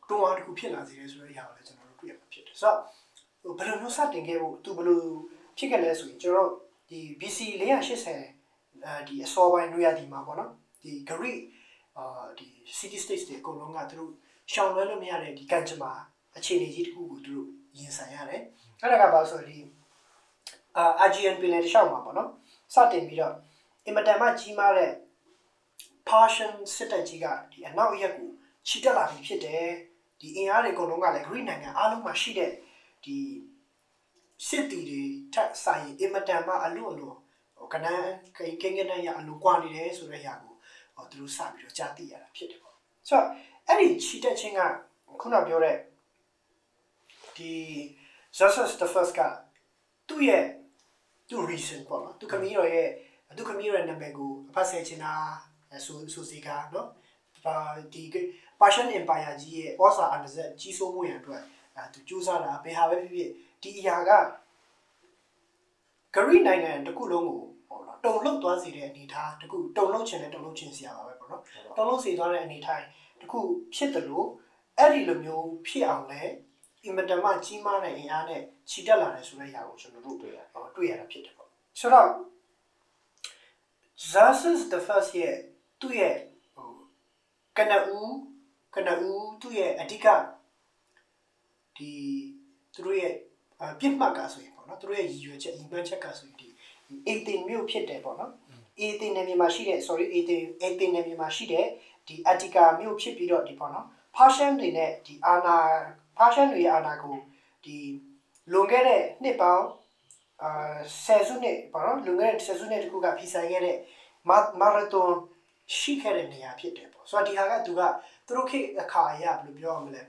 တွန်းအားတစ်ခုဖြစ်လာစေတယ်ဆိုတော့ဒီဟာကိုလည်းကျွန်တော်တို့တွေ့ရမှာဖြစ်တယ်ဆိုတော့ဟိုဘယ်လိုမျိုးစတင်ခဲ့ဖို့သူဘယ်လိုဖြစ်ခဲ့လဲဆိုရင်ကျွန်တော်ဒီ BC 480ဒီအစောပိုင်းနွေရာသီမှာပေါ့နော်ဒီ Greek ဒီ city states တွေအကုန်လုံးကသူတို့ရှောင်လွှဲလို့မရတဲ့ဒီကန်ချမာအခြေအနေကြီးတစ်ခုကိုသူတို့ရင်ဆိုင်ရတယ်အဲ့ဒါကဘာဆိုဒီAegean ပင်လယ်တစ်လျှောက်မှာပေါ့နော်စတင်ပြီးတော့အင်မတန်မှကြီးမားတဲ့ Persian စစ်တပ်ကြီးကဒီအနောက်ရက်ကိုချီတက်လာပြီးဖြစ်တယ်ဒီအင်အားတွေအကုန်လုံးကလည်း Greek နိုင်ငံအားလုံးမှာရှိတဲ့ဒီစစ်တီတွေထက်ဆိုင်အင်မတန်မှအလွန်ဟိုကနန်းကိန်းကနေရအလွန်ကွာနေတယ်ဆိုတဲ့ຢာကိုသူတို့စပြီးတော့ကြားသိရတာဖြစ်တယ်ပေါ့ဆိုတော့အဲ့ဒီချီတက်ခြင်းကခုနပြောတဲ့ဒီ Xerxes the first ကသူ့ရဲ့သူ reason ပေါ့နော်သူခမီးတော်ရဲ့နာမည်ကိုအဖတ်ဆဲချင်တာဆိုစီကနော်ဒီ Persian Empire ကြီးရဲ့ဩဇာအာဏာစက်ကြီးစိုးမှုရန်အတွက်သူကြိုးစားတာဘယ်ဟာပဲဖြစ်ဖြစ်ဒီအရာကဂရိနိုင်ငံတစ်ခုလုံးကိုပေါ့နော်တုံလုံးသွားစေတဲ့အနေထားတစ်ခုတုံလုံးချင်စရာပါပဲပေါ့နော်တုံလုံးစေသွားတဲ့အနေထားတစ်ခုဖြစ်တယ်လို့အဲ့ဒီလိုမျိုးဖြစ်အောင်လဲအင်မတန်မှကြီးမားတဲ့အင်အားနဲ့ခြိတက်လာတယ်ဆိုတဲ့ຢာကိုကျွန်တော်တို့တွေ့ရတာဖြစ်တယ်ပေါ့ဆိုတော့ Xerxes the first ရဲ့သူ့ရဲ့ဟိုကနဦးသူ့ရဲ့အဓိကဒီသူတို့ရဲ့ပြစ်မှတ်ကဆိုရင်ပေါ့နော်သူတို့ရဲ့ရည်ရွယ်ချက်မှန်ချက်ကဆိုရင်ဒီအေသင်မြို့ဖြစ်တယ်ပေါ့နော်အေသင်နယ်မြေမှာရှိတဲ့အေသင်နယ်မြေမှာရှိတဲ့ဒီအတ္တိကာမြို့ဖြစ်ပြီးတော့ဒီပေါ့နော် Persian တွေနဲ့ဒီ Persian တွေအာဏာကိုဒီလွန်ခဲ့တဲ့နှစ်ပေါင်းဆယ်စုနှစ်ပေါ့နော်လွန်ခဲ့တဲ့ဆယ်စုနှစ်တခုကဖိဆိုင်ခဲ့တဲ့မာရသွန်ရှိခဲ့တဲ့နေရာဖြစ်တယ်ပေါ့ဆိုတော့ဒီဟာကသူတို့ခေတ်အခါအရဘယ်လိုပြောရမလဲ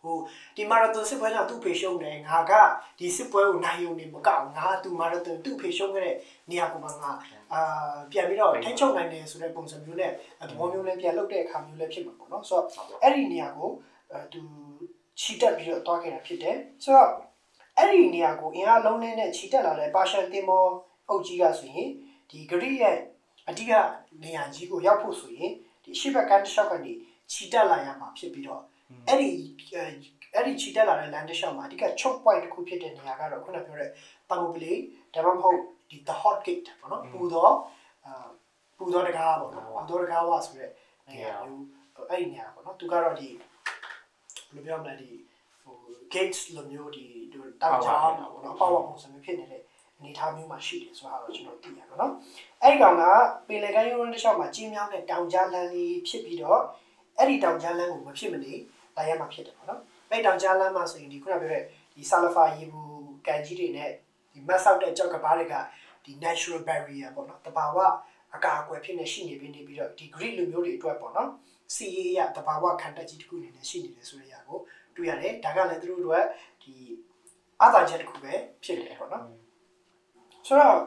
ဟိုဒီမာရသွန်စစ်ပွဲကြောင့်သူ့ဖေရှုံးတယ်ငါကဒီစစ်ပွဲကိုနိုင်ရုံနဲ့မကောက်ငါသူမာရသွန်သူ့ဖေရှုံးခဲ့တဲ့နေရာကိုမှငါပြန်ပြီးတော့ထိချုပ်နိုင်တယ်ဆိုတဲ့ပုံစံမျိုးနဲ့သဘောမျိုးနဲ့ပြန်လုပ်တဲ့အခါမျိုးလည်းဖြစ်မှာပေါ့နော်ဆိုတော့အဲ့ဒီနေရာကိုသူခြိတက်ပြီးတော့တွားခဲ့တာဖြစ်တယ်ဆိုတော့အဲ့ဒီနေရာကိုအင်အားလုံးနဲ့ခြိတက်လာတဲ့ပါရှန်တင်မောအုပ်ကြီးကဆိုရင်ဒီဂရိရဲ့အဓိကနေရာကြီးကိုရောက်ဖို့ဆိုရင်ဒီရှေ့ဘက်ကန်တစ်လျှောက်ကနေခြိတက်လာရမှာဖြစ်ပြီးတော့အဲ့ဒီခြိတက်လာတဲ့ land တစ်လျှောက်မှာအဓိက choke point တစ်ခုဖြစ်တဲ့နေရာကတော့ခုနပြောတဲ့တာမိုပလီဒါမှမဟုတ်ဒီ the hot gate ပေါ့နော်ပူသောတကားပေါ့နော်ပူသောတကားဝဆိုတဲ့နေရာမျိုးအဲ့ဒီနေရာပေါ့နော်သူကတော့ဒီဘယ်လိုပြောမလဲဒီဟို gates လိုမျိုးဒီတောက်ချားပေါ့နော်ပေါ့ပုံစံမျိုးဖြစ်နေတဲ့အနေထားမျိုးမှာရှိတယ်ဆိုတာတော့ကျွန်တော်သိရပါတော့အဲ့ဒီကောင်ကပင်လယ်ကမ်းရိုးတန်းတစ်လျှောက်မှာကြီးမြောင်းတဲ့တောင်ကြားလမ်းလေးဖြစ်ပြီးတော့အဲ့ဒီတောင်ကြားလမ်းကိုမဖြစ်မနေလာရမှာဖြစ်တယ်ပေါ့နော်အဲ့တောင်ကြားလမ်းမှာဆိုရင်ဒီခုနပြောတဲ့ဒီဆာလဖာရေဘူးကန်ကြီးတွေနဲ့ဒီမတ်ဆောက်တဲ့ကြောက်ကဘာတွေကဒီ natural barrier ပေါ့နော်တဘာဝအကာအကွယ်ဖြစ်နေရှိနေပြီးတော့ဒီ Greek လူမျိုးတွေအတွက်ပေါ့နော်စီရေးရတဘာဝခံတက်ကြီးတစ်ခုအနေနဲ့ရှိနေတယ်ဆိုတဲ့အရာကိုတွေ့ရတယ်ဒါကလည်းသူတို့တို့ဒီအာသာချက်တစ်ခုပဲဖြစ်တယ်ပေါ့နော်ဆိုတော့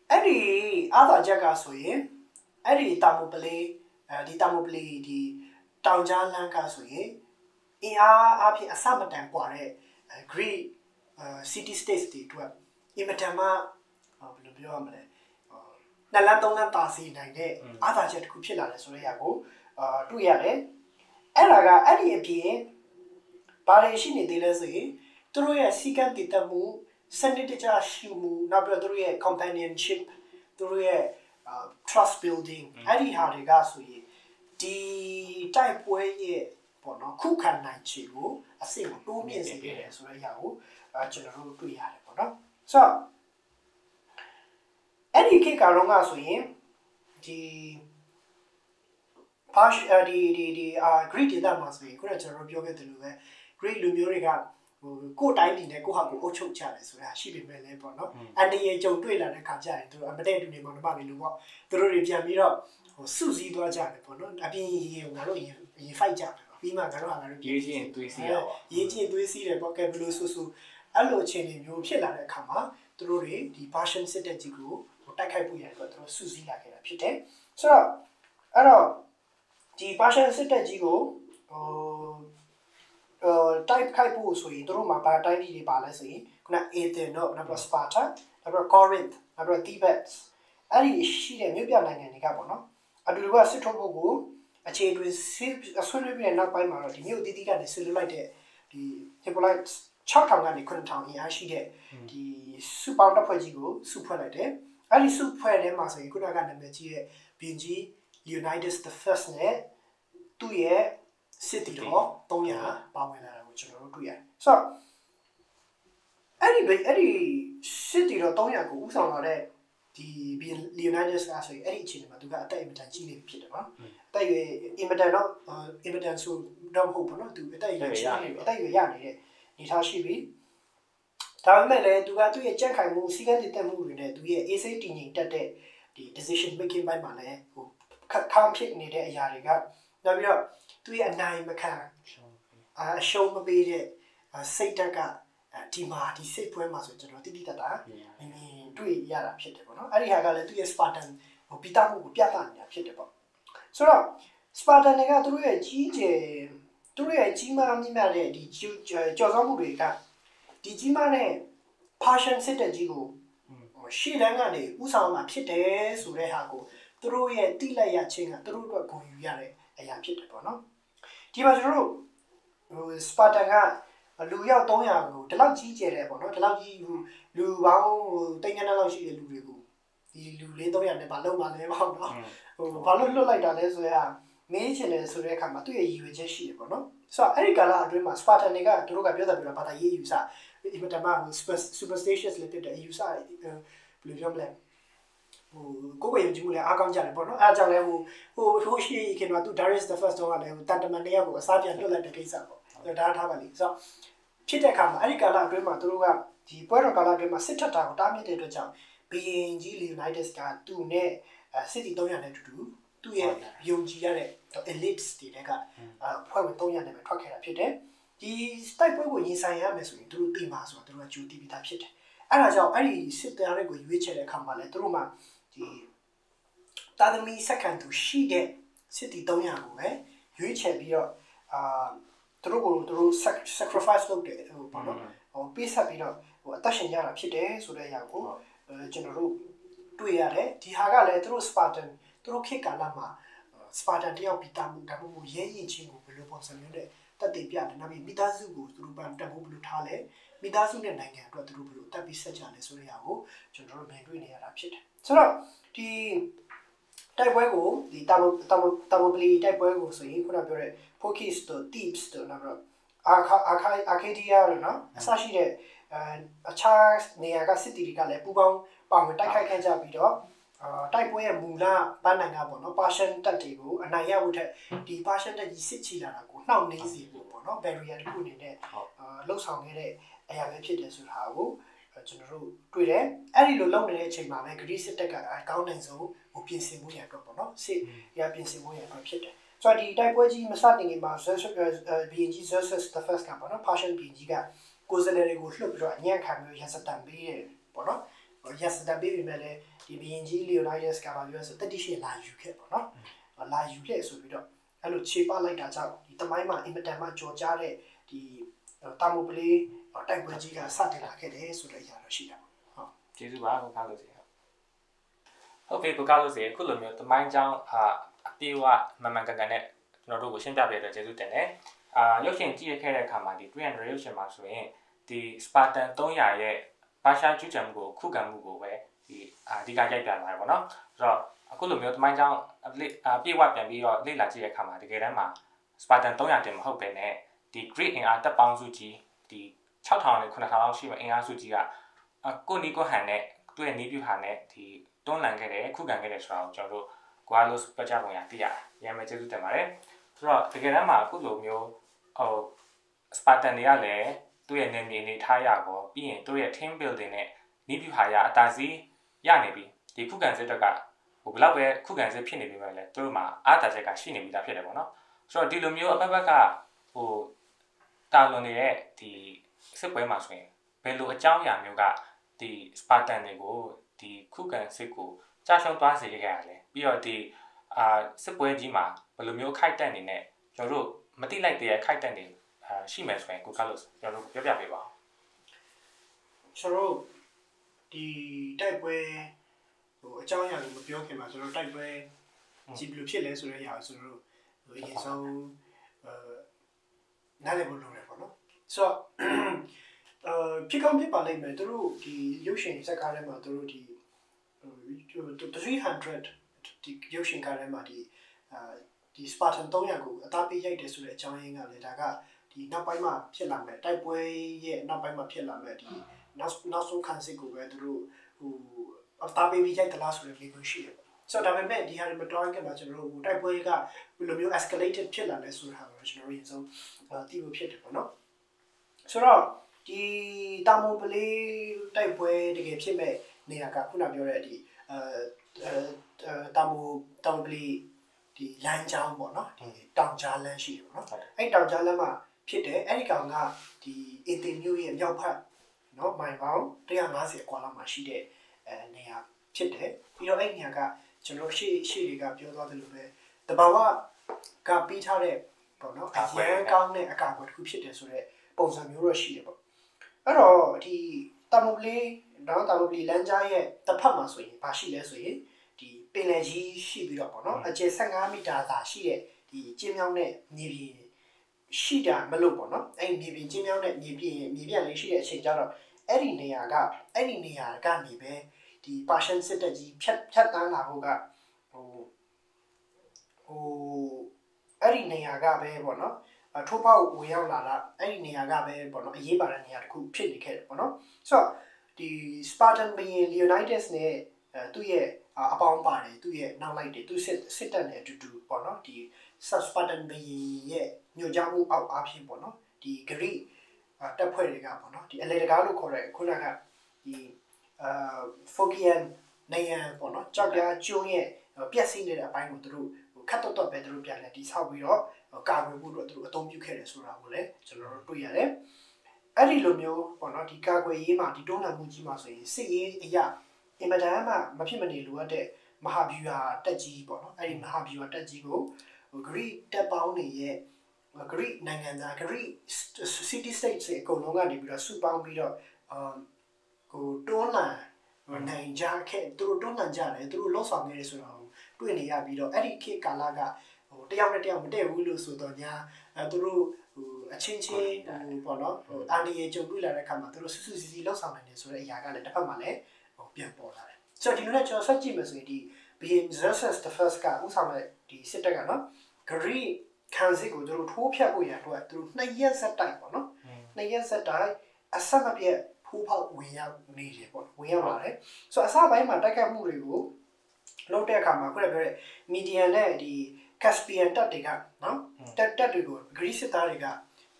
အဲ့ဒီအာသာချက်ကဆိုရင်အဲ့ဒီတာမိုပလီဒီတောင်ကြားလမ်းကဆိုရင်အင်အားအပြင်အစမတန်กว่าတဲ့ Greek city states တွေအတွက်အင်မတန်မှဘယ်လိုပြောရမလဲနှစ်လမ်းသုံးလမ်းတာစီနိုင်တဲ့အာသာချက်တစ်ခုဖြစ်လာတယ်ဆိုတဲ့အရာကိုတွေ့ရတယ်အဲ့ဒါကအဲ့ဒီအပြင်ဘာတွေရှိနေသေးလဲဆိုရင်သူတို့ရဲ့စီကံတည်တတ်မှုစနစ်တကျရှိမှုနောက်ပြီးတော့သူတို့ရဲ့ companionship သူတို့ရဲ့ trust building အဲ့ဒီဟာတွေကဆိုရင်ဒီတိုက်ပွဲရဲ့ပေါ့နော်ခုခံနိုင်ခြေကိုအစိမ့်ကိုတိုးမြင့်စေခဲ့တယ်ဆိုတဲ့အရာကိုကျွန်တော်တို့တွေ့ရတယ်ပေါ့နော်ဆိုတော့အဲ့ဒီခေတ်ကတော့ကဆိုရင်ဒီGreek ဒေသမှာဆိုရင်ခုနကကျွန်တော်တို့ပြောခဲ့တယ်လို့ပဲ Greek လူမျိုးတွေကကိုယ်တိုင်းပြည်နဲ့ကိုယ့်ဟာကိုယ်အုပ်ချုပ်ကြတယ်ဆိုတာရှိပေမဲ့လည်းပေါ့နော်အန်တရကြုံတွေ့လာတဲ့ခါကျရင်သူတို့အမတဲ့တူနေမှာမလို့ပေါ့သူတို့တွေပြန်ပြီးတော့စုစည်းသွားကြတယ်ပေါ့နော်အပြင်ရေငါတို့ရေ fight ကြတယ် ပြီးမှငါတို့ဟာငါတို့ ရေးချင်းသွေးစီးရပါ ရေးချင်းသွေးစီးတယ်ပေါ့ကဲဘယ်လိုဆူအဲ့လိုအခြေအနေမျိုးဖြစ်လာတဲ့အခါမှာသူတို့တွေဒီ Persian စစ်တပ်ကြီးကိုတိုက်ခိုက်ဖို့ရတဲ့အတွက်သူတို့စုစည်းလာခဲ့တာဖြစ်တယ်ဆိုတော့အဲ့တော့ဒီ Persian စစ်တပ်ကြီးကိုတိုက်ခိုက်ဖို့ဆိုရင်သူတို့မှာဘာတိုင်းပြည်တွေပါလဲဆိုရင်ခုန Athens တော့နောက်ပြီး Sparta နောက်ပြီး Corinth နောက်ပြီး Thebes အဲ့ဒီရှိတဲ့မြို့ပြနိုင်ငံတွေကပေါ့နော်အတူတူကစစ်ထုတ်ဖို့ကိုအခြေတွင်ဆွေးနွေးပြီးတဲ့နောက်ပိုင်းမှာတော့ဒီမြို့အသီးသီးကနေဆွေးနွေးလိုက်တဲ့ဒီ Hippolyte 6000ကနေ9000အင်အားရှိတဲ့ဒီစုပေါင်းတပ်ဖွဲ့ကြီးကိုစုဖွဲ့လိုက်တယ်အဲ့ဒီစုဖွဲ့ထဲမှာဆိုရင်ခုနကနာမည်ကြီးရဲ့ဘင်ဂျီ Leonidas the First နဲ့သူ့ရဲ့စစ်တီတော်300ပါဝင်လာတာကိုကျွန်တော်တို့တွေ့ရတယ်ဆိုတော့အဲ့ဒီစစ်တီတော်300ကိုဥဆောင်လာတဲ့ဒီ Leonidas ကဆိုရင်အဲ့ဒီအချိန်မှာသူကအသက်အင်မတန်ကြီးနေပြီဖြစ်တယ်နော်အသက်ရွယ်အင်မတန်တော့အင်မတန်ဆိုတော့မဟုတ်ဘူးနော်သူအသက်ရွယ်ကြီးနေပြီအသက်ရွယ်ရနေတဲ့နေထားရှိပြီဒါပေမဲ့လည်းသူကသူ့ရဲ့ကြက်ခိုင်မှုစီးကန်းတည်တက်မှုတွေနဲ့သူရဲ့ AC တည်ငြိမ်တက်တဲ့ဒီ decision making ဘက်မှာလည်းဟိုခန့်ဖြစ်နေတဲ့အရာတွေကနောက်ပြီးတော့သူရဲ့အနိုင်မခံအရှုံးမပေးတဲ့စိတ်ဓာတ်ကဒီမှာဒီစိတ်ပွဲမှာဆိုကျွန်တော်တိတိတတ်တာမြင်တွေ့ရတာဖြစ်တယ်ပေါ့နော်အဲ့ဒီဟာကလည်းသူရဲ့ Spartan ဟိုပိတာမှုကိုပြသနေတာဖြစ်တယ်ပေါ့ဆိုတော့ Spartan တွေကသူတို့ရဲ့ကြီးကျယ်သူတို့ရဲ့ကြီးမားမြင့်မြတ်တဲ့ဒီကြော်စောမှုတွေကဒီကြီးမားတဲ့ Persian စစ်တပ်ကြီးကိုရှေ့တန်းကနေဥဆောင်လာဖြစ်တယ်ဆိုတဲ့ဟာကိုသူတို့ရဲ့တိလက်ရချင်းကသူတို့အတွက်ဂုဏ်ယူရတဲ့အရာဖြစ်တယ်ပေါ့နော်ဒီမှာကျွန်တော်တို့ဟို Spartan ကလူရောက်300ကိုဒီလောက်ကြီးကျယ်တယ်ပေါ့နော်ဒီလောက်ကြီးလူပေါင်းဟိုတိတ်ငန်းလောက်ရှိတဲ့လူတွေကိုဒီလူလေး300နဲ့ဘာလုပ်မှလဲပေါ့နော်ဟိုဘာလို့လွတ်လိုက်တာလဲဆိုရမေးချင်တယ်ဆိုတဲ့အခါမှာသူ့ရဲ့ရည်ရွယ်ချက်ရှိတယ်ပေါ့နော်ဆိုတော့အဲ့ဒီကာလအတွင်းမှာ Spartan တွေကသူတို့ကပြောတာဘာသာရေးယူဆအင်မတန်မှ superstitious လက်တဲ့အယူဆဘယ်လိုပြောမလဲဟိုကိုယ်ကိုယ်ယုံကြည်မှုလည်းအားကောင်းကြတယ်ပေါ့နော်အားကြောင့်လည်းဟိုရှိခင်တော့သူ Darius the First တော့ကလည်းတန်တမန်တရားကိုအစားပြန်လွတ်လိုက်တဲ့ကိစ္စပေါ့ဒါထားပါလိမ့်ဆိုတော့ဖြစ်တဲ့အခါမှာအဲ့ဒီကာလအတွင်းမှာသူတို့ကဒီပွဲတော်ကာလအတွင်းမှာစစ်ထက်တာကိုတားမြစ်တဲ့အတွက်ကြောင့်ဘီယင်ကြီး Leonidas ကသူ့နဲ့စစ်တီ300နဲ့အတူတူသူ့ရဲ့ယုံကြည်ရတဲ့ elites တွေကဖွဲ့ဝင်300နဲ့ပဲထွက်ခဲ့တာဖြစ်တယ်ဒီတိုက်ပွဲကိုရင်ဆိုင်ရမယ်ဆိုရင်သူတို့သိမှာဆိုတော့သူတို့ကကြိုသိပြီးသားဖြစ်တယ်အဲ့ဒါကြောင့်အဲ့ဒီစစ်သားတွေကိုရွေးချယ်တဲ့အခါမှာလည်းသူတို့မှဒီတာသမီစက္ကန့်သူရှိတဲ့စစ်တီ300ကိုပဲရွေးချယ်ပြီးတော့သူတို့ sacrifice လုပ်တယ်ဟိုပေါ့နော်ဟိုပေးဆက်ပြီးတော့ဟိုအသက်ရှင်ကြတာဖြစ်တယ်ဆိုတဲ့အရာကိုကျွန်တော်တို့တွေ့ရတယ်ဒီဟာကလည်းသူတို့ Spartan သူတို့ခေတ်ကာလမှာ Spartan တယောက်ပြီးတာမှုဒါမှမဟုတ်ရဲရင်ချင်းကိုဘယ်လိုပုံစံမျိုးနဲ့တက်တည်ပြတယ်နောက်ပြီးမိသားစုကိုသူတို့တက်ဖို့ဘယ်လိုထားလဲမိသားစုနဲ့နိုင်ငံအတွက်သူတို့ဘယ်လိုတက်ပြီးဆက်ကြလဲဆိုတဲ့အရာကိုကျွန်တော်တို့မြင်တွေ့နေရတာဖြစ်တယ်ဆိုတော့ဒီတိုက်ပွဲကိုဒီတာမပလီတိုက်ပွဲကိုဆိုရင်ခုနပြောတဲ့ Phokis တို့ Thebes တို့နောက်တော့ Arcadia လို့နော်အစရှိတဲ့အခြားနေရာကစစ်တီတွေကလည်းပူပေါင်းပါဝင်တိုက်ခိုက်ခဲ့ကြပြီးတော့တိုက်ပွဲရဲ့မူလပန်းနိုင်ကပေါ့နော် Persian တပ်တွေကိုအနိုင်ရဖို့ထက်ဒီ Persian တပ်ကြီးစစ်ချီလာတာကိုနှောင့်နှေးစေဖို့ပေါ့နော် barrier တစ်ခုအနေနဲ့လှုပ်ဆောင်ခဲ့တဲ့အရာပဲဖြစ်တယ်ဆိုတာကိုကျွန်တော်တို့တွေ့တယ်အဲ့ဒီလိုလုပ်နေတဲ့အချိန်မှာပဲ Greece စစ်တပ်ကအကောင်းနိုင်ဆုံးဟိုပြင်ဆင်မှုရအတွက်ပေါ့နော်စစ်ရပြင်ဆင်မှုရအတွက်ဖြစ်တယ်ဆိုတော့ဒီတိုက်ပွဲကြီးမစတင်ခင်မှာ BNG Xerxes the First ကပေါ့နော် Persian BNG ကကိုယ်စားလှယ်တွေကိုလှုပ်ပြီးတော့အညံ့ခံပြီးရစတန်ပေးတယ်ပေါ့နော်ရစတန်ပေးပြီးမှလည်းဒီ BNG Leonidas ကပါပြောဆိုတက်တိရှိလာယူခဲ့ပေါ့နော်လာယူခဲ့ဆိုပြီးတော့အဲ့လိုခြေပလိုက်တာကြောင့်ဒီတမိုင်းမှာအင်မတန်မှကြော်ကြားတဲ့ဒီတာမိုပလေးတိုက်ပွဲကြီးကစတင်လာခဲ့တယ်ဆိုတဲ့အရာတော့ရှိတာပေါ့ဟုတ်ကျေးဇူးပါကိုကားလို့စီဟုတ်ကဲ့ကိုကားလို့စီအခုလိုမျိုးတမိုင်းကြောင်းအပြေးဝမမှန်ကန်ကန်နဲ့ကျွန်တော်တို့ကိုရှင်းပြပေးတဲ့ကျေးဇူးတင်တယ်ရုပ်ရှင်ကြည့်ရခဲ့တဲ့အခါမှာဒီ 300 ရုပ်ရှင်မှာဆိုရင်ဒီ Spartan 300ရဲ့ပါရှားကျူးကျော်မှုကိုခုခံမှုကိုပဲဒီအဓိကရိုက်ပြလာတယ်ပေါ့နော်ဆိုတော့အခုလိုမျိုးတမိုင်းကြောင်းပြေးဝပြန်ပြီးတော့လေ့လာကြည့်တဲ့အခါမှာတကယ်တမ်းမှာ Spartan 300တင်မဟုတ်ပဲနဲ့ဒီ Greek အင်အားတပ်ပေါင်းစုကြီးဒီ6000နဲ့9000လောက်ရှိမဲ့အင်အားစုကြီးကကိုနီကိုဟန်နဲ့သူ့ရဲ့နီးပြူဟာနဲ့ဒီတွန်းလှန်ခဲ့တယ်ခုခံခဲ့တယ်ဆိုတာကိုကျွန်တော်တို့ Gualos ပတ်ကြပုံရသိရတယ်။ရမ်းမဲ့ကျေးဇူးတင်ပါတယ်။ဆိုတော့တကယ်တမ်းမှာအခုလိုမျိုးဟို Spartan တွေကလည်းသူ့ရဲ့နေမြေနေထားရကောပြီးရင်သူ့ရဲ့ team building နဲ့နီးပြူဟာရအတားစီးရနေပြီဒီခုခံစစ်တပ်ကဟိုဘယ်လောက်ပဲခုခံစစ်ဖြစ်နေပြီမဲ့လည်းသူတို့မှာအားတာချက်ကရှိနေပြီသားဖြစ်တယ်ပေါ့နော် ဆိုတော့ဒီလိုမျိုးအပတ်ကဟိုတာလွန်နေတဲ့ဒီစစ်ပွဲမှာဆိုရင်ဘယ်လိုအကြောင်းအရာမျိုးကဒီစပါတန်တွေကိုဒီခုခံစစ်ကိုကြာရှုံးသွားစေခဲ့ရလဲပြီးတော့ဒီစစ်ပွဲကြီးမှာဘယ်လိုမျိုးခိုက်တက်နေနဲ့ကျွန်တော်တို့မတိလိုက်တဲ့ခိုက်တက်နေရှိမယ်ဆိုရင်ကိုကလို့ကျွန်တော်တို့ပြောပြပေးပါဦးကျွန်တော်ဒီတိုက်ပွဲဟိုအကြောင်းအရာကိုမပြောခင်မှာကျွန်တော်တိုက်ပွဲကြည့်ဘယ်လိုဖြစ်လဲဆိုတဲ့အရာကိုကျွန်တော်တို့အရင်ဆုံးနားလည်ဖို့လိုတယ်ပေါ့နော်ဆိုတော့ဖြစ်ကောင်းဖြစ်ပါလိမ့်မယ်သူတို့ဒီရုပ်ရှင်ဇာတ်ကားထဲမှာသူတို့ဒီ300ဒီရုပ်ရှင်ကားထဲမှာဒီ Spartan 300ကိုအသားပေးရိုက်တယ်ဆိုတဲ့အကြောင်းရင်းကလည်းဒါကဒီနောက်ပိုင်းမှာဖြစ်လာမယ်တိုက်ပွဲရဲ့နောက်ပိုင်းမှာဖြစ်လာမယ်ဒီနောက်ဆုံးခံစစ်ကိုပဲသူတို့ဟိုအသားပေးပြီးရိုက်သလားဆိုတဲ့ video ရှိတယ်ဆိုတော့ဒါပေမဲ့ဒီဟာတွေမတော်ရင်ကမှကျွန်တော်တို့တိုက်ပွဲကဘယ်လိုမျိုး escalated ဖြစ်လာလဲဆိုတာကိုကျွန်တော်ရင်ဆုံးသိဖို့ဖြစ်တယ်ပေါ့နော်ဆိုတော့ဒီတာမိုပလေးတိုက်ပွဲတကယ်ဖြစ်မဲ့နေရာကခုနပြောတဲ့ဒီတာမိုပလေးဒီလမ်းကြောင်းပေါ့နော်ဒီတောင်ကြားလမ်းရှိတယ်ပေါ့နော်အဲ့တောင်ကြားလမ်းမှာဖြစ်တယ်အဲ့ဒီကောင်ကဒီအင်တင်မျိုးရဲ့မြောက်ဖက်နော်မိုင်ပေါင်း150အကွာလောက်မှာရှိတဲ့နေရာဖြစ်တယ်ပြီးတော့အဲ့နေရာကကျွန်တော်ရှေ့တွေကပြောသွားတယ်လို့ပဲတဘာဝကပြီးထားတဲ့ပေါ့နော်အရင်ကောင်းတဲ့အကာအကွယ်တစ်ခုဖြစ်တယ်ဆိုတော့ပုံစံမျိုးတော့ရှိတယ်ပေါ့အဲ့တော့ဒီတာမိုပလေးလမ်းကြားရဲ့တစ်ဖက်မှာဆိုရင်ဘာရှိလဲဆိုရင်ဒီပင်လယ်ကြီးရှိပြီးတော့ပေါ့နော်အကျယ်15မီတာသာရှိတဲ့ဒီကျင်းမြောင်းတဲ့မြေပြင်ရှိတာမလို့ပေါ့နော်အဲ့မြေပြင်ကျင်းမြောင်းတဲ့မြေပြန့်လေးရှိတဲ့အချိန်ကျတော့အဲ့ဒီနေရာကနေပဲဒီ Persian စစ်တပ်ကြီးဖြတ်တန်းလာဖို့ကဟိုအဲ့ဒီနေရာကပဲပေါ့နော်ထိုးပေါက်ဝင်ရောက်လာတာအဲ့ဒီနေရာကပဲပေါ့နော်အရေးပါတဲ့နေရာတစ်ခုဖြစ်နေခဲ့တယ်ပေါ့နော်ဆိုတော့ဒီ Spartan ဘရင် Leonidas နဲ့သူ့ရဲ့အပေါင်းပါတယ်သူ့ရဲ့နောက်လိုက်တွေသူစစ်တပ်နဲ့အတူတူပေါ့နော်ဒီ Spartan ဘရင်ရဲ့ညွှန်ကြားမှုအောက်အားဖြင့်ပေါ့နော်ဒီ Greek တပ်ဖွဲ့တွေကပေါ့နော်ဒီအလေတကားလို့ခေါ်တဲ့ခုနကဒီPhocian နိုင်ငံပေါ့နော်ကြောက်ပြားကျွန်းရဲ့ပြက်စီးနေတဲ့အပိုင်းကိုသူတို့ခတ်တော့ပဲသူတို့ပြန်လဲတိဆောက်ပြီးတော့ကာကွယ်ဖို့တော့သူတို့အသုံးပြုခဲ့တယ်ဆိုတာကိုလည်းကျွန်တော်တို့တွေ့ရတယ်အဲ့ဒီလိုမျိုးပေါ့နော်ဒီကာကွယ်ရေးမှာဒီတွန်းလှန်မှုကြီးမှာဆိုရင်စစ်ရေးအရာအင်မတန်မှမဖြစ်မနေလိုအပ်တဲ့မဟာဗျူဟာတက်ကြီးပေါ့နော်အဲ့ဒီမဟာဗျူဟာတက်ကြီးကိုGreek တပ်ပေါင်းတွေရဲ့ Greek နိုင်ငံသား Greek city state တွေအကုန်လုံးကနေပြီးတော့စုပေါင်းပြီးတော့ဟိုတွန်းလှန်နိုင်ကြခဲ့သူတို့တွန်းလှန်ကြတယ်သူတို့လှုပ်ဆောင်နေတယ်ဆိုတော့တွေ့နေရပြီးတော့အဲ့ဒီခေတ်ကာလကဟိုတယောက်နဲ့တယောက်မတည့်ဘူးလို့ဆိုတော့ညာသူတို့ဟိုအချင်းချင်းဟိုပေါ့နော်ဟိုအာလီယေကြုံတွေ့လာတဲ့အခါမှာသူတို့စွစွစီစီလှုပ်ဆောင်နိုင်တယ်ဆိုတဲ့အရာကလည်းတစ်ဖက်မှာလည်းဟိုပြန်ပေါ်လာတယ်ဆိုတော့ဒီလိုနဲ့ကျွန်တော်ဆက်ကြည့်မယ်ဆိုရင်ဒီဘီယင်ဇက်ဆတ်the first ကဥဆောင်တဲ့ဒီစစ်တပ်ကနော်ဂရိခံစစ်ကိုသူတို့ထိုးဖြတ်ဖို့ရအတွက်သူတို့2ရက်ဆက်တိုက်ပေါ့နော်2ရက်ဆက်တိုက်အဆက်မပြတ်ဖိုးဖောက်ဝင်ရောက်နေတယ်ပေါ့ဝင်ရောက်လာတယ်ဆိုတော့အစပိုင်းမှာတိုက်ခိုက်မှုတွေကိုလုပ်တဲ့အခါမှာခုနပြောတဲ့မီဒီယာနဲ့ဒီ Caspian တပ်တွေကနော်တပ်တွေကိုဂရိစစ်သားတွေက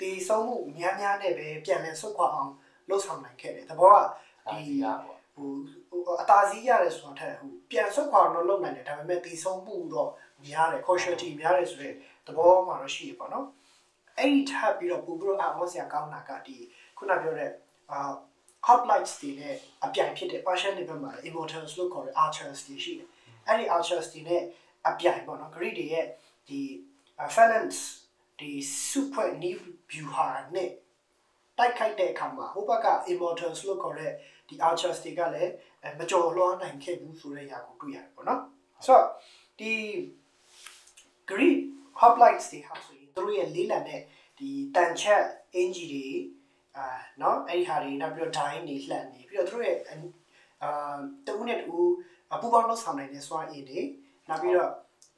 တေဆုံးမှုများနဲ့ပဲပြန်လည်ဆုတ်ခွာအောင်လှုပ်ဆောင်နိုင်ခဲ့တယ်။သဘောကဒီဟိုအသာစီးရတယ်ဆိုတော့ထက်ဟိုပြန်ဆုတ်ခွာတော့လုပ်နိုင်တယ်ဒါပေမဲ့တေဆုံးမှုတော့များတယ် casualty များတယ်ဆိုတဲ့သဘောမှာတော့ရှိရပါတော့။အဲ့ဒီထပ်ပြီးတော့ပူပြီးတော့အော်ဆရာကောင်းတာကဒီခုနပြောတဲ့hoplites တွေနဲ့အပြိုင်ဖြစ်တဲ့ Persian တွေဘက်မှာ immortals လို့ခေါ်တဲ့ archers တွေရှိတယ်။အဲ့ဒီ archers တွေနဲ့အပြိုင်ပေါ့နော် Greek တွေရဲ့ဒီ phalanx ဒီစုဖွဲ့ new view ဟာနဲ့တိုက်ခိုက်တဲ့အခါမှာဟိုဘက်က immortals လို့ခေါ်တဲ့ဒီ archers တွေကလည်းမကြော်လွှားနိုင်ခဲ့ဘူးဆိုတဲ့အရာကိုတွေ့ရတယ်ပေါ့နော်။ဆိုတော့ဒီ Greek hoplites တွေဟာဆိုရင်သူတို့ရဲ့လေးလံတဲ့ဒီတန်ချက်အင်ဂျီတွေနော်အဲ့ဒီဟာတွေနောက်ပြီးတော့ dye နေလှန်နေပြီးတော့သူတို့ရဲ့တဦးနဲ့တူပူပေါင်းလို့ဆောင်နိုင်တဲ့စွမ်းအင်တွေနောက်ပြီးတော့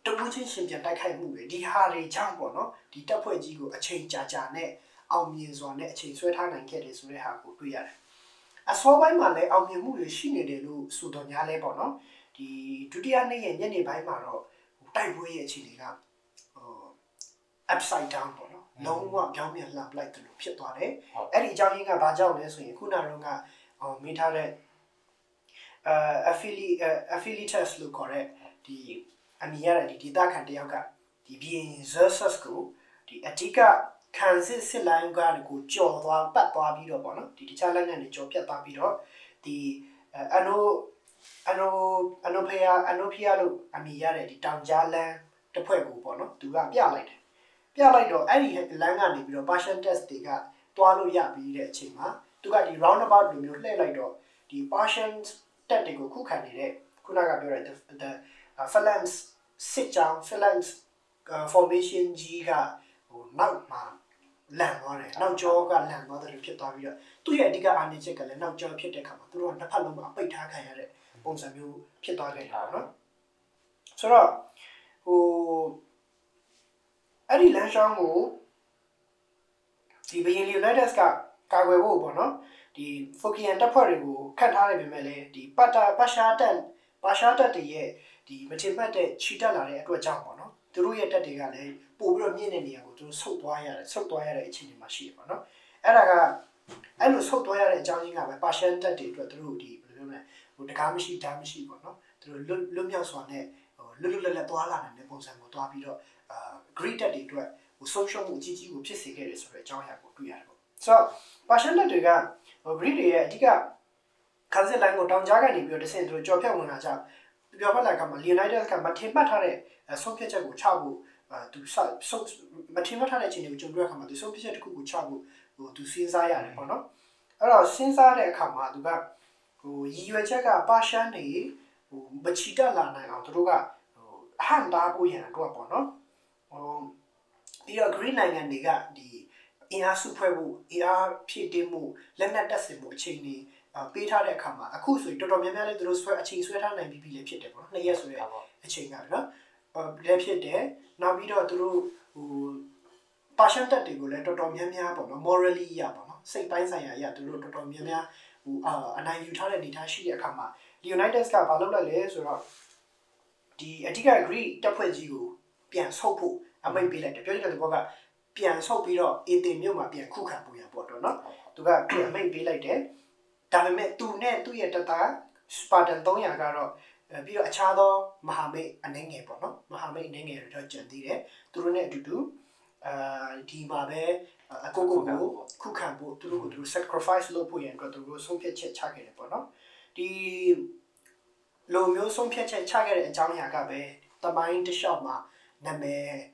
တဦးချင်းရှင်ပြန်တိုက်ခိုက်မှုတွေဒီဟာတွေကြောင့်ပေါ့နော်ဒီတပ်ဖွဲ့ကြီးကိုအချိန်ကြာနဲ့အောင်မြင်စွာနဲ့အချိန်ဆွဲထားနိုင်ခဲ့တယ်ဆိုတဲ့ဟာကိုတွေ့ရတယ်အစောပိုင်းမှာလည်းအောင်မြင်မှုတွေရှိနေတယ်လို့ဆိုတော့ညာလဲပေါ့နော်ဒီဒုတိယနေ့ရဲ့ညနေပိုင်းမှာတော့တိုက်ပွဲရဲ့အခြေအနေကupside down ပေါ့နော်လုံးဝပြောင်းပြန်လှန်ပလိုက်တယ်လို့ဖြစ်သွားတယ်အဲ့ဒီအကြောင်းရင်းကဘာကြောင့်လဲဆိုရင်ခုနကတော့မိထားတဲ့affiliates လို့ခေါ်တဲ့ဒီအမီရတဲ့ဒီဒေတာခံတယောက်က ဒီဘီရင် Xerxes ကိုဒီအဓိကခံစစ်လိုင်းကနေကိုကြော်သွားပတ်သွားပြီးတော့ပေါ့နော်ဒီတခြားလက်နက်တွေကြော်ပြတ်သွားပြီးတော့ဒီအနိုဖီယာလို့အမည်ရတဲ့ဒီတောင်ကြားလန်းတစ်ဖွဲ့ကိုပေါ့နော်သူကပြလိုက်တယ်ပြလိုက်တော့အဲ့ဒီလမ်းကနေပြီးတော့ Persian test တွေကတွားလို့ရပြီးတဲ့အချိန်မှာသူကဒီ roundabout လိုမျိုးလှည့်လိုက်တော့ဒီ Persian တက်တွေကိုခုခံနေတဲ့ခုနကပြောတဲ့ the phalanx စစ်ကြောင်း phalanx formation ကြီးကဟိုနောက်မှာလန်သွားတယ်နောက်ကျောကလန်သွားတယ်လို့ဖြစ်သွားပြီးတော့သူ့ရဲ့အဓိကအာဏာချက်ကလည်းနောက်ကျောဖြစ်တဲ့အခါမှာသူတို့ကနှစ်ဖက်လုံးမှာပိတ်ထားခံရတဲ့ပုံစံမျိုးဖြစ်သွားခဲ့တာနော်ဆိုတော့ဟိုအဲ့ဒီလမ်းရှောင်းကိုဒီဘယင် Leonidas ကကာကွယ်ဖို့ပေါ့နော်ဒီ Phocian တပ်ဖွဲ့တွေကိုခတ်ထားရပေမဲ့လည်းဒီပါရှားတက်တွေရဲ့ဒီမချင်မှတ်တဲ့ခြိတက်လာတဲ့အတွက်ကြောင့်ပေါ့နော်သူတို့ရဲ့တက်တွေကလည်းပို့ပြီးတော့မြင့်တဲ့နေရာကိုသူတို့ဆုတ်သွားရတဲ့အခြေအနေမှာရှိရပါတော့အဲ့ဒါကအဲ့လိုဆုတ်သွားရတဲ့အကြောင်းရင်းကပဲ Persian တက်တွေအတွက်သူတို့ဒီဘယ်လိုပြောမလဲဟိုတကားမရှိဓာတ်မရှိပေါ့နော်သူတို့လွတ်မြောက်စွာနဲ့ဟိုလွတ်လပ်သွားလာနိုင်တဲ့ပုံစံကိုသွားပြီးတော့Greek တက်တွေအတွက်ဟိုဆုံးရှုံးမှုအကြီးကြီးကိုဖြစ်စေခဲ့တယ်ဆိုတဲ့အကြောင်းအရာကိုတွေ့ရတယ်ပေါ့ဆိုတော့ Persian တက်တွေကဟို Greek တွေရဲ့အဓိကခံစစ်လိုင်းကိုတောင်ကြားကနေပြီးတော့တဆင့်သူတို့ကြော်ဖြတ်ဝင်လာကြပြောဖက်လာကမှ Leonidas ကမထင်မှတ်ထားတဲ့ဆုံးဖြတ်ချက်ကိုချဖို့သူမထင်မှတ်ထားတဲ့အချိန်တွေကိုကြုံတွေ့ရခါမှာသူဆုံးဖြတ်ချက်တစ်ခုကိုချဖို့ဟိုသူစဉ်းစားရတယ်ပေါ့နော်အဲ့တော့စဉ်းစားတဲ့အခါမှာသူကဟိုရည်ရွယ်ချက်ကပါရှန်နေဟိုမချီတက်လာနိုင်အောင်သူတို့ကဟိုဟန်တာဖို့ရန်အတွက်ပေါ့နော်ဟိုပြီးတော့ Green နိုင်ငံတွေကဒီအင်အားစုဖွဲ့ဖို့အင်အားဖြည့်တင်းမှုလက်နက်တပ်ဆင်မှုအချိန်တွေပေးထားတဲ့အခါမှာအခုဆိုရင်တော်တော်များများလည်းသူတို့အချိန်ဆွဲထားနိုင်ပြီးလည်းဖြစ်တယ်ပေါ့နော်2ရက်ဆိုရဲအချိန်ကနော်လည်းဖြစ်တယ်နောက်ပြီးတော့သူတို့ဟိုပါရှန်တက်တွေကိုလည်းတော်တော်များများပေါ့နော် morally ရပါတော့စိတ်ပိုင်းဆိုင်ရာအရသူတို့တော်တော်များများဟိုအနိုင်ယူထားတဲ့အနေအထားရှိတဲ့အခါမှာ Leonidas ကဘာလုပ်လိုက်လဲဆိုတော့ဒီအဓိက Greek တပ်ဖွဲ့ကြီးကိုပြန်ဆုတ်ဖို့အမိန့်ပေးလိုက်တယ်ပြောချင်တဲ့ဘောကပြန်ဆုတ်ပြီးတော့အေသင်မြို့မှာပြန်ခုခံဖို့ရပေါ့တော့နော်သူကအမိန့်ပေးလိုက်တယ်ဒါပေမဲ့သူနဲ့သူ့ရဲ့တပ်သားစပါတန်300ကတော့ပြီးတော့အခြားသောမဟာမိတ်အနေငယ်ပေါ့နော်မဟာမိတ်အနေငယ်တွေတော့ကြံသေးတယ်သူတို့နဲ့အတူတူဒီမှာပဲအကိုကိုခုခံဖို့သူတို့ကိုသူတို့ sacrifice လုပ်ဖို့ရန်အတွက်သူတို့ဆုံးဖြတ်ချက်ချခဲ့တယ်ပေါ့နော်ဒီလိုမျိုးဆုံးဖြတ်ချက်ချခဲ့တဲ့အကြောင်းအရာကပဲတမိုင်းတစ်လျှောက်မှာနာမည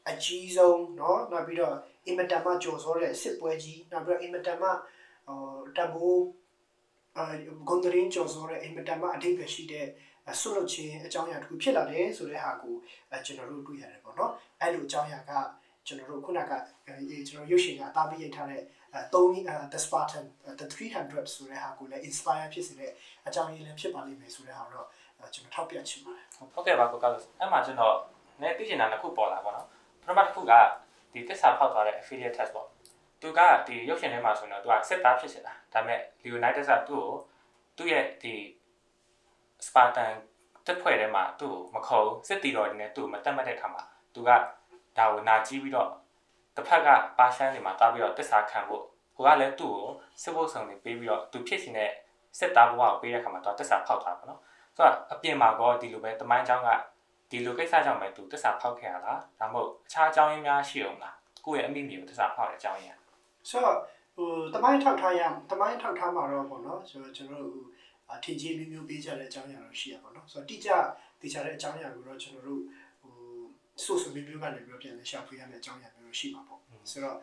်အကြီးဆုံးเนาะနောက်ပြီးတော့အင်မတန်မှကြော်စောတဲ့စစ်ပွဲကြီးနောက်ပြီးတော့အင်မတန်မှတမိုးဂွန်ဒရင်ကျော်စောတဲ့အင်မတန်မှအဓိပ္ပာယ်ရှိတဲ့ဆွတ်လွတ်ခြင်းအကြောင်းအရာတစ်ခုဖြစ်လာတယ်ဆိုတဲ့ဟာကိုကျွန်တော်တို့တွေ့ရတယ်ပေါ့နော်အဲ့လိုအကြောင်းအရာကကျွန်တော်တို့ခုနကကျွန်တော်ရုပ်ရှင်ကအသားပေးရိုက်ထားတဲ့the Spartan the 300ဆိုတဲ့ဟာကိုလည်း inspire ဖြစ်စေတဲ့အကြောင်းရင်းလည်းဖြစ်ပါလိမ့်မယ်ဆိုတဲ့ဟာတော့ကျွန်တော်ထောက်ပြချင်ပါတယ်ဟုတ်ကဲ့ပါကိုကာလို့အဲ့မှာကျွန်တော်လည်းသိချင်တာတစ်ခုပေါ်လာပါတော့ပထမတစ်ခုကဒီသစ္စာဖောက်သွားတဲ့ affiliate test ပေါ့သူကဒီရုပ်ရှင်ထဲမှာဆိုတော့သူကစစ်သားဖြစ်နေတာဒါပေမဲ့ Leonidas ကသူ့ရဲ့ဒီ Spartan တပ်ဖွဲ့ထဲမှာသူ့ကိုမခေါ်စစ်တီတော်တွေနဲ့သူ့မတက်မှတ်တဲ့အခါမှာသူကဒါကိုနာကြည့်ပြီးတော့တစ်ဖက်ကပါရှန်တွေမှာတားပြီးတော့သစ္စာခံဖို့ဟိုကလည်းသူ့ကိုစစ်ဖို့ဆောင်တွေပေးပြီးတော့သူဖြစ်ရှင်တဲ့စစ်သားဘဝကိုပေးတဲ့အခါမှာသူသစ္စာဖောက်တာပေါ့နော်ဆိုတော့အပြင်မှာကောဒီလိုပဲတမိုင်းเจ้าကဒီလိုကိစ္စကြောင့်ပဲသူသစ္စာဖောက်ခဲ့ရလားဒါမှမဟုတ်အခြားအကြောင်းရင်းများရှိအောင်လားကိုယ့်ရဲ့အမိမြေကိုသစ္စာဖောက်တဲ့အကြောင်းရင်းဆိုတော့ဟိုတမိုင်းထောက်ထားမှာတော့ပေါ့နော်ဆိုတော့ကျွန်တော်တို့ထင်ကြီးမျိုးပေးကြတဲ့အကြောင်းအရာတော့ရှိရပါတော့ဆိုတော့တိကျသိချတဲ့အကြောင်းအရာကိုတော့ကျွန်တော်တို့ဟိုsource မျိုးကနေပြီးတော့ပြန်ရှာဖွေရမယ့်အကြောင်းအရာမျိုးရှိမှာပေါ့ဆိုတော့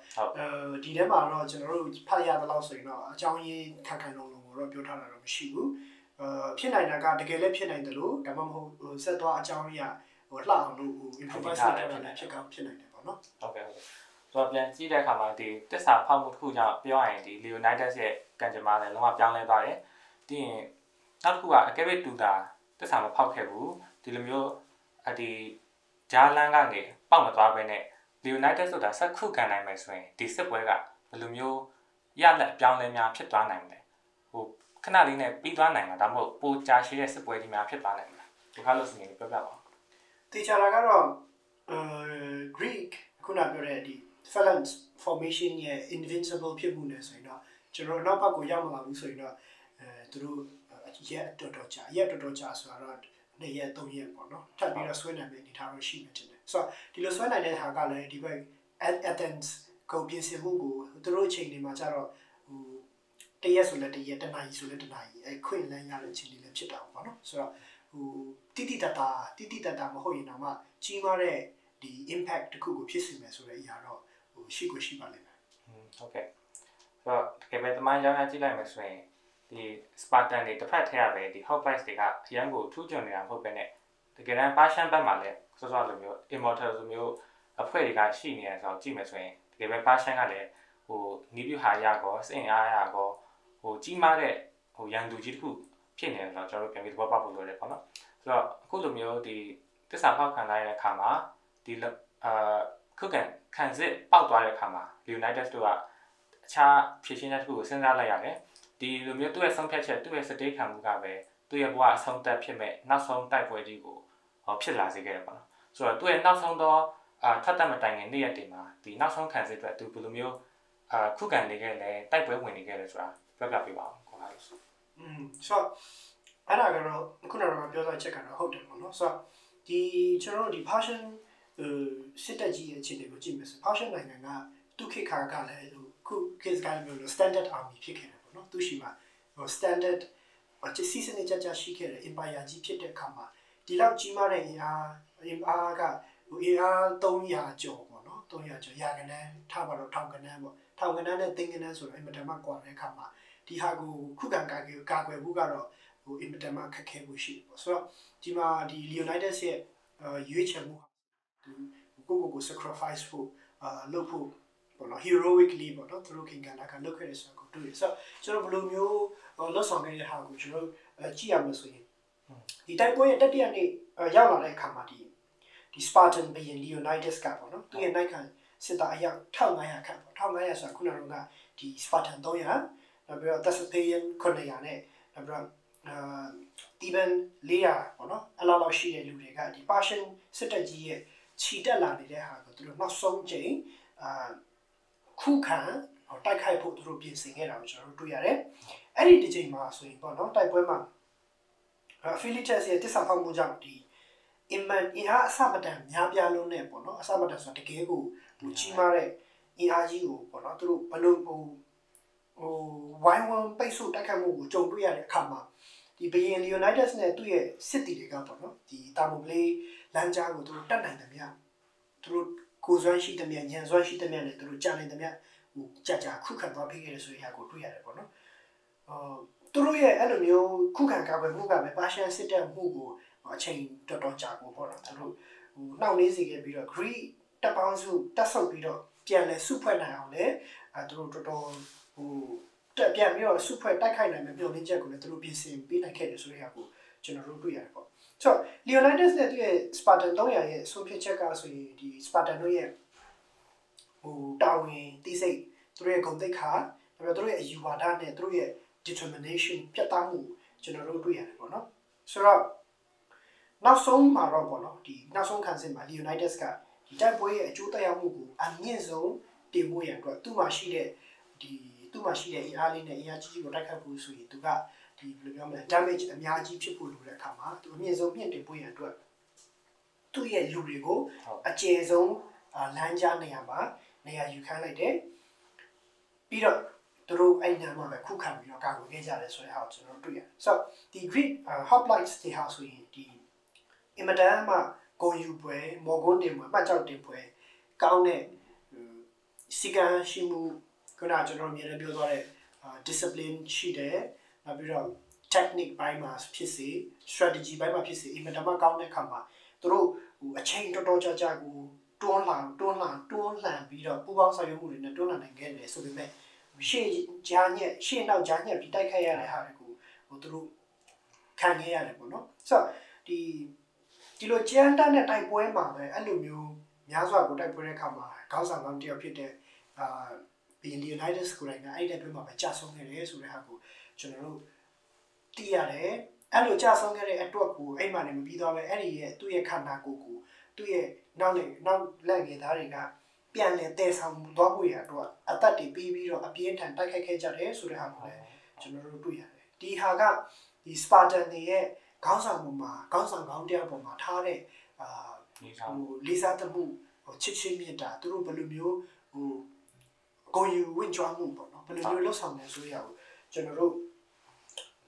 ဒီထဲမှာတော့ကျွန်တော်တို့ဖတ်ရတဲ့လောက်ဆိုရင်တော့အကြောင်းရင်းခိုင်လုံကိုတော့ပြောထားတာတော့မရှိဘူးဖြစ်နိုင်တာကတကယ်လည်းဖြစ်နိုင်တယ်လို့ဒါမှမဟုတ်ဆက်သွားအကြောင်းအရာဟိုလှအောင်လို့ improvise လုပ်တာလည်းဖြစ်နိုင်တယ်ပေါ့နော်ဟုတ်ကဲ့ဆိုတော့ပြန်ကြည့်တဲ့အခါမှာဒီသစ္စာဖောက်မှုတစ်ခုကြောင့်ပြောရရင်ဒီ Leonidas ရဲ့ကံကြမ္မာလည်းလုံးဝပြောင်းလဲသွားတယ်ပြီးရင်နောက်တစ်ခုကအကယ်၍တူတာသစ္စာမဖောက်ခဲ့ဘူးဒီလိုမျိုးဒီဂျာလန်ကနေပေါက်မသွားဘဲနဲ့ Leonidas ဆိုတာဆက်ခုခံနိုင်မယ်ဆိုရင်ဒီစစ်ပွဲကဘယ်လိုမျိုးရလက်ပြောင်းလဲများဖြစ်သွားနိုင်မလဲဟိုခဏလေးနဲ့ပြီးသွားနိုင်မှာဒါမှမဟုတ်ပိုကြာရှည်တဲ့စစ်ပွဲကြီးများဖြစ်သွားနိုင်မလားဒီခါလို့ဆိုရင်ပြောပြပါဦးတေချာလာကတော့Greek ခုနပြောတဲ့ဒီ phalanx formation ရဲ့ invincible ဖြစ်မှုနဲ့ဆိုရင်တော့ကျွန်တော်နောက်ဘက်ကိုရောက်မလာဘူးဆိုရင်တော့သူတို့ရက်တော်တော်ကြာဆိုတော့2ရက်3ရက်ပေါ့နော်ထပ်ပြီးတော့ဆွဲနိုင်မယ့်အနေအထားတော့ရှိနေတယ် ဆိုတော့ဒီလိုဆွဲနိုင်တဲ့ဟာကလည်းဒီဘက် Athens ကိုပြင်ဆင်မှုကိုသူတို့အချိန်တွေမှာကျတော့ဟိုတရက်ဆိုလည်းတရက်တနာရီဆိုလည်းတနာရီခွင့်လန်းရတဲ့အချိန်လေးလည်းဖြစ်တာပေါ့နော်ဆိုတော့ဟိုတိတိတတာမဟုတ်ရင်တော့မှကြီးမားတဲ့ဒီ impact တစ်ခုကိုဖြစ်စေမယ်ဆိုတဲ့အရာတော့ဟိုရှိကိုရှိပါလိမ့်မယ်ဟုတ်ကဲ့ဆိုတော့တကယ်ပဲတမိုင်းကြောင်းရကြည့်လိုက်မယ်ဆိုရင်ဒီ Spartan တွေတစ်ဖက်ထက်ရပဲဒီ Hoplites တွေကအရန်ကိုထူးချွန်နေတာမဟုတ်ပဲနဲ့တကယ်တမ်း Persian ဘက်မှာလည်းစောစောလိုမျိုး Immortal လိုမျိုးအဖွဲ့တွေကရှိနေတယ်ဆိုတော့ကြည့်မယ်ဆိုရင်တကယ်ပဲ Persian ကလည်းဟိုနီးပြဟာရကောစင်အားရကောဟိုကြီးမားတဲ့ဟိုရန်သူကြီးတစ်ခုဖြစ်နေတယ်ဆိုတော့ကျွန်တော်တို့ပြန်ပြီးသဘောပေါက်ဖို့လိုတယ်ပေါ့နော်ဆိုတော့အခုလိုမျိုးဒီတစ္ဆာဖောက်ခံလိုက်တဲ့အခါမှာဒီခုခံစစ်ပေါက်သွားတဲ့အခါမှာ United တို့ကအခြားဖြည့်ရှင်းတဲ့တစ်ခုကိုစဉ်းစားလိုက်ရတယ်ဒီလိုမျိုးသူ့ရဲ့ဆုံးဖြတ်ချက်သူ့ရဲ့စတေးခံမှုကပဲသူ့ရဲ့ဘဝအဆုံးသတ်ဖြစ်မဲ့နောက်ဆုံးတိုက်ပွဲကြီးကိုဖြစ်လာစေခဲ့တယ်ပေါ့နော်ဆိုတော့သူ့ရဲ့နောက်ဆုံးသောထပ်တက်မတိုင်ခင်နေ့ရက်တွေမှာဒီနောက်ဆုံးခံစစ်အတွက်သူဘယ်လိုမျိုးခုခံနေခဲ့လဲတိုက်ပွဲဝင်နေခဲ့လဲဆိုတာပြောပြပေးပါဦးခေါ်လာလို့ဆိုတော့အဲ့ဒါကတော့ခုနကပြောတဲ့ချက်ကတော့ဟုတ်တယ်ပေါ့နော်ဆိုတော့ဒီကျွန်တော်တို့ဒီ Persian စစ်တပ်ကြီးရဲ့အခြေအနေကိုကြည့်မယ်ဆို Persian နိုင်ငံကသူခေတ်ခါကလည်းခုခေတ်ကလည်းမျိုး standard army ဖြစ်ခဲ့တယ်ပေါ့နော်သူရှိမှာ standard စီစနစ်ကြရှိခဲ့တဲ့ empire ကြီးဖြစ်တဲ့အခါမှာဒီလောက်ကြီးမားတဲ့အင်အားကအင်အား300ကျော်ပေါ့နော်300ကျော်ရာခိုင်နှုန်းထားပါတော့ထောင်ကနန်းပေါ့ထောင်ကနန်းနဲ့သိန်းကနန်းဆိုတော့အင်မတန်မှကွာတဲ့အခါမှာဒီဟာကိုခုခံကာကွယ်ဖို့ကတော့ဟိုအင်မတန်မှခက်ခဲမှုရှိတယ်ပေါ့ဆိုတော့ဒီမှာဒီ Leonidas ရဲ့ရွေးချယ်မှုသူကို sacrifice ဖို့လုပ်ဖို့ပေါ့နော် heroically ပေါ့နော်သူတို့ခင်ကန်လာကလုပ်ခဲ့တဲ့ဆိုတော့တွေ့ရဆိုတော့ကျွန်တော်ဘယ်လိုမျိုးလှုပ်ဆောင်ခဲ့တဲ့ဟာကိုကျွန်တော်ကြည့်ရမှာဆိုရင်ဒီတိုက်ပွဲရဲ့တတိယနေ့ရောက်လာတဲ့အခါမှာဒီ Spartan ဘီယန် Leonidas ကပေါ့နော်သူရဲ့နိုင်ခံစစ်သားအယောက်1500ခန့်ပေါ့1500ဆိုတာခုနကဒီ Spartan 300နောက်ပြီးတော့ Thessalian 900နဲ့နောက်ပြီးတော့even 400ပေါ့နော်အလောက်ရှိတဲ့လူတွေကဒီ Persian စစ်တပ်ကြီးရဲ့ခြိတက်လာနေတဲ့ဟာကိုသူတို့နောက်ဆုံးချိန်ခုခံတိုက်ခိုက်ဖို့သူတို့ပြင်ဆင်ခဲ့တာကိုကျွန်တော်တို့တွေ့ရတယ်။အဲ့ဒီဒီချိန်မှာဆိုရင်ပေါ့နော်တိုက်ပွဲမှာPhilotas ရဲ့တစ္ဆာဖောက်မှုကြောင့်ဒီအင်အားအစမတန်များပြားလုံးနဲ့ပေါ့နော်အစမတန်ဆိုတကယ်ကိုကြီးမားတဲ့အင်အားကြီးကိုပေါ့နော်သူတို့ဘလို့ဟိုဝိုင်းဝန်းပိတ်ဆို့တိုက်ခိုက်မှုကိုကြုံတွေ့ရတဲ့အခါမှာဒီဘီယန် Leonidas နဲ့သူ့ရဲ့စစ်တီတွေကပေါ့နော်ဒီတာမိုပလေးလမ်းကြားကိုသူတို့တတ်နိုင်တယ်များသူတို့ကိုယ်စွမ်းရှိတဲ့မြန်ညံစွမ်းရှိတဲ့မြန်နဲ့သူတို့ကြာနေတယ်များဟိုကြာခုခံသွားပြီးခဲ့တယ်ဆိုရင်ဟာကိုတွေ့ရတယ်ပေါ့နော်သူတို့ရဲ့အဲ့လိုမျိုးခုခံကာကွယ်မှုကပဲပါရှန်စစ်တပ်မှုကိုအချိန်တော်တော်ကြာကိုပေါ့နော်သူတို့ဟိုနှောင့်နှေးစေခဲ့ပြီးတော့ Greek တပ်ပေါင်းစုတက်ဆုပ်ပြီးတော့ပြန်လဲစုဖွဲ့နိုင်အောင်လဲသူတို့တော်တော်ဟိုတက်ပြန်ပြီးတော့စုဖွဲ့တိုက်ခိုက်နိုင်မယ်ပြောင်းလဲချက်ကိုလည်းသူတို့ပြင်ဆင်ပေးနိုင်ခဲ့တယ်ဆိုတဲ့ဟာကိုကျွန်တော်တို့တွေ့ရတယ်ပေါ့ဆိုတော့ Leonidas နဲ့သူရဲ့ Spartan 300ရဲ့ဆုံးဖြတ်ချက်ကဆိုရင်ဒီ Spartan တို့ရဲ့ဟိုတာဝန်တိစိတ်သူတို့ရဲ့ဂုဏ်သိက္ခာနောက်ပြီးသူတို့ရဲ့အယူဝါဒနဲ့သူတို့ရဲ့ determination ပြတ်သားမှုကျွန်တော်တို့တွေ့ရတယ်ပေါ့နော်ဆိုတော့နောက်ဆုံးမှာတော့ပေါ့နော်ဒီနောက်ဆုံးခံစစ်မှာ Leonidas ကဒီတိုက်ပွဲရဲ့အကျိုးသက်ရောက်မှုကိုအမြင့်ဆုံးတင်ဖို့ရန်အတွက်သူ့မှာရှိတဲ့အင်အားလေးနဲ့အင်အားကြီးကြီးကိုတိုက်ခတ်ဖို့ဆိုရင်သူကဒီဘယ်လိုပြောမလဲ damage အများကြီးဖြစ်ဖို့လိုတဲ့အခါမှာသူအမြင့်ဆုံးမြင့်တင်ဖို့ရန်အတွက်သူ့ရဲ့လူတွေကိုအကျယ်ဆုံးလမ်းကြားနေရာမှာနေရာယူခိုင်းလိုက်တယ်ပြီးတော့သူတို့အဲ့ညမှာပဲခုခံပြီးတော့ကာကွယ်ခဲ့ကြတယ်ဆိုတဲ့ဟာကိုကျွန်တော်တို့တွေ့ရတယ်ဆိုတော့ဒီ Greek hoplites တွေဟာဆိုရင်ဒီအင်မတန်မှဂုံယူပွဲမော်ဂွန်းတင်ပွဲပတ်ကြောက်တင်ပွဲကောင်းတဲ့စီကံရှိမှုခုနကကျွန်တော်မြင်ရပြောသွားတဲ့ discipline ရှိတယ်နောက်ပြီးတော့ technique ဘိုင်းမှာဖြစ်စေ strategy ဘိုင်းမှာဖြစ်စေအင်မတန်မှကောင်းတဲ့အခါမှာသူတို့အချိန်တော်တော်ကြာကိုတွန်းလှန်ပြီးတော့ပူပေါင်းဆောင်ရွက်မှုတွေနဲ့တွန်းလှန်နိုင်ခဲ့တယ်ဆိုပေမဲ့ရှေ့နောက်ကြားညက်ပြီးတိုက်ခိုက်ရတဲ့ဟာတွေကိုဟိုသူတို့ခံခဲ့ရတယ်ပေါ့နော်ဆိုတော့ဒီလိုကြမ်းတမ်းတဲ့တိုက်ပွဲမှာပဲအဲ့လိုမျိုးများစွာကိုတိုက်ပွဲတဲ့အခါမှာခေါင်းဆောင်ကောင်းတယောက်ဖြစ်တဲ့ဘီ Leonidas ကိုလည်းအဲ့တဲ့အတွင်းမှာပဲကြာဆုံးခဲ့တယ်ဆိုတဲ့ဟာကိုကျွန်တော်တို့သိရတယ်အဲ့လိုကြာဆုံးခဲ့တဲ့အတွက်ကိုအဲ့မှာနေမပြီးသွားပဲအဲ့ဒီရဲ့သူ့ရဲ့ခန္ဓာကိုယ်ကိုသူ့ရဲ့နောက်လက်ငယ်သားတွေကပြန်လဲတည်ဆောင်သွားဖို့ရတော့အသက်တွေပြီးပြီးတော့အပြင်းထန်တိုက်ခိုက်ခဲ့ကြတယ်ဆိုတဲ့ဟာကိုလည်းကျွန်တော်တို့တွေ့ရတယ်ဒီဟာကဒီ Spartan တွေရဲ့ခေါင်းဆောင်မှုမှာခေါင်းဆောင်ကောင်းတယောက်ပေါ်မှာထားတဲ့ လေးစားသမှုချစ်ချင်းမြတ်တာသူတို့ဘယ်လိုမျိုးအကုန်ယူဝင့်ကြွားမှုပေါ့နော်ဘယ်လိုမျိုးလှုပ်ဆောင်နေဆိုရအောင်ကျွန်တော်တို့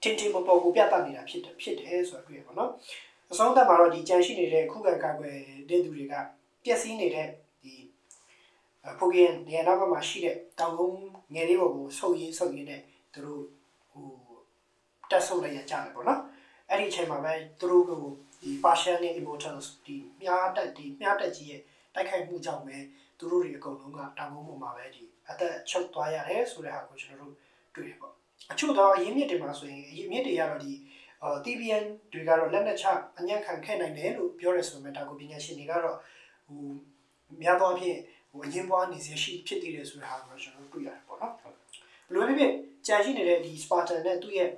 တင်တင်မပေါ်ကိုပြသနေတာဖြစ်တယ်ဆိုတော့တွေ့ရပါတော့အဆုံးသတ်မှာတော့ဒီကြံရှိနေတဲ့ခုခံကာကွယ်တဲ့သူတွေကပျက်စီးနေတဲ့ဒီဖိုကင်နေရာနောက်မှာရှိတဲ့တောင်ကုန်းငယ်လေးပေါ်ကိုဆုပ်ရင်းနဲ့သူတို့တက်ဆုပ်လိုက်ရကြတယ်ပေါ့နော်အဲ့ဒီအချိန်မှာပဲသူတို့ကိုဒီ partial နဲ့ immortals ဒီမြားတက်ကြီးရဲ့တိုက်ခိုက်မှုကြောင့်ပဲသူတို့တွေအကုန်လုံးကတောင်ကုန်းပေါ်မှာပဲဒီအသက်ချုပ်သွားရတယ်ဆိုတဲ့ဟာကိုကျွန်တော်တို့တွေ့ရပေါ့အချို့တော့အရင်းမြစ်တွေမှာဆိုရင်အရင်းမြစ်တွေကတော့ဒီTBN တွေကတော့လက်နက်ချအညံ့ခံခဲ့နိုင်တယ်လို့ပြောရဆိုပေမဲ့ဒါကိုပညာရှင်တွေကတော့များသောအားဖြင့်အရင်ပွားနေစေရှိဖြစ်တည်တယ်ဆိုတဲ့ဟာကိုကျွန်တော်တို့တွေ့ရတယ်ပေါ့နော်ဘယ်လိုဖြစ်ကြံရှိနေတဲ့ဒီ Spartan နဲ့သူ့ရဲ့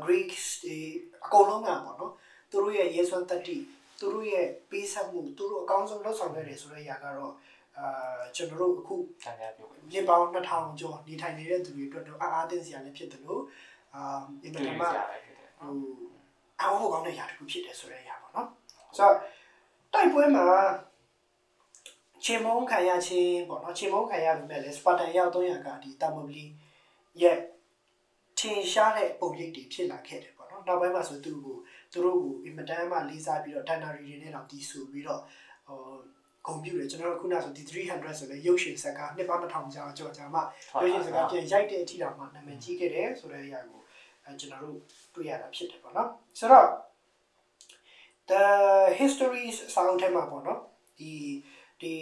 Greeks ဒီအကုန်လုံးကပေါ့နော်သူတို့ရဲ့ရဲစွမ်းတတ္တိသူတို့ရဲ့ပေးဆက်မှုသူတို့အကောင်းဆုံးလုပ်ဆောင်ခဲ့တယ်ဆိုတဲ့အရာကတော့ကျွန်တော်တို့အခုမြေပေါင်း2000ကျော်နေထိုင်နေတဲ့သူတွေအတွက်တော့အားသင့်စရာလည်းဖြစ်တယ်လို့အင်တာနက်မှာအားဟုတ်ကောင်းတဲ့ຢာတစ်ခုဖြစ်တယ်ဆိုတဲ့အရာပေါ့နော်ဆိုတော့တိုက်ပွဲမှာချေမုန်းခံရခြင်းပေါ့နော်ချေမုန်းခံရပြီမဲ့လေစပါတန်ရောက်300ကဒီတာမိုဘလီရဲ့ထင်ရှားတဲ့ပုံရိပ်တွေဖြစ်လာခဲ့တယ်ပေါ့နော်နောက်ပိုင်းမှာဆိုသူတို့ကိုအင်မတန်မှလေးစားပြီးတော့ဒန်နာရီတွေနဲ့တော့တီးဆူပြီးတော့ဂုံပြူတယ်ကျွန်တော်တို့ခုနဆိုဒီ300ဆိုလဲရုပ်ရှင်ဇာတ်ကားနှစ်ပေါင်း2000ကျော်ကြာမှရုပ်ရှင်ဇာတ်ကားပြန်ရိုက်တဲ့အထိတောင်မှနာမည်ကြီးခဲ့တယ်ဆိုတဲ့အရာကိုကျွန်တော်တို့တွေ့ရတာဖြစ်တယ်ပေါ့နော်ဆိုတော့ the history ဆောင်းထဲမှာပေါ့နော်ဒီ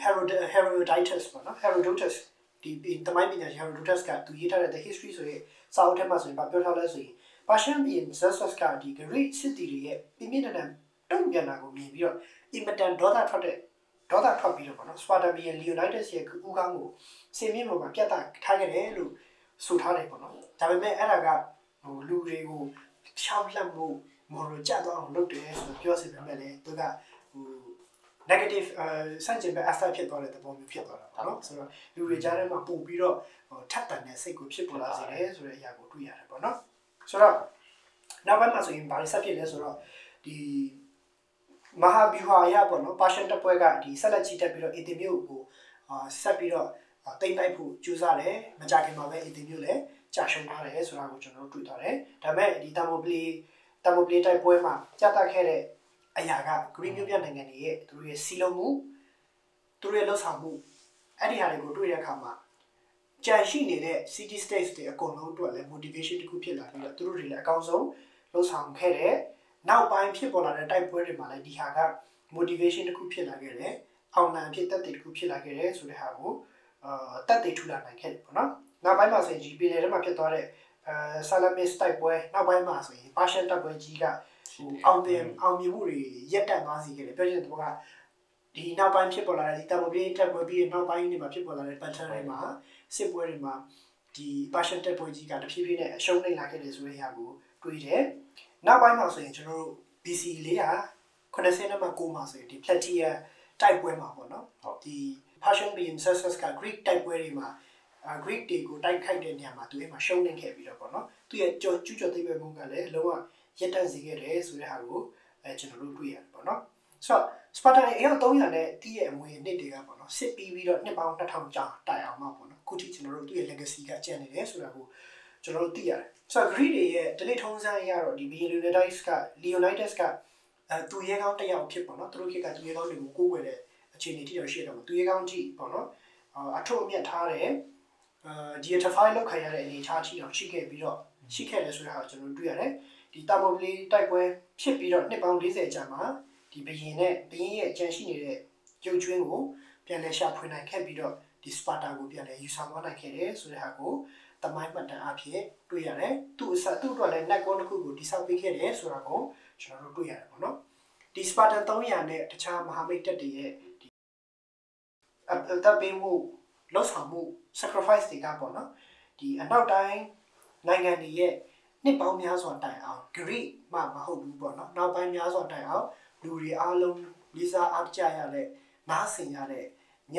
Herodotus ပေါ့နော် Herodotus ဒီတမိုင်းပညာရှင် Herodotus ကသူရေးထားတဲ့ the history ဆိုရဲ့စာအုပ်ထဲမှာဆိုရင်ပြောထားလဲဆိုရင် Persian ဘီ Xerxes ကဒီ Greek စစ်တီတွေရဲ့ပြင်းပြင်းထန်ထန်တုံ့ပြန်တာကိုမြင်ပြီးတော့ အင်မတန်ဒေါသထွက်ပြီးတော့ပေါ့နော် Sparta ဘီ Leonidas ရဲ့ဦးခေါင်းကိုစင်မြင့်ပေါ်မှာပြတ်သားထားခဲ့တယ်လို့ဆိုထားတယ်ပေါ့နော်ဒါပေမဲ့အဲ့ဒါကလူတွေကိုရှောက်လှမ်းမှုမော်ရကြတော့အောင်လုပ်တယ်ဆိုတော့ပြောစီပေမဲ့လည်းသူကnegative စန့်ကျင်ဘက် effect ဖြစ်သွားတဲ့သဘောမျိုးဖြစ်သွားတာပေါ့နော်ဆိုတော့လူတွေကြားထဲမှာပို့ပြီးတော့ထပ်တန်တဲ့စိတ်ကိုဖြစ်ပေါ်လာစေတယ်ဆိုတဲ့အရာကိုတွေ့ရတယ်ပေါ့နော်ဆိုတော့နောက်ပိုင်းမှာဆိုရင်ဘာလို့ဆက်ဖြစ်လဲဆိုတော့ဒီမဟာဗျူဟာရပေါ့နော် Persian တပ်ပွဲကဒီဆက်လက်ချီတက်ပြီးတော့ အေသင်မြို့ကိုဆက်ပြီးတော့တိမ့်လိုက်ဖို့ကြိုးစားတယ်မကြခင်မှာပဲအေသင်မြို့လည်းကြာရှုံးသွားတယ်ဆိုတာကိုကျွန်တော်တို့တွေ့သွားတယ်ဒါပေမဲ့ဒီတာမိုပလီတိုက်ပွဲမှာကြာတတ်ခဲ့တဲ့အရာက Greek မြို့ပြနိုင်ငံတွေရဲ့သူတို့ရဲ့စီလုံးမှုသူတို့ရဲ့လှုပ်ဆောင်မှုအဲ့ဒီဟာတွေကိုတွေ့တဲ့အခါမှာကြံရှိနေတဲ့ city states တွေအကုန်လုံးအတွက်လည်း motivation တစ်ခုဖြစ်လာပြီးတော့သူတို့တွေလည်းအကောင်းဆုံးလှုပ်ဆောင်ခဲ့တယ်နောက်ပိုင်းဖြစ်ပေါ်လာတဲ့တိုက်ပွဲတွေမှာလည်းဒီဟာက motivation တစ်ခုဖြစ်လာခဲ့တယ်အောင်လံဖြစ်တက်တည်တစ်ခုဖြစ်လာခဲ့တယ်ဆိုတဲ့ဟာကိုတက်တည်ထူလာနိုင်ခဲ့တယ်ပေါ့နော်နောက်ပိုင်းမှာဆိုရင် GP လေထဲမှာဖြစ်သွားတဲ့Salamis တိုက်ပွဲနောက်ပိုင်းမှာဆိုရင် Persian တိုက်ပွဲကြီးကအောင်မြင်မှုတွေရက်တက်သွားစေခဲ့တယ်ပြောချင်တဲ့ဘောကဒီနောက်ပိုင်းဖြစ်ပေါ်လာတဲ့ဒီတာမိုဘီတိုက်ပွဲပြီးနောက်ပိုင်းတွေမှာဖြစ်ပေါ်လာတဲ့ pattern တွေမှာစစ်ပွဲတွေမှာဒီ Persian တိုက်ပွဲကြီးကတဖြည်းဖြည်းနဲ့အရှုံးနိမ့်လာခဲ့တယ်ဆိုတဲ့ဟာကိုတွေ့တယ်နောက်ပိုင်းမှာဆိုရင်ကျွန်တော်တို့ BC 490နဲ့မှ9မှာဆိုရင်ဒီ Plataea တိုက်ပွဲမှာပေါ့နော်ဒီ Persian ဘီ Xerxes က Greek တိုက်ပွဲတွေမှာGreek တွေကိုတိုက်ခိုက်တဲ့နေရာမှာသူအဲ့မှာရှုံးနေခဲ့ပြီးတော့ပေါ့နော်သူရဲ့ကျူးကျော်သိမ်းပိုက်မှုကလည်းလုံးဝရက်တန့်စေခဲ့တယ်ဆိုတဲ့ဟာကိုကျွန်တော်တို့တွေ့ရတယ်ပေါ့နော်ဆိုတော့ Sparta ရဲ့အယောက်300နဲ့တည့်ရဲ့အမွေနှစ်တွေကပေါ့နော်စစ်ပြီးတော့နှစ်ပေါင်း2000ကြာတိုင်အောင်မှာပေါ့နော်ခုထိကျွန်တော်တို့သူ့ရဲ့ legacy ကကျန်နေတယ်ဆိုတာကိုကျွန်တော်တို့သိရတယ်ဆိုတော့ Greek တွေရဲ့ဒလိထုံးစံအရတော့ဒီ Leonidas ကသူရဲကောင်းတစ်ယောက်ဖြစ်ပေါ့နော်သူတို့ခေတ်ကသူရဲကောင်းတွေကိုကိုးကွယ်တဲ့အခြေအနေတိကျရှိတော့သူရဲကောင်းကြီးပေါ့နော်အထုပ်အမြတ်ထားတယ်deify လောက်ခံရတဲ့အနေအထားကြီးအောင်ရှိခဲ့ပြီးတော့ရှိခဲ့တယ်ဆိုတာကိုကျွန်တော်တွေ့ရတယ်ဒီတာမိုဘလီတိုက်ပွဲဖြစ်ပြီးတော့နှစ်ပေါင်း40ကြာမှာဒီဘရင်ရဲ့ကြံရှိနေတဲ့ရုပ်ကျွင်းကိုပြန်လည်ရှာဖွေနိုင်ခဲ့ပြီးတော့ဒီစပါတာကိုပြန်လည်ယူဆောင်သွားနိုင်ခဲ့တယ်ဆိုတဲ့ဟာကိုတမိုင်းမှတ်တမ်းအဖြစ်တွေ့ရတယ်သူ့အတွက်လည်း net goal တစ်ခုကိုတိစောက်ပေးခဲ့တယ်ဆိုတာကိုကျွန်တော်တို့တွေ့ရတယ်ပေါ့နော်ဒီစပါတန်300နဲ့တခြားမဟာမိတ်တပ်တွေရဲ့ဒီတပ်ပေးမှုလှုပ်ဆောင်မှု sacrifice တွေကပေါ့နော်ဒီအနောက်တိုင်းနိုင်ငံတွေရဲ့နှစ်ပေါင်းများစွာတိုင်အောင် Greek မှမဟုတ်ဘူးပေါ့နော်နောက်ပိုင်းများစွာတိုင်အောင်လူတွေအားလုံးလေးစားအားကြရတဲ့နားဆင်ရတဲ့ည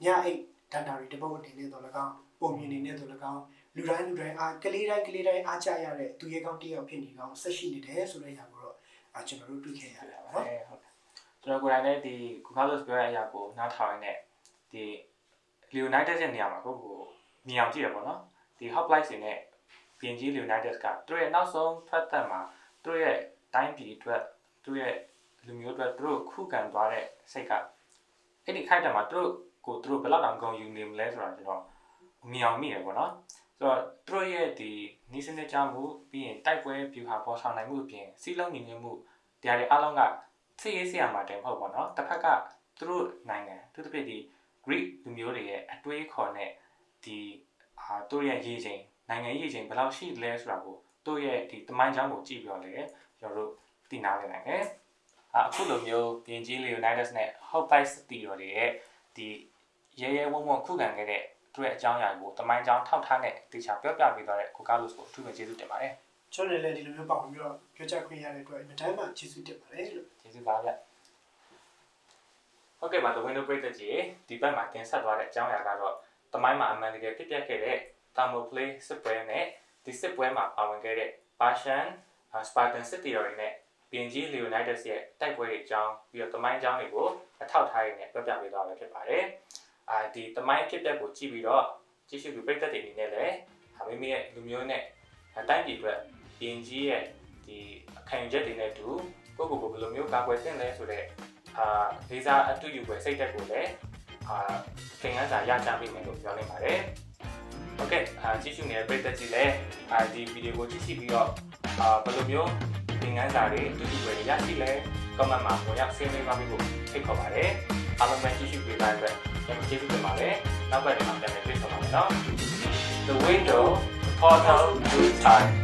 အိတ်ဒန်တာရီတပုတ်အနေနဲ့တော့၎င်းပုံမြင်နေနဲ့တော့၎င်းလူတိုင်းအားကလေးတိုင်းအားကြရတဲ့သူရဲကောင်းတယောက်ဖြစ်နေကောင်းဆက်ရှိနေတယ်ဆိုတဲ့အရာကိုတော့ ကျွန်တော်တို့တွေ့ခဲ့ရတယ်ပေါ့ နော်ကျွန်တော်ကိုယ်တိုင်လည်းဒီကိုကားလို့ပြောရတဲ့အရာကိုနားထောင်ရင်းနဲ့ဒီ Leonidas ရဲ့နေရာမှာကိုမြင်အောင်ကြည့်ရပါတော့ဒီ Hoplite တွေနဲ့ပြင်ကြီး Leonidas ကသူရဲ့နောက်ဆုံးထွက်သက်မှာသူရဲ့တိုင်းပြည်အတွက်သူရဲ့လူမျိုးအတွက်သူတို့ခုခံသွားတဲ့စိတ်ကအဲ့ဒီခိုက်တယ်မှာသူတို့ဘယ်လောက်တောင်ဂုဏ်ယူနေမလဲဆိုတာကျွန်တော်မြင်အောင်မိရပေါ့နော်ဆိုတော့သူတို့ရဲ့ဒီနီးစနစ်ကြမှုပြီးရင်တိုက်ပွဲပြူဟာပေါ်ဆောင်နိုင်မှုအပြင်စီးလုံးညီညွတ်မှုတရားတွေအားလုံးကသိရေးစရာမှာတင်မဟုတ်ပေါ့နော်တစ်ဖက်ကသူတို့နိုင်ငံသူတစ်ပြည့်ဒီ Greek လူမျိုးတွေရဲ့အတွေးခေါ်နဲ့ဒီသူတို့ရဲ့ရည်ချိန်နိုင်ငံရည်ချိန်ဘယ်လောက်ရှိလဲဆိုတာကိုသူတို့ရဲ့ဒီတမိုင်းကြောင်းကိုကြည့်ပြောလေကျွန်တော်တို့သိနာလည်နိုင်တယ်အခုလိုမျိုးပြင်ကြီး Leonidas နဲ့ Hoplite တီတော်တွေရဲ့ဒီရဲဝုံခုခံခဲ့တဲ့သူရဲ့အကြောင်းအရာကိုတမိုင်းကြောင်းထောက်ထားနဲ့တေချာပြောပြပေးသွားတဲ့ကိုကားလို့ဆိုအထူးပဲကျေးဇူးတင်ပါတယ်ကျွန်တော်လည်းဒီလိုမျိုးပေါ့ပြီးတော့ပြောချက်ခွင့်ရတဲ့အတွက်အများကြီးမှကျေးဇူးတင်ပါတယ်လို့ကျေးဇူးပါဗျဟုတ်ကဲ့ပါ The Window Break ကြီးဒီဘက်မှာတင်ဆက်သွားတဲ့အကြောင်းအရာကတော့တမိုင်းမှာအမှန်တကယ်ဖြစ်ပျက်ခဲ့တဲ့ Thermopylae စစ်ပွဲနဲ့ဒီစစ်ပွဲမှာပါဝင်ခဲ့တဲ့ Persian Spartan စစ်တီတော်တွေနဲ့ပြင်ကြီး Leonidas ရဲ့တိုက်ပွဲတွေအကြောင်းပြီးတော့တမိုင်းအကြောင်းတွေကိုအထောက်ထားရင်းနဲ့ပြောပြပေးသွားမှာဖြစ်ပါတယ်ဒီတမိုင်းဖြစ်ပျက်ကိုကြည့်ပြီးတော့ကြည့်ရှုသူပရိသတ်တွေအနေနဲ့လည်းမိမိရဲ့လူမျိုးနဲ့တိုင်းပြည်အတွက်ပြင်ကြီးရဲ့ဒီအခမ်းအနားတွေနဲ့တူကိုယ့်ကိုယ်ဘယ်လိုမျိုးကာကွယ်သင့်လဲဆိုတဲ့လေးစားအတူယူပွဲစိတ်သက်ကိုလည်းသင်ခန်းစာရကြပေးမယ်လို့ပြောနေပါတယ်။ Okay ကြည့်ရှုနေတဲ့ပရိသတ်ကြီးလည်းဒီဗီဒီယိုကိုကြည့်ပြီးတော့ဘယ်လိုမျိုးသင်ခန်းစာတွေအတူယူပွဲရရှိလဲ comment မှာဝင်ရောက်ဆွေးနွေးပါဖို့ဖိတ်ခေါ်ပါတယ်။အားလုံးပဲကြည့်ရှုပေးပါအတွက်ကျေးဇူးတင်ပါတယ်။နောက်ပတ်မှာပြန်လည်တွေ့ဆုံပါမယ်နော်။ The window portal to time